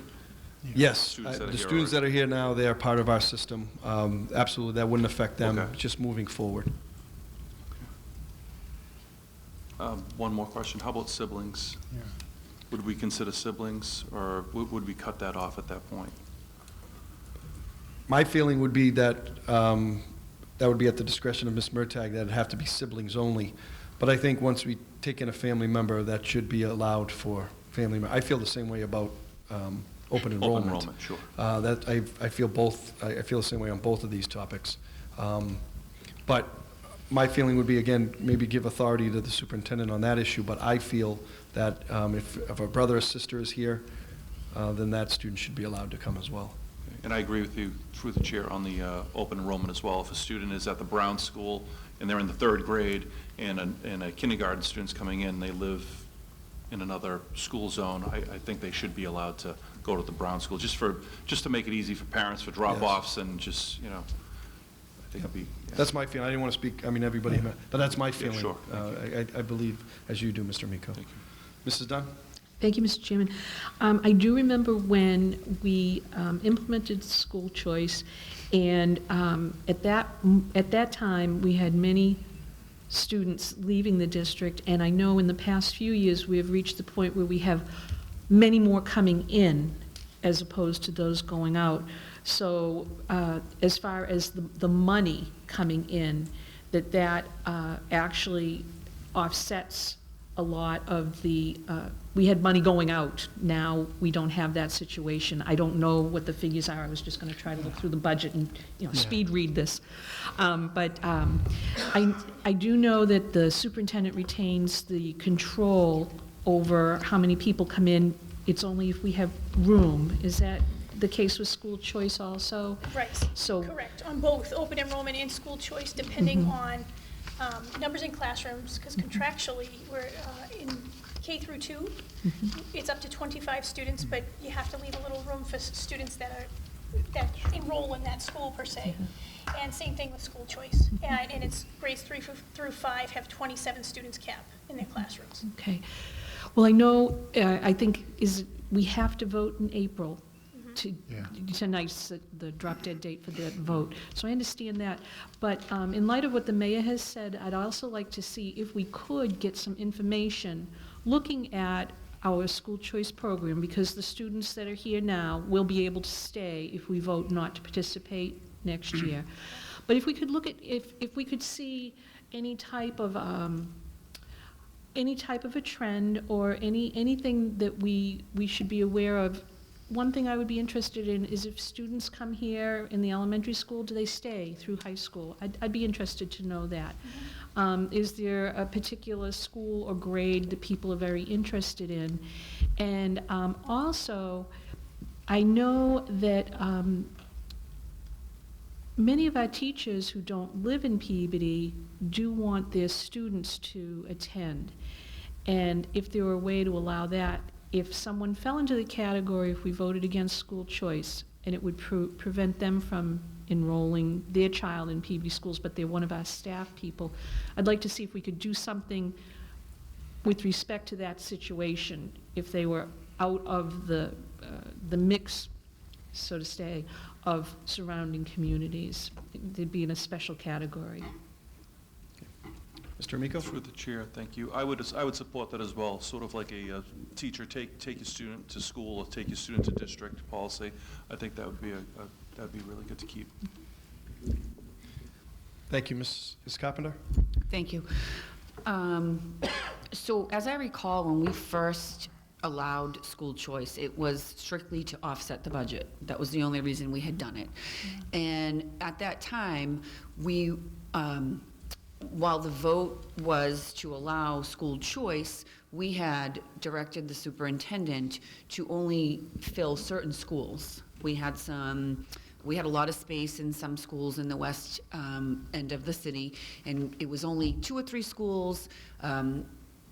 Yes, Students that are the here students that are here now, they are part of our system. Absolutely, that wouldn't affect them, Okay. just moving forward. One more question. How about siblings? Yeah. Would we consider siblings, or would we cut that off at that point? My feeling would be that that would be at the discretion of Ms. Murtagh, that it'd have to be siblings only. But I think once we take in a family member, that should be allowed for family member. I feel the same way about open enrollment. Open enrollment, sure. That I feel both. I feel the same way on both of these topics. But my feeling would be, again, maybe give authority to the superintendent on that issue. But I feel that if a brother or sister is here, then that student should be allowed to come as well. And I agree with you, through the chair, on the open enrollment as well. If a student is at the Brown School and they're in the 3rd grade, and a kindergarten student's coming in, they live in another school zone, I think they should be allowed to go to the Brown School, just to make it easy for parents for drop-offs and just, I think it'd be. Yeah. That's my feeling. I didn't want to speak, everybody, but that's my feeling. sure. I believe, as you do, Mr. Miko. Thank you. Mrs. Dunn? Thank you, Mr. Chairman. I do remember when we implemented school choice, and at that time, we had many students leaving the district, and I know in the past few years, we have reached the point where we have many more coming in as opposed to those going out. So as far as the money coming in, that actually offsets a lot of the, we had money going out. Now we don't have that situation. I don't know what the figures are. I was just going to try to look through the budget and, speed read this. But I do know that the superintendent retains the control over how many people come in. It's only if we have room. Is that the case with school choice also? Right, So, correct, on both open enrollment and school choice, depending Mhm. on numbers in classrooms, because contractually, we're in K through 2, it's up to 25 students, but you have to leave a little room for students that enroll in that school per se. And same thing with school choice. And it's grades 3 through 5 have 27 students cap in their classrooms. okay. Well, I know, I think we have to vote in April. Tonight's the drop dead date for that vote. So I understand that. But in light of what the mayor has said, I'd also like to see if we could get some information looking at our school choice program, because the students that are here now will be able to stay if we vote not to participate next year. But if we could look at, if we could see any type of a trend or anything that we should be aware of. One thing I would be interested in is if students come here in the elementary school, do they stay through high school? I'd be interested to know that. Is there a particular school or grade that people are very interested in? And also, I know that many of our teachers who don't live in Peabody do want their students to attend. And if there were a way to allow that, if someone fell into the category, if we voted against school choice, and it would prevent them from enrolling their child in Peabody schools, but they're one of our staff people, I'd like to see if we could do something with respect to that situation, if they were out of the mix, so to say, of surrounding communities. They'd be in a special category. Mr. Amico? Through the chair, thank you. I would support that as well, sort of like a teacher, take your student to school or take your student to district policy. I think that would be that'd be really good to keep. Thank you, Ms. Carpenter. Thank you. So as I recall, when we first allowed school choice, it was strictly to offset the budget. That was the only reason we had done it. And at that time, we, while the vote was to allow school choice, we had directed the superintendent to only fill certain schools. We had a lot of space in some schools in the west end of the city, and it was only 2 or 3 schools,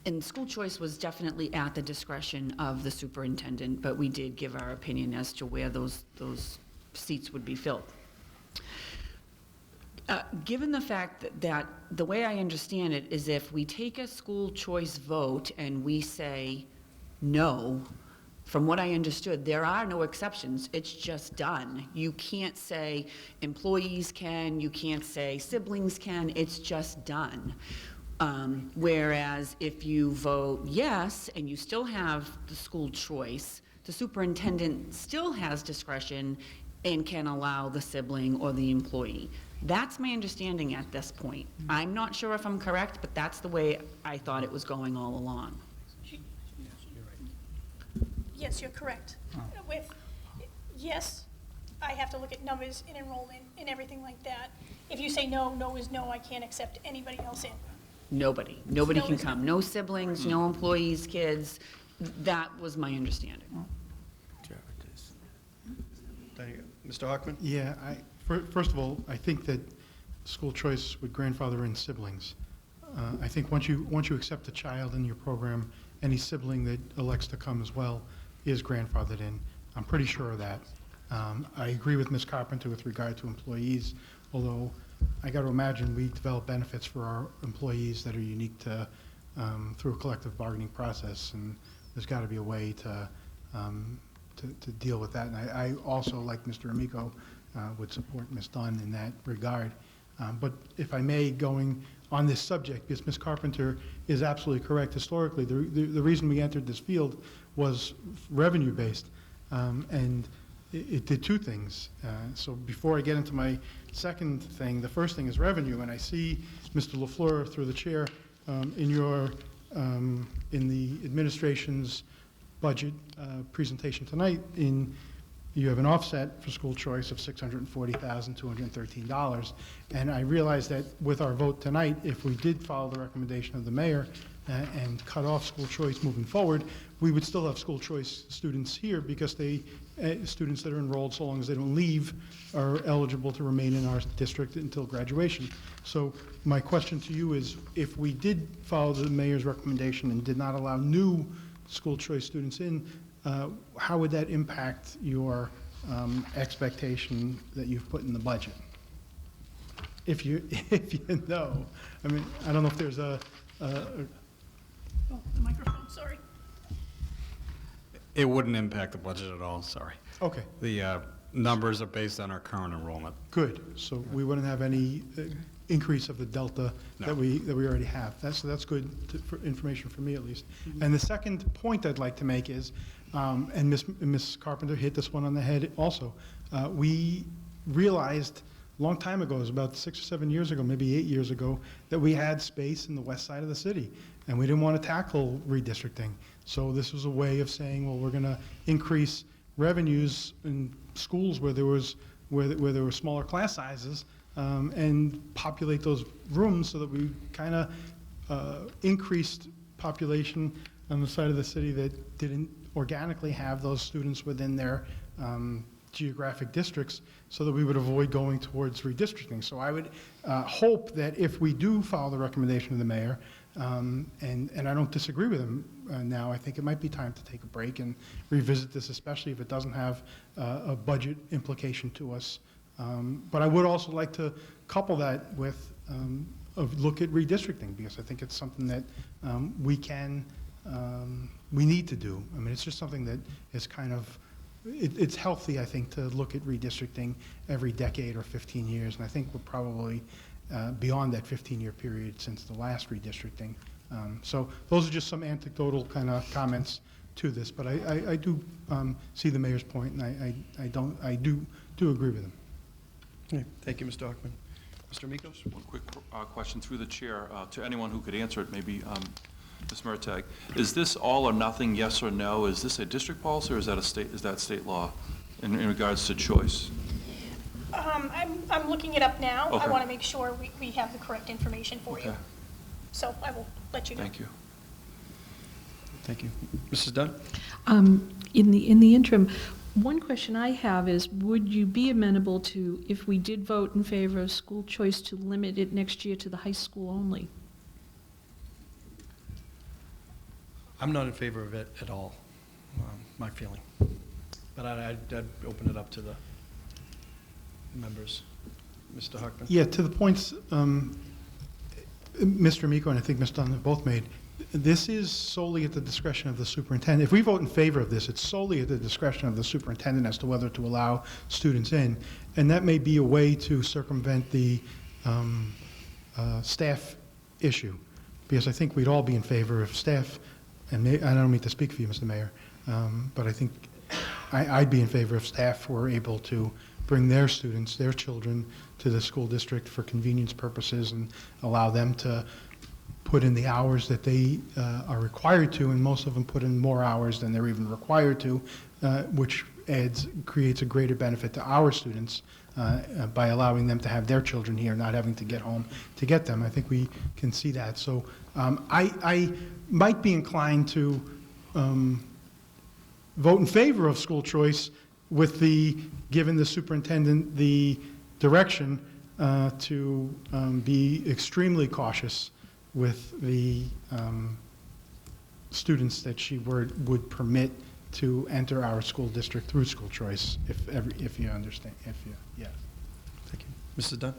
and school choice was definitely at the discretion of the superintendent, but we did give our opinion as to where those seats would be filled. Given the fact that the way I understand it is if we take a school choice vote and we say no, from what I understood, there are no exceptions. It's just done. You can't say employees can, you can't say siblings can, it's just done. Whereas if you vote yes and you still have the school choice, the superintendent still has discretion and can allow the sibling or the employee. That's my understanding at this point. I'm not sure if I'm correct, but that's the way I thought it was going all along. Yes, you're correct. Yes, I have to look at numbers in enrollment and everything like that. If you say no, no is no, I can't accept anybody else in. Nobody can come. No siblings, no employees, kids. That was my understanding. Mr. Hockman? Yeah, first of all, I think that school choice would grandfather in siblings. I think once you accept a child in your program, any sibling that elects to come as well is grandfathered in. I'm pretty sure of that. I agree with Ms. Carpenter with regard to employees, although I got to imagine we develop benefits for our employees that are unique to through a collective bargaining process, and there's got to be a way to deal with that. And I also, like Mr. Amico, would support Ms. Dunn in that regard. But if I may, going on this subject, because Ms. Carpenter is absolutely correct. Historically, the reason we entered this field was revenue-based. And it did two things. So before I get into my second thing, the first thing is revenue, and I see Mr. LaFleur through the chair in your in the administration's budget presentation tonight. You have an offset for school choice of $640,213, and I realize that with our vote tonight, if we did follow the recommendation of the mayor and cut off school choice moving forward, we would still have school choice students here because students that are enrolled, so long as they don't leave, are eligible to remain in our district until graduation. So my question to you is, if we did follow the mayor's recommendation and did not allow new school choice students in, how would that impact your expectation that you've put in the budget? If you know, I mean, I don't know if there's Oh, the microphone, sorry. It wouldn't impact the budget at all, sorry. Okay. The numbers are based on our current enrollment. Good, so we wouldn't have any increase of the delta that we already have. That's good for information for me at least. And the second point I'd like to make is, and Ms. Carpenter hit this one on the head also, we realized a long time ago, it was about 6 or 7 years ago, maybe 8 years ago, that we had space in the west side of the city, and we didn't want to tackle redistricting. So this was a way of saying, well, we're going to increase revenues in schools where there were smaller class sizes, and populate those rooms so that we kind of increased population on the side of the city that didn't organically have those students within their geographic districts, so that we would avoid going towards redistricting. So I would hope that if we do follow the recommendation of the mayor, and I don't disagree with him now, I think it might be time to take a break and revisit this, especially if it doesn't have a budget implication to us. But I would also like to couple that with a look at redistricting, because I think it's something that we need to do. I mean, it's just something that is kind of, it's healthy, I think, to look at redistricting every decade or 15 years, and I think we're probably beyond that 15-year period since the last redistricting. So those are just some anecdotal kind of comments to this, but I do see the mayor's point, and I do agree with him. Okay. Thank you, Mr. Hockman. Mr. Mikos? One quick question through the chair to anyone who could answer it, maybe Ms. Murtagh. Is this all or nothing, yes or no? Is this a district policy, or is that state law in regards to choice? I'm looking it up now. Okay. I want to make sure we have the correct information for you. Okay. So I will let you know. Thank you. Thank you. Mrs. Dunn? In the interim, one question I have is, would you be amenable to, if we did vote in favor of school choice, to limit it next year to the high school only? I'm not in favor of it at all, my feeling. But I'd open it up to the members. Mr. Hockman? Yeah, to the points Mr. Miko and I think Ms. Dunn have both made, this is solely at the discretion of the superintendent. If we vote in favor of this, it's solely at the discretion of the superintendent as to whether to allow students in. And that may be a way to circumvent the staff issue, because I think we'd all be in favor of staff, and I don't mean to speak for you, Mr. Mayor, but I think I'd be in favor if staff were able to bring their students, their children, to the school district for convenience purposes and allow them to put in the hours that they are required to, and most of them put in more hours than they're even required to, which creates a greater benefit to our students by allowing them to have their children here, not having to get home to get them. I think we can see that. So I might be inclined to vote in favor of school choice with giving the superintendent the direction to be extremely cautious with the students that she would permit to enter our school district through school choice, if you understand, yeah. Thank you. Mrs. Dunn?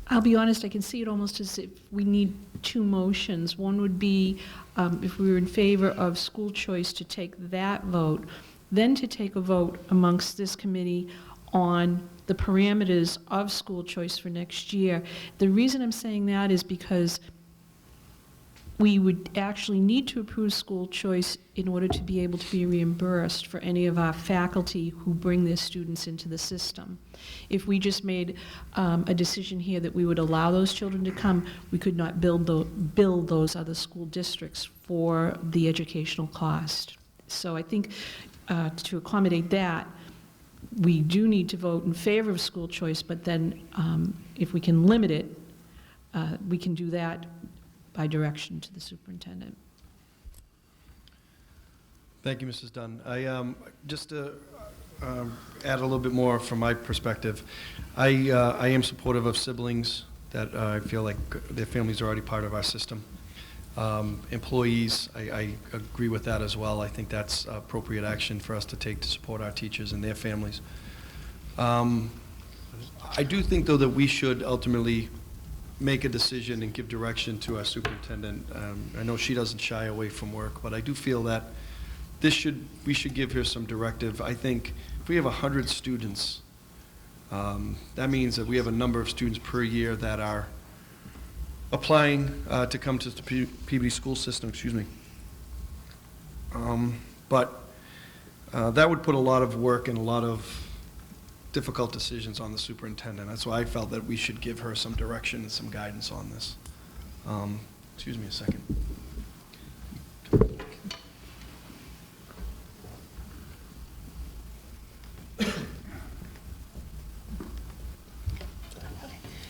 I'll be honest, I can see it almost as if we need two motions. One would be, if we were in favor of school choice, to take that vote, then to take a vote amongst this committee on the parameters of school choice for next year. The reason I'm saying that is because we would actually need to approve school choice in order to be able to be reimbursed for any of our faculty who bring their students into the system. If we just made a decision here that we would allow those children to come, we could not bill those other school districts for the educational cost. So I think to accommodate that, we do need to vote in favor of school choice, but then if we can limit it, we can do that by direction to the superintendent. Thank you, Mrs. Dunn. Just to add a little bit more from my perspective, I am supportive of siblings that I feel like their families are already part of our system. Employees, I agree with that as well. I think that's appropriate action for us to take to support our teachers and their families. I do think, though, that we should ultimately make a decision and give direction to our superintendent. I know she doesn't shy away from work, but I do feel that we should give her some directive. I think if we have 100 students, that means that we have a number of students per year that are applying to come to the Peabody school system, but that would put a lot of work and a lot of difficult decisions on the superintendent. That's why I felt that we should give her some direction and some guidance on this. Excuse me a second.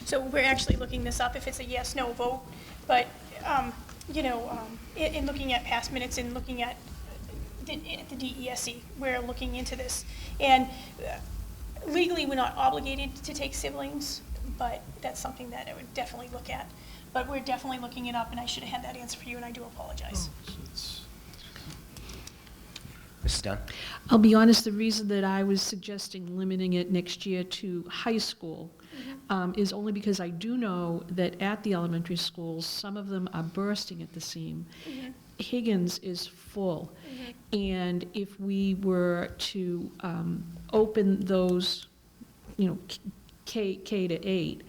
So we're actually looking this up if it's a yes/no vote, but, in looking at past minutes and looking at the DESE, we're looking into this. And legally, we're not obligated to take siblings, but that's something that I would definitely look at. But we're definitely looking it up, and I should have had that answer for you, and I do apologize. Mrs. Dunn? I'll be honest, the reason that I was suggesting limiting it next year to high school is only because I do know that at the elementary schools, some of them are bursting at the seam. Higgins is full. And if we were to open those, K to 8,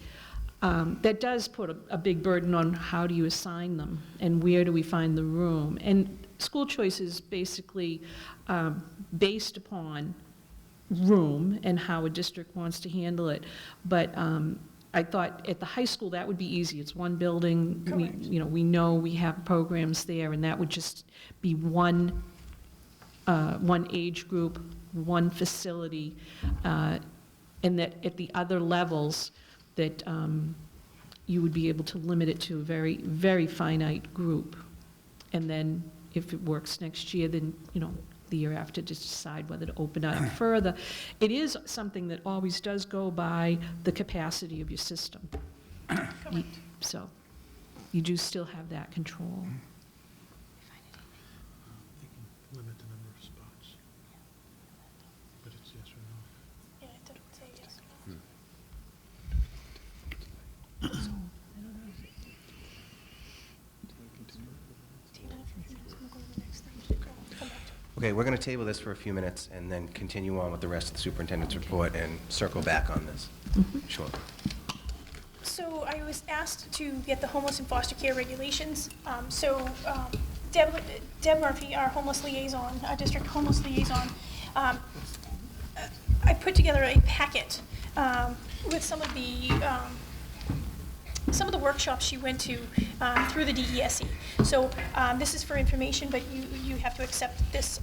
that does put a big burden on how do you assign them and where do we find the room. And school choice is basically based upon room and how a district wants to handle it. But I thought at the high school that would be easy. It's one building. We know we have programs there, and that would just be one age group, one facility, and that at the other levels that you would be able to limit it to a very, very finite group. And then if it works next year, then, the year after, to decide whether to open it up further. It is something that always does go by the capacity of your system. So you do still have that control. Limit the number of spots. But it's yes or no. Yeah, it doesn't say yes. Okay, we're going to table this for a few minutes and then continue on with the rest of the superintendent's report and circle back on this. Sure. So I was asked to get the homeless and foster care regulations. Deb Murphy, our homeless liaison, our district homeless liaison, I put together a packet with some of the workshops she went to through the DESE. So this is for information, but you have to accept this.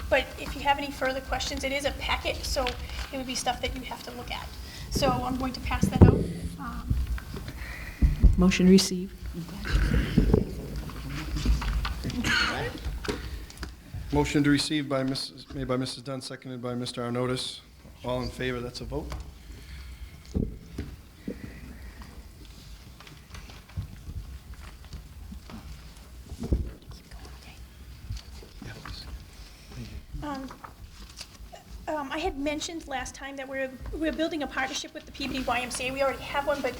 But if you have any further questions, it is a packet, so it would be stuff that you have to look at. So I'm going to pass that out. Motion received. Motion to receive made by Mrs. Dunn, seconded by Mr. Arnottis. All in favor, that's a vote. I had mentioned last time that we're building a partnership with the Peabody YMCA. We already have one, but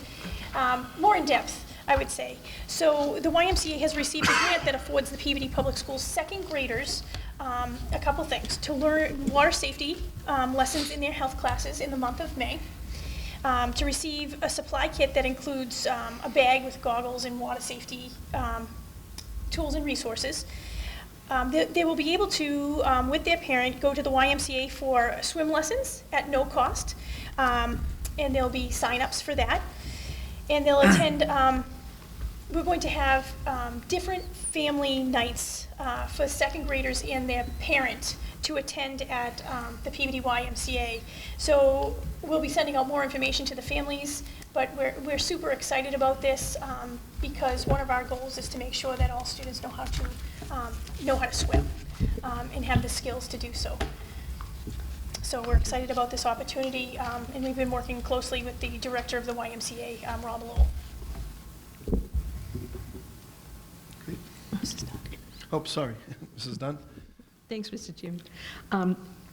more in depth, I would say. So the YMCA has received a grant that affords the Peabody Public Schools second graders a couple things: to learn water safety lessons in their health classes in the month of May, to receive a supply kit that includes a bag with goggles and water safety tools and resources. They will be able to, with their parent, go to the YMCA for swim lessons at no cost, and there'll be sign-ups for that. And they'll attend, we're going to have different family nights for second graders and their parent to attend at the Peabody YMCA. So we'll be sending out more information to the families, but we're super excited about this because one of our goals is to make sure that all students know how to swim and have the skills to do so. So we're excited about this opportunity, and we've been working closely with the director of the YMCA, Rob Lowell. Oh, sorry, Mrs. Dunn? Thanks, Mr. Chairman.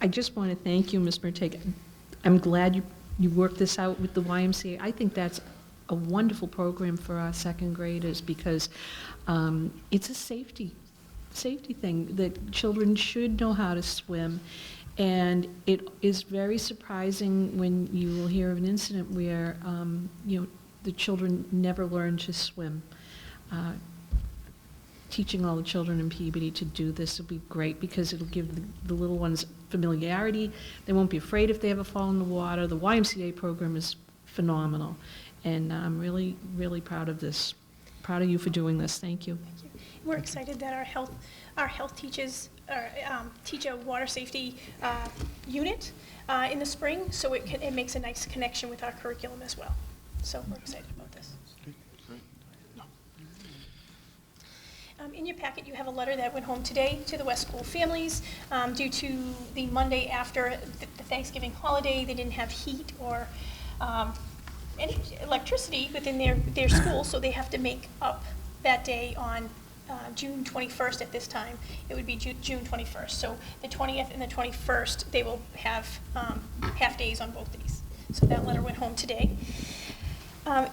I just want to thank you, Ms. Merteg. I'm glad you worked this out with the YMCA. I think that's a wonderful program for our second graders because it's a safety thing that children should know how to swim. And it is very surprising when you will hear of an incident where the children never learn to swim. Teaching all the children in Peabody to do this will be great because it'll give the little ones familiarity. They won't be afraid if they ever fall in the water. The YMCA program is phenomenal, and I'm really, really proud of this. Proud of you for doing this. Thank you. Thank you. We're excited that our health teachers teach a water safety unit in the spring, so it makes a nice connection with our curriculum as well. So we're excited about this. In your packet, you have a letter that went home today to the West School families. Due to the Monday after the Thanksgiving holiday, they didn't have heat or any electricity within their school, so they have to make up that day on June 21st at this time. It would be June 21st. So the 20th and the 21st, they will have half days on both days. So that letter went home today.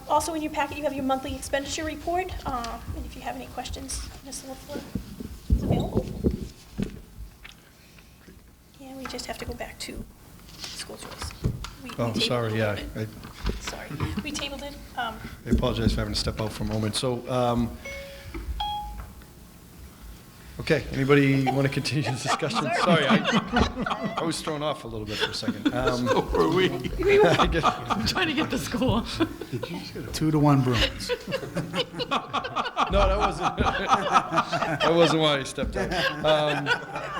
Also in your packet, you have your monthly expenditure report. And if you have any questions, Ms. LaFleur is available. And we just have to go back to school choice. We tabled Sorry, it a yeah. little bit. Sorry, we tabled it. I apologize for having to step out for a moment. So, okay, anybody want to continue the discussion? Sorry, I was thrown off a little bit for a second. So were we. I'm trying to get to school. 2-to-1 Bruins. No, that wasn't why I stepped out.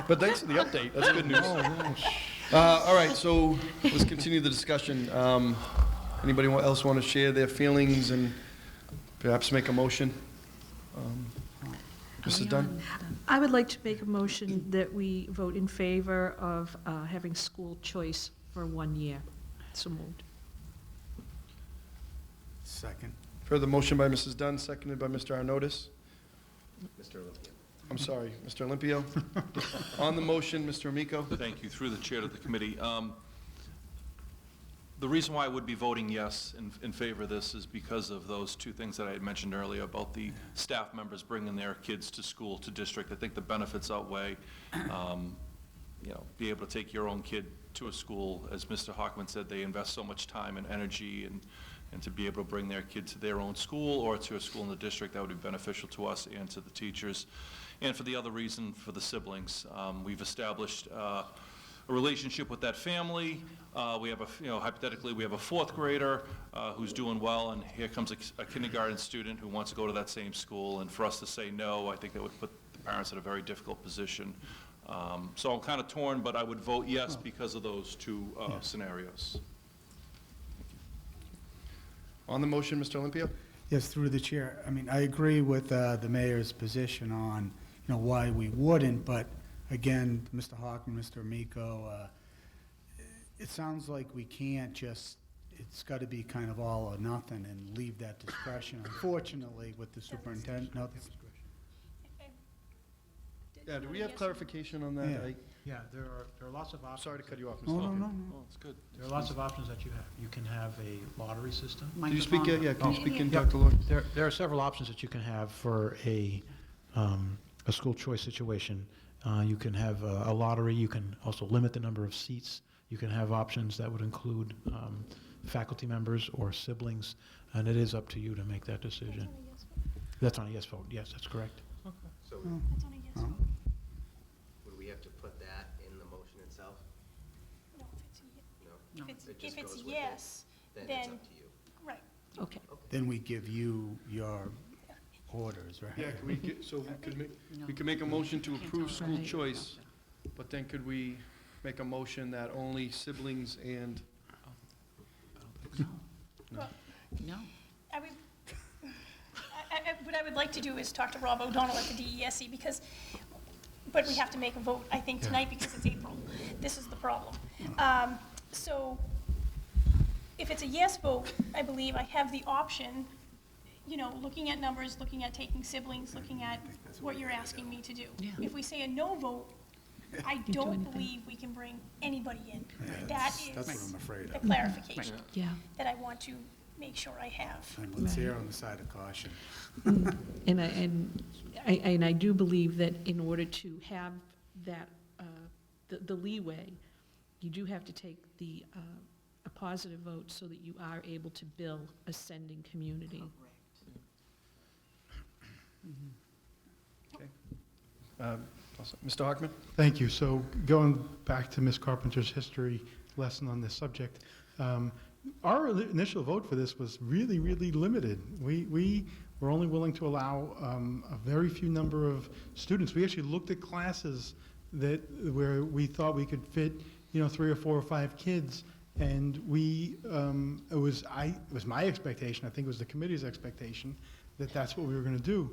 But thanks for the update. That's good news. All right, so let's continue the discussion. Anybody else want to share their feelings and perhaps make a motion? Mrs. Dunn? I would like to make a motion that we vote in favor of having school choice for 1 year. So moved. Second. Further motion by Mrs. Dunn, seconded by Mr. Arnottis. Mr. Olympia. I'm sorry, Mr. Olympio. On the motion, Mr. Amico. Thank you. Through the chair to the committee. The reason why I would be voting yes in favor of this is because of those two things that I had mentioned earlier about the staff members bringing their kids to school, to district. I think the benefits outweigh, be able to take your own kid to a school. As Mr. Hockman said, they invest so much time and energy, and to be able to bring their kid to their own school or to a school in the district, that would be beneficial to us and to the teachers. And for the other reason, for the siblings. We've established a relationship with that family. We have hypothetically, we have a fourth grader who's doing well, and here comes a kindergarten student who wants to go to that same school, and for us to say no, I think that would put the parents in a very difficult position. So I'm kind of torn, but I would vote yes because of those two scenarios. On the motion, Mr. Olympio? Yes, through the chair. I mean, I agree with the mayor's position on, why we wouldn't, but again, Mr. Hockman, Mr. Amico, it sounds like we can't just, it's got to be kind of all or nothing and leave that discretion, unfortunately, with the superintendent. No, Yeah, do we have clarification on that? Yeah. Yeah, there are lots of options. Sorry to cut you off, Mr. No, no, Olympio. no. Oh, that's good. There are lots of options that you have. You can have a lottery system. Can you speak, can you speak in, Yeah. Dr. Lloyd? There are several options that you can have for a school choice situation. You can have a lottery. You can also limit the number of seats. You can have options that would include faculty members or siblings, and it is up to you to make that decision. That's on a yes vote. Yes, that's correct. That's on a yes vote. Would we have to put that in the motion itself? No, if it's a ye- No? If it's, It just if it's goes with it, yes, Then it's then, up to you. right. Okay. Then we give you your orders, right? Yeah, could we get, so we could make a motion to approve school Right. choice, but then could we make a motion that only siblings and, Well, No. I would, what I would like to do is talk to Rob O'Donnell at the DESE because, but we have to make a vote, I think, tonight because it's April. This is the problem. So if it's a yes vote, I believe I have the option, you know, looking at numbers, looking at taking siblings, looking at what you're asking me to do. Yeah. If we say a no vote, I do don't anything. believe we can bring anybody in. Yeah, That that's what is I'm afraid the of. clarification Yeah. that I want to make sure I have. And let's Right. err on the side of caution. And I do believe that in order to have that, the leeway, you do have to take a positive vote so that you are able to bill a sending community. Mr. Hartman? Thank you. So going back to Ms. Carpenter's history lesson on this subject, our initial vote for this was really, really limited. We were only willing to allow a very few number of students. We actually looked at classes where we thought we could fit, 3 or 4 or 5 kids, and it was my expectation, I think it was the committee's expectation, that that's what we were going to do.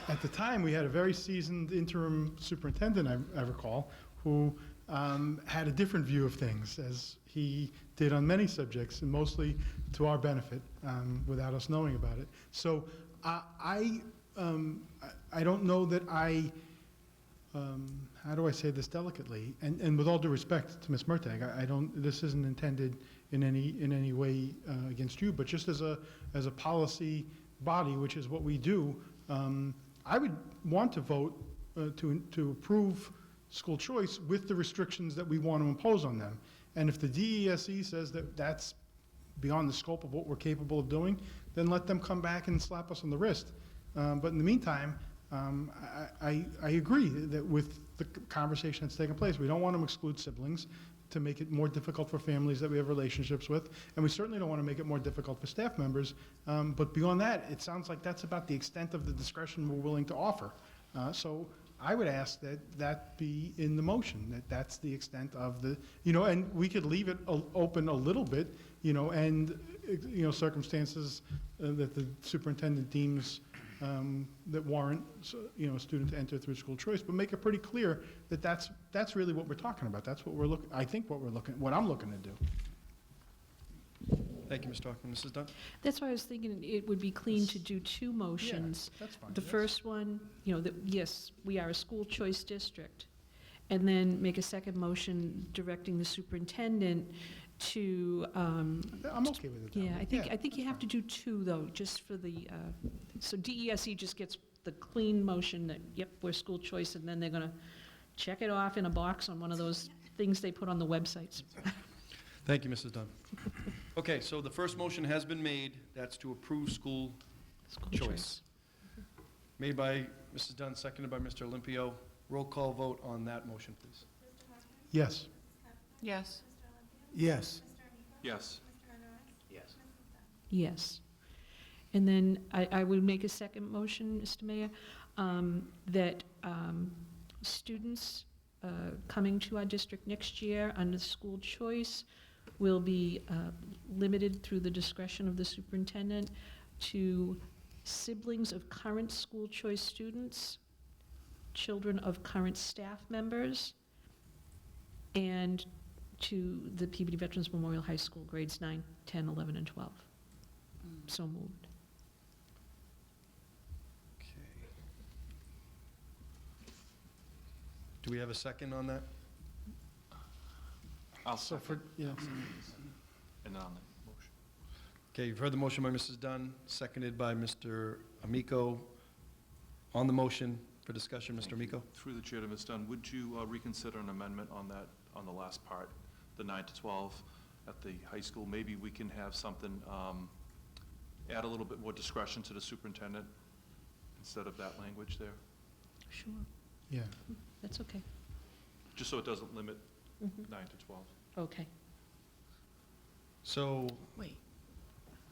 At the time, we had a very seasoned interim superintendent, I recall, who had a different view of things, as he did on many subjects, and mostly to our benefit, without us knowing about it. So I don't know that how do I say this delicately? And with all due respect to Ms. Mertag, this isn't intended in any way against you, but just as a policy body, which is what we do, I would want to vote to approve school choice with the restrictions that we want to impose on them. And if the DESE says that that's beyond the scope of what we're capable of doing, then let them come back and slap us on the wrist. But in the meantime, I agree that with the conversation that's taken place, we don't want to exclude siblings to make it more difficult for families that we have relationships with, and we certainly don't want to make it more difficult for staff members. But beyond that, it sounds like that's about the extent of the discretion we're willing to offer. So I would ask that be in the motion, that's the extent of the, and we could leave it open a little bit, and, circumstances that the superintendent deems that warrant, a student to enter through school choice, but make it pretty clear that that's really what we're talking about. That's what what I'm looking to do. Thank you, Mr. Hartman. Mrs. Dunn? That's why I was thinking it would be clean to do 2 motions. That's fine. The first one, that, yes, we are a school choice district, and then make a second motion directing the superintendent to, I'm okay with it. that yeah, way. I think that's you have fine. to do 2, though, just for the, so DESE just gets the clean motion that, yep, we're school choice, and then they're gonna check it off in a box on one of those things they put on the websites. Thank you, Mrs. Dunn. Okay, so the first motion has been made. That's to approve school School choice. Made by Mrs. Dunn, seconded by Mr. Olympio. Roll call vote on that motion, please. Yes. Yes. Yes. Yes. Yes. Yes. And then I would make a second motion, Mr. Mayor, that students coming to our district next year under school choice will be limited through the discretion of the superintendent to siblings of current school choice students, children of current staff members, and to the Peabody Veterans Memorial High School, grades 9, 10, 11, and 12. So moved. Okay. Do we have a second on that? I'll So second, yeah. and then on the motion. Okay, you've heard the motion by Mrs. Dunn, seconded by Mr. Amico. On the motion for discussion, Mr. Amico? Through the chair to Ms. Dunn, would you reconsider an amendment on that, on the last part, the 9 to 12 at the high school? Maybe we can have something, add a little bit more discretion to the superintendent instead of that language there. Sure, Yeah. that's okay. Just so it doesn't limit Mhm. 9 to 12. Okay. So, Wait.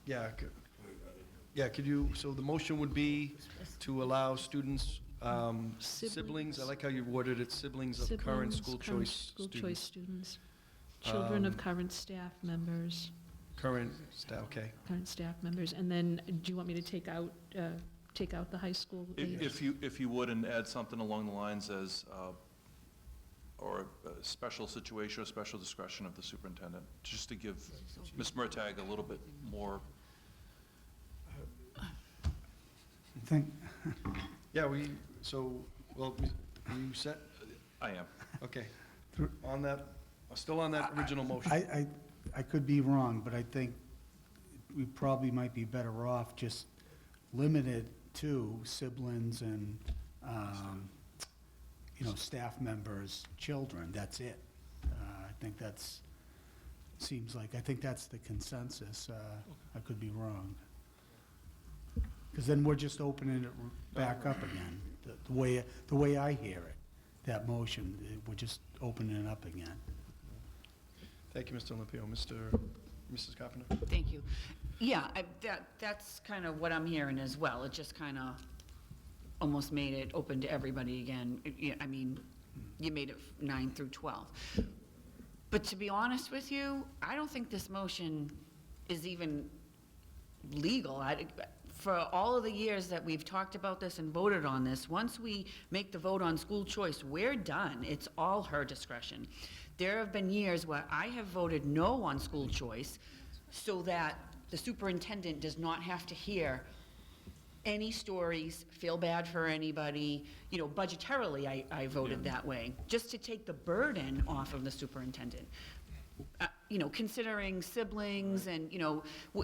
yeah, could you, so the motion would be to allow students, siblings, I like how you worded it, siblings of current Siblings, school current choice School choice students. students, children of Um, current staff members, Current staff, okay. current staff members, and then, do you want me to take out the high school age? If you would, and add something along the lines as, or a special situation or special discretion of the superintendent, just to give Ms. Murtagh a little bit more. Think, Yeah, well, you set, I am. okay. On that, still on that original motion. I could be wrong, but I think we probably might be better off just limited to siblings and, staff members, children, that's it. I think I think that's the consensus. I could be wrong. Because then we're just opening it back up again, the way I hear it, that motion, we're just opening it up again. Thank you, Mr. Olympio. Mrs. Carpenter? Thank you. Yeah, that's kind of what I'm hearing as well. It just kind of almost made it open to everybody again. I mean, you made it 9 through 12. But to be honest with you, I don't think this motion is even legal. For all of the years that we've talked about this and voted on this, once we make the vote on school choice, we're done. It's all her discretion. There have been years where I have voted no on school choice so that the superintendent does not have to hear any stories, feel bad for anybody. Budgetarily, I voted that way, just to take the burden off of the superintendent. Considering siblings and,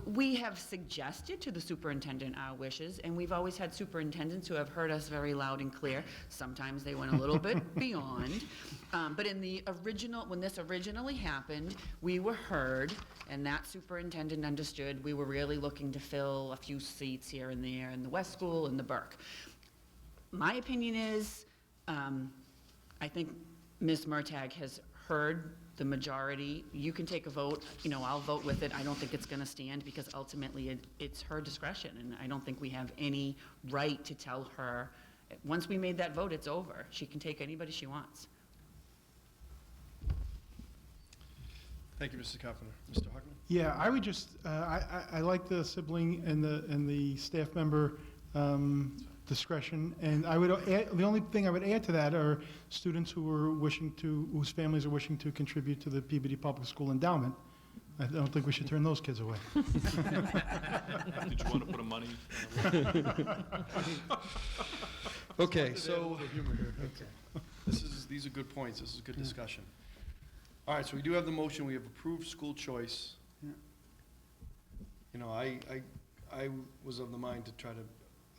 we have suggested to the superintendent our wishes, and we've always had superintendents who have heard us very loud and clear. Sometimes they went a little bit beyond. But in the original, when this originally happened, we were heard, and that superintendent understood we were really looking to fill a few seats here and there in the West School and the Burke. My opinion is, I think Ms. Murtagh has heard the majority. You can take a vote, I'll vote with it. I don't think it's going to stand because ultimately it's her discretion, and I don't think we have any right to tell her. Once we made that vote, it's over. She can take anybody she wants. Thank you, Mrs. Carpenter. Mr. Hockman? Yeah, I would just, I like the sibling and the staff member discretion, and I would add, the only thing I would add to that are students whose families are wishing to contribute to the Peabody Public School endowment. I don't think we should turn those kids away. Did you want to put a money? Okay, so, these are good points. This is good discussion. All right, so we do have the motion. We have approved school choice. Yeah. I was of the mind to try to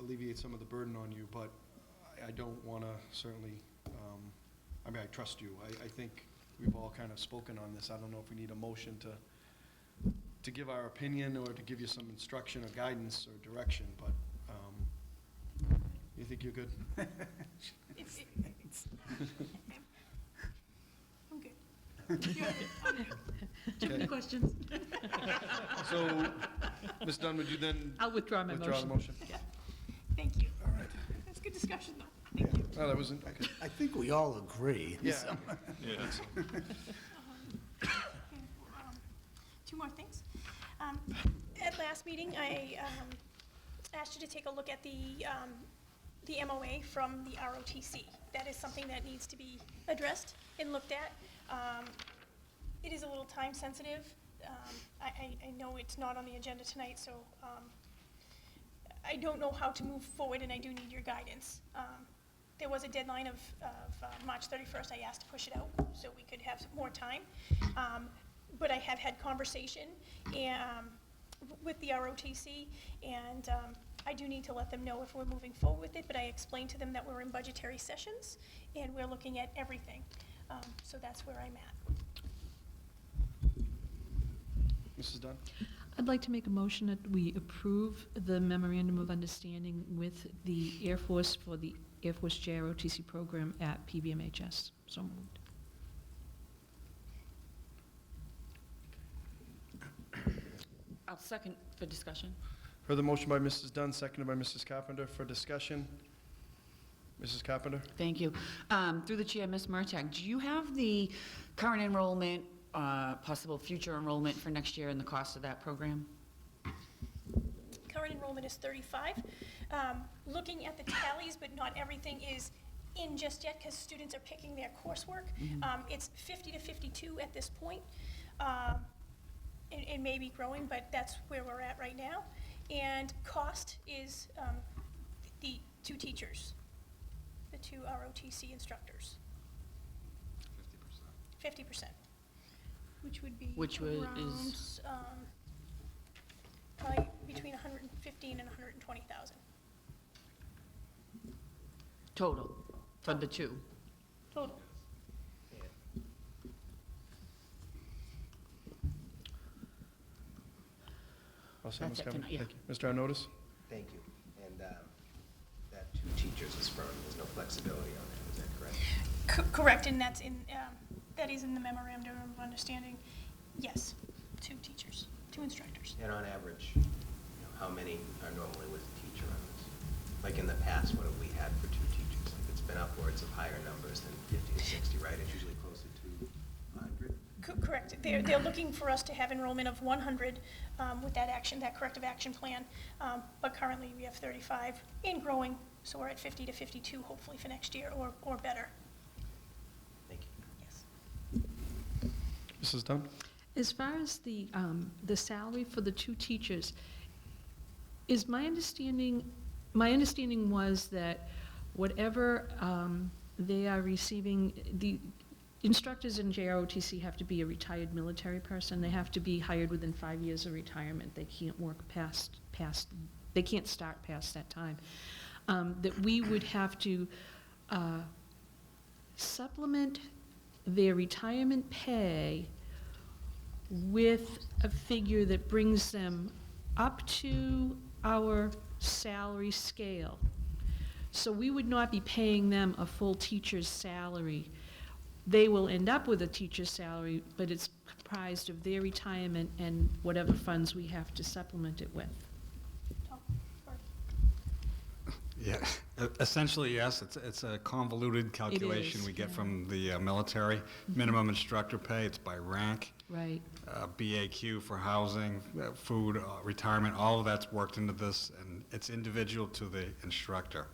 alleviate some of the burden on you, but I don't want to certainly, I trust you. I think we've all kind of spoken on this. I don't know if we need a motion to give our opinion or to give you some instruction or guidance or direction, but you think you're good? I'm good. Okay. Questions? So, Ms. Dunn, would you then I'll withdraw my withdraw the motion. motion? Yeah. Thank you. All right. That's good discussion, though. Thank you. Oh, that wasn't, okay. I think we all agree. Yeah. Yeah. Two more things. At last meeting, I asked you to take a look at the MOA from the ROTC. That is something that needs to be addressed and looked at. It is a little time sensitive. I know it's not on the agenda tonight, so I don't know how to move forward, and I do need your guidance. There was a deadline of March 31st. I asked to push it out so we could have more time. But I have had conversation with the ROTC, and I do need to let them know if we're moving forward with it, but I explained to them that we're in budgetary sessions, and we're looking at everything. So that's where I'm at. Mrs. Dunn? I'd like to make a motion that we approve the memorandum of understanding with the Air Force for the Air Force JROTC program at PBMHS. So moved. I'll second for discussion. Heard the motion by Mrs. Dunn, seconded by Mrs. Carpenter for discussion. Mrs. Carpenter? Thank you. Through the chair, Ms. Murtagh, do you have the current enrollment, possible future enrollment for next year and the cost of that program? Current enrollment is 35. Looking at the tallies, but not everything is in just yet because students are picking their coursework. It's 50 to 52 at this point. It may be growing, but that's where we're at right now. And cost is the 2 teachers, the 2 ROTC instructors. 50%. Which would be around, probably between 115 and 120,000 Total, for the 2? total. All set, That's Ms. it Carpenter? tonight, yeah. Thank you. Mr. Arnottis? Thank you. And that 2 teachers is firm, there's no flexibility on that, is that correct? Correct, and that is in the memorandum of understanding. Yes, 2 teachers, 2 instructors. And on average, how many are normally with a teacher on this? Like in the past, what have we had for 2 teachers? Like it's been upwards of higher numbers than 50 to 60, right? It's usually closer to 100. Correct. They're looking for us to have enrollment of 100 with that corrective action plan. But currently, we have 35 and growing, so we're at 50 to 52, hopefully for next year or better. Thank you. Yes. Mrs. Dunn? As far as the salary for the 2 teachers, is my understanding was that whatever they are receiving, the instructors in JROTC have to be a retired military person. They have to be hired within 5 years of retirement. They can't work they can't start past that time. That we would have to supplement their retirement pay with a figure that brings them up to our salary scale. So we would not be paying them a full teacher's salary. They will end up with a teacher's salary, but it's comprised of their retirement and whatever funds we have to supplement it with. Yeah, essentially, yes. It's a convoluted calculation is, we get yeah. from the military. Minimum instructor pay, it's by rank. Right. BAQ for housing, food, retirement, all of that's worked into this, and it's individual to the instructor.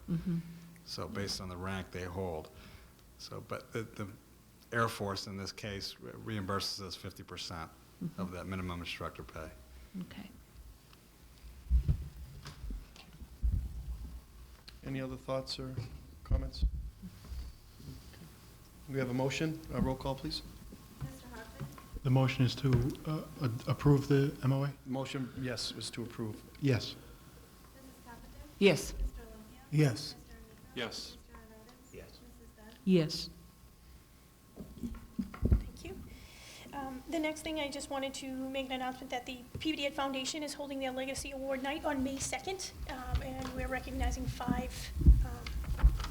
So based on the rank they hold. So, but the Air Force in this case reimburses us 50% of that minimum instructor pay. Okay. Any other thoughts or comments? We have a motion. Roll call, please. The motion is to approve the MOA? Motion, yes, was to approve. Yes. Yes. Yes. Yes. Yes. Yes. Thank you. The next thing, I just wanted to make an announcement that the PVD Ed Foundation is holding their Legacy Award Night on May 2nd, and we're recognizing 5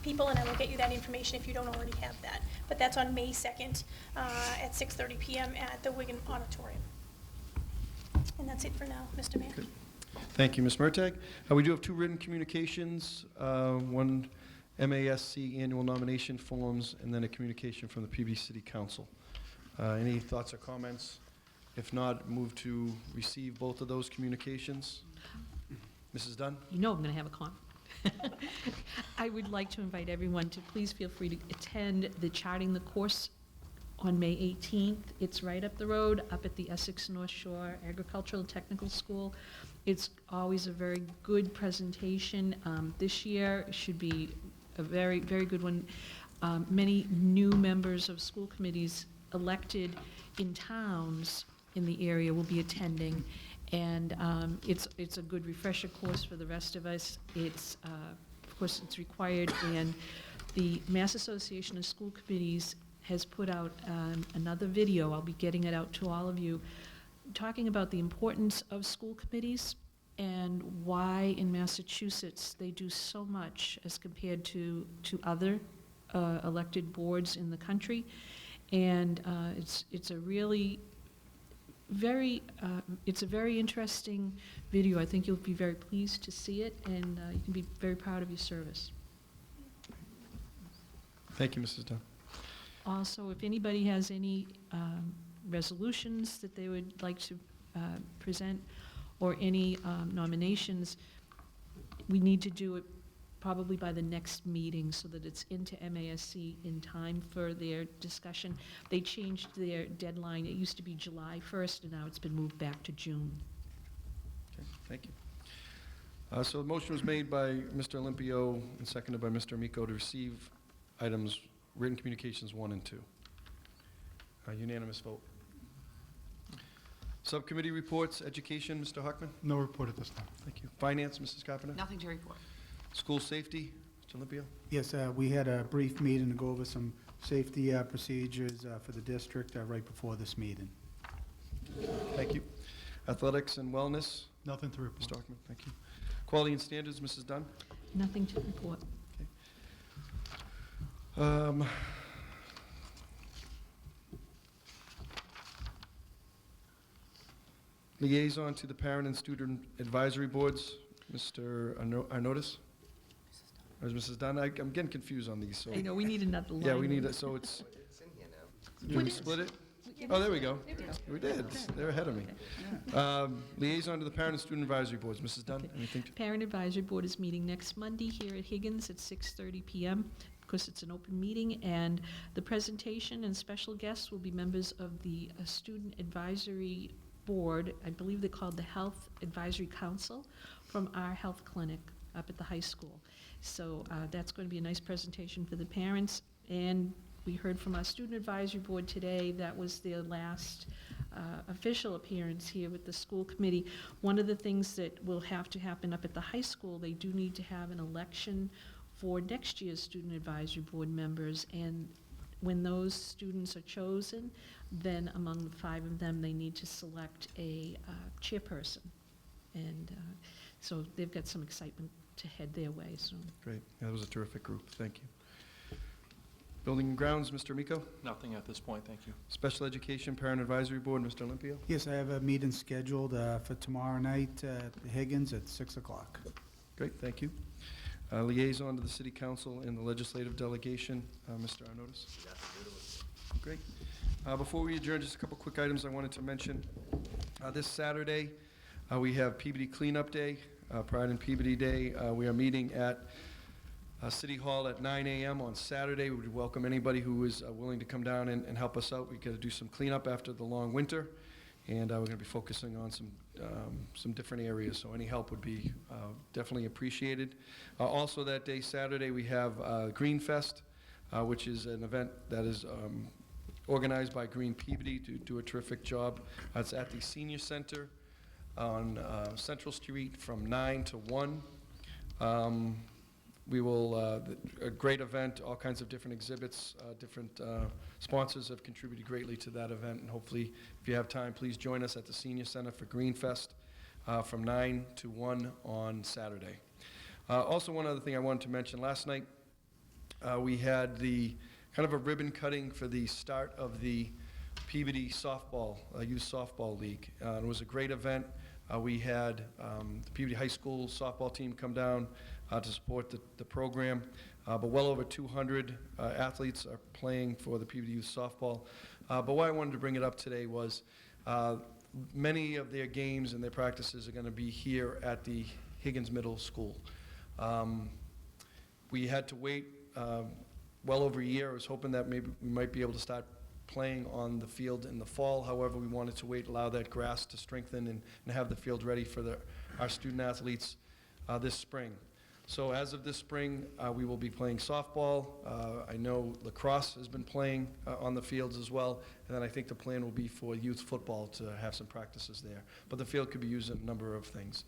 people, and I will get you that information if you don't already have that. But that's on May 2nd at 6:30 p.m. at the Wigan Auditorium. And that's it for now, Mr. Mayor. Good. Thank you, Ms. Murtagh. We do have 2 written communications, one MASC annual nomination forms, and then a communication from the PV City Council. Any thoughts or comments? If not, move to receive both of those communications. Mrs. Dunn? You know I'm going to have a comment. I would like to invite everyone to please feel free to attend the Charting the Course on May 18th. It's right up the road, up at the Essex North Shore Agricultural and Technical School. It's always a very good presentation. This year should be a very, very good one. Many new members of school committees elected in towns in the area will be attending, and it's a good refresher course for the rest of us. It's of course it's required, and the Mass Association of School Committees has put out another video. I'll be getting it out to all of you, talking about the importance of school committees and why in Massachusetts they do so much as compared to other elected boards in the country. And it's a really it's a very interesting video. I think you'll be very pleased to see it, and you can be very proud of your service. Thank you, Mrs. Dunn. Also, if anybody has any resolutions that they would like to present, or any nominations, we need to do it probably by the next meeting so that it's into MASC in time for their discussion. They changed their deadline. It used to be July 1st, and now it's been moved back to June. Okay, thank you. So the motion was made by Mr. Olympio and seconded by Mr. Amico to receive items, written communications 1 and 2. Unanimous vote. Subcommittee reports, education, Mr. Hockman? No report at this time. Thank you. Finance, Mrs. Carpenter? Nothing to report. School safety, Mr. Olympio? Yes, we had a brief meeting to go over some safety procedures for the district right before this meeting. Thank you. Athletics and wellness, Nothing to report. Mr. Hockman, thank you. Quality and standards, Mrs. Dunn? Nothing to report. Liaison to the parent and student advisory boards, Mr. Arnottis? Or is Mrs. Dunn? I'm getting confused on these, so. I know, we need another line. Yeah, we need it, so it's, It's in here now. do we split it? Oh, there we go. We did. They're ahead of me. Liaison to the parent and student advisory boards, Mrs. Dunn, anything? Parent Advisory Board is meeting next Monday here at Higgins at 6:30 PM. Of course, it's an open meeting, and the presentation and special guests will be members of the Student Advisory Board. I believe they're called the Health Advisory Council from our health clinic up at the high school. So that's going to be a nice presentation for the parents. And we heard from our Student Advisory Board today, that was their last official appearance here with the school committee. One of the things that will have to happen up at the high school, they do need to have an election for next year's Student Advisory Board members, and when those students are chosen, then among the 5 of them, they need to select a chairperson. And so they've got some excitement to head their way, so. Great. Yeah, that was a terrific group. Thank you. Building and grounds, Mr. Amico? Nothing at this point, thank you. Special education parent advisory board, Mr. Olympio? Yes, I have a meeting scheduled for tomorrow night at Higgins at 6 o'clock. Great, thank you. Liaison to the city council and the legislative delegation, Mr. Arnottis? Great. Before we adjourn, just a couple quick items I wanted to mention. This Saturday, we have Peabody Cleanup Day, Pride in Peabody Day. We are meeting at City Hall at 9 a.m. on Saturday. We would welcome anybody who is willing to come down and help us out. We've got to do some cleanup after the long winter, and we're going to be focusing on some different areas, so any help would be definitely appreciated. Also that day, Saturday, we have Green Fest, which is an event that is organized by Green Peabody to do a terrific job. It's at the Senior Center on Central Street from 9 to 1. We will, a great event, all kinds of different exhibits, different sponsors have contributed greatly to that event, and hopefully, if you have time, please join us at the Senior Center for Green Fest from 9 to 1 on Saturday. Also, one other thing I wanted to mention, last night we had the kind of a ribbon cutting for the start of the Peabody softball, youth softball league. It was a great event. We had the Peabody High School softball team come down to support the program, but well over 200 athletes are playing for the Peabody Youth Softball. But why I wanted to bring it up today was many of their games and their practices are going to be here at the Higgins Middle School. We had to wait well over a year. I was hoping that maybe we might be able to start playing on the field in the fall. However, we wanted to wait, allow that grass to strengthen and have the field ready for our student athletes this spring. So as of this spring, we will be playing softball. I know lacrosse has been playing on the fields as well, and then I think the plan will be for youth football to have some practices there. But the field could be used in a number of things.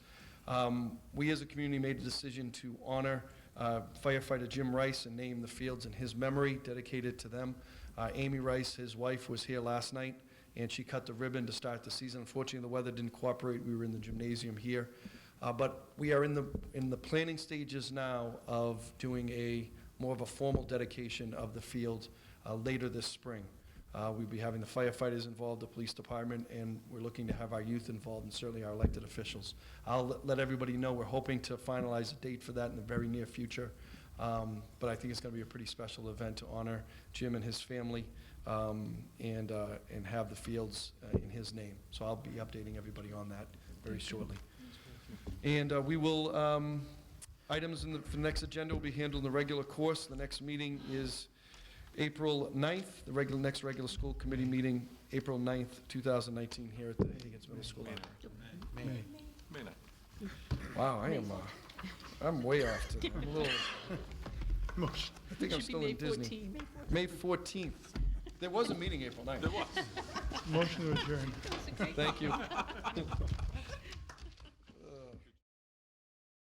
We as a community made a decision to honor firefighter Jim Rice and name the fields in his memory, dedicated to them. Amy Rice, his wife, was here last night, and she cut the ribbon to start the season. Unfortunately, the weather didn't cooperate. We were in the gymnasium here. But we are in the planning stages now of doing more of a formal dedication of the field later this spring. We'll be having the firefighters involved, the police department, and we're looking to have our youth involved, and certainly our elected officials. I'll let everybody know, we're hoping to finalize a date for that in the very near future. But I think it's going to be a pretty special event to honor Jim and his family, and have the fields in his name. So I'll be updating everybody on that very shortly. And we will, items for the next agenda will be handled in the regular course. The next meeting is April 9th, the next regular school committee meeting, April 9th, 2019, here at the Higgins Middle School. May 9th. Wow, I'm way off today. I'm a little, Motion. I think I'm still in Disney. May 14th. There was a meeting April 9th. There was. Motion to adjourn. Thank you.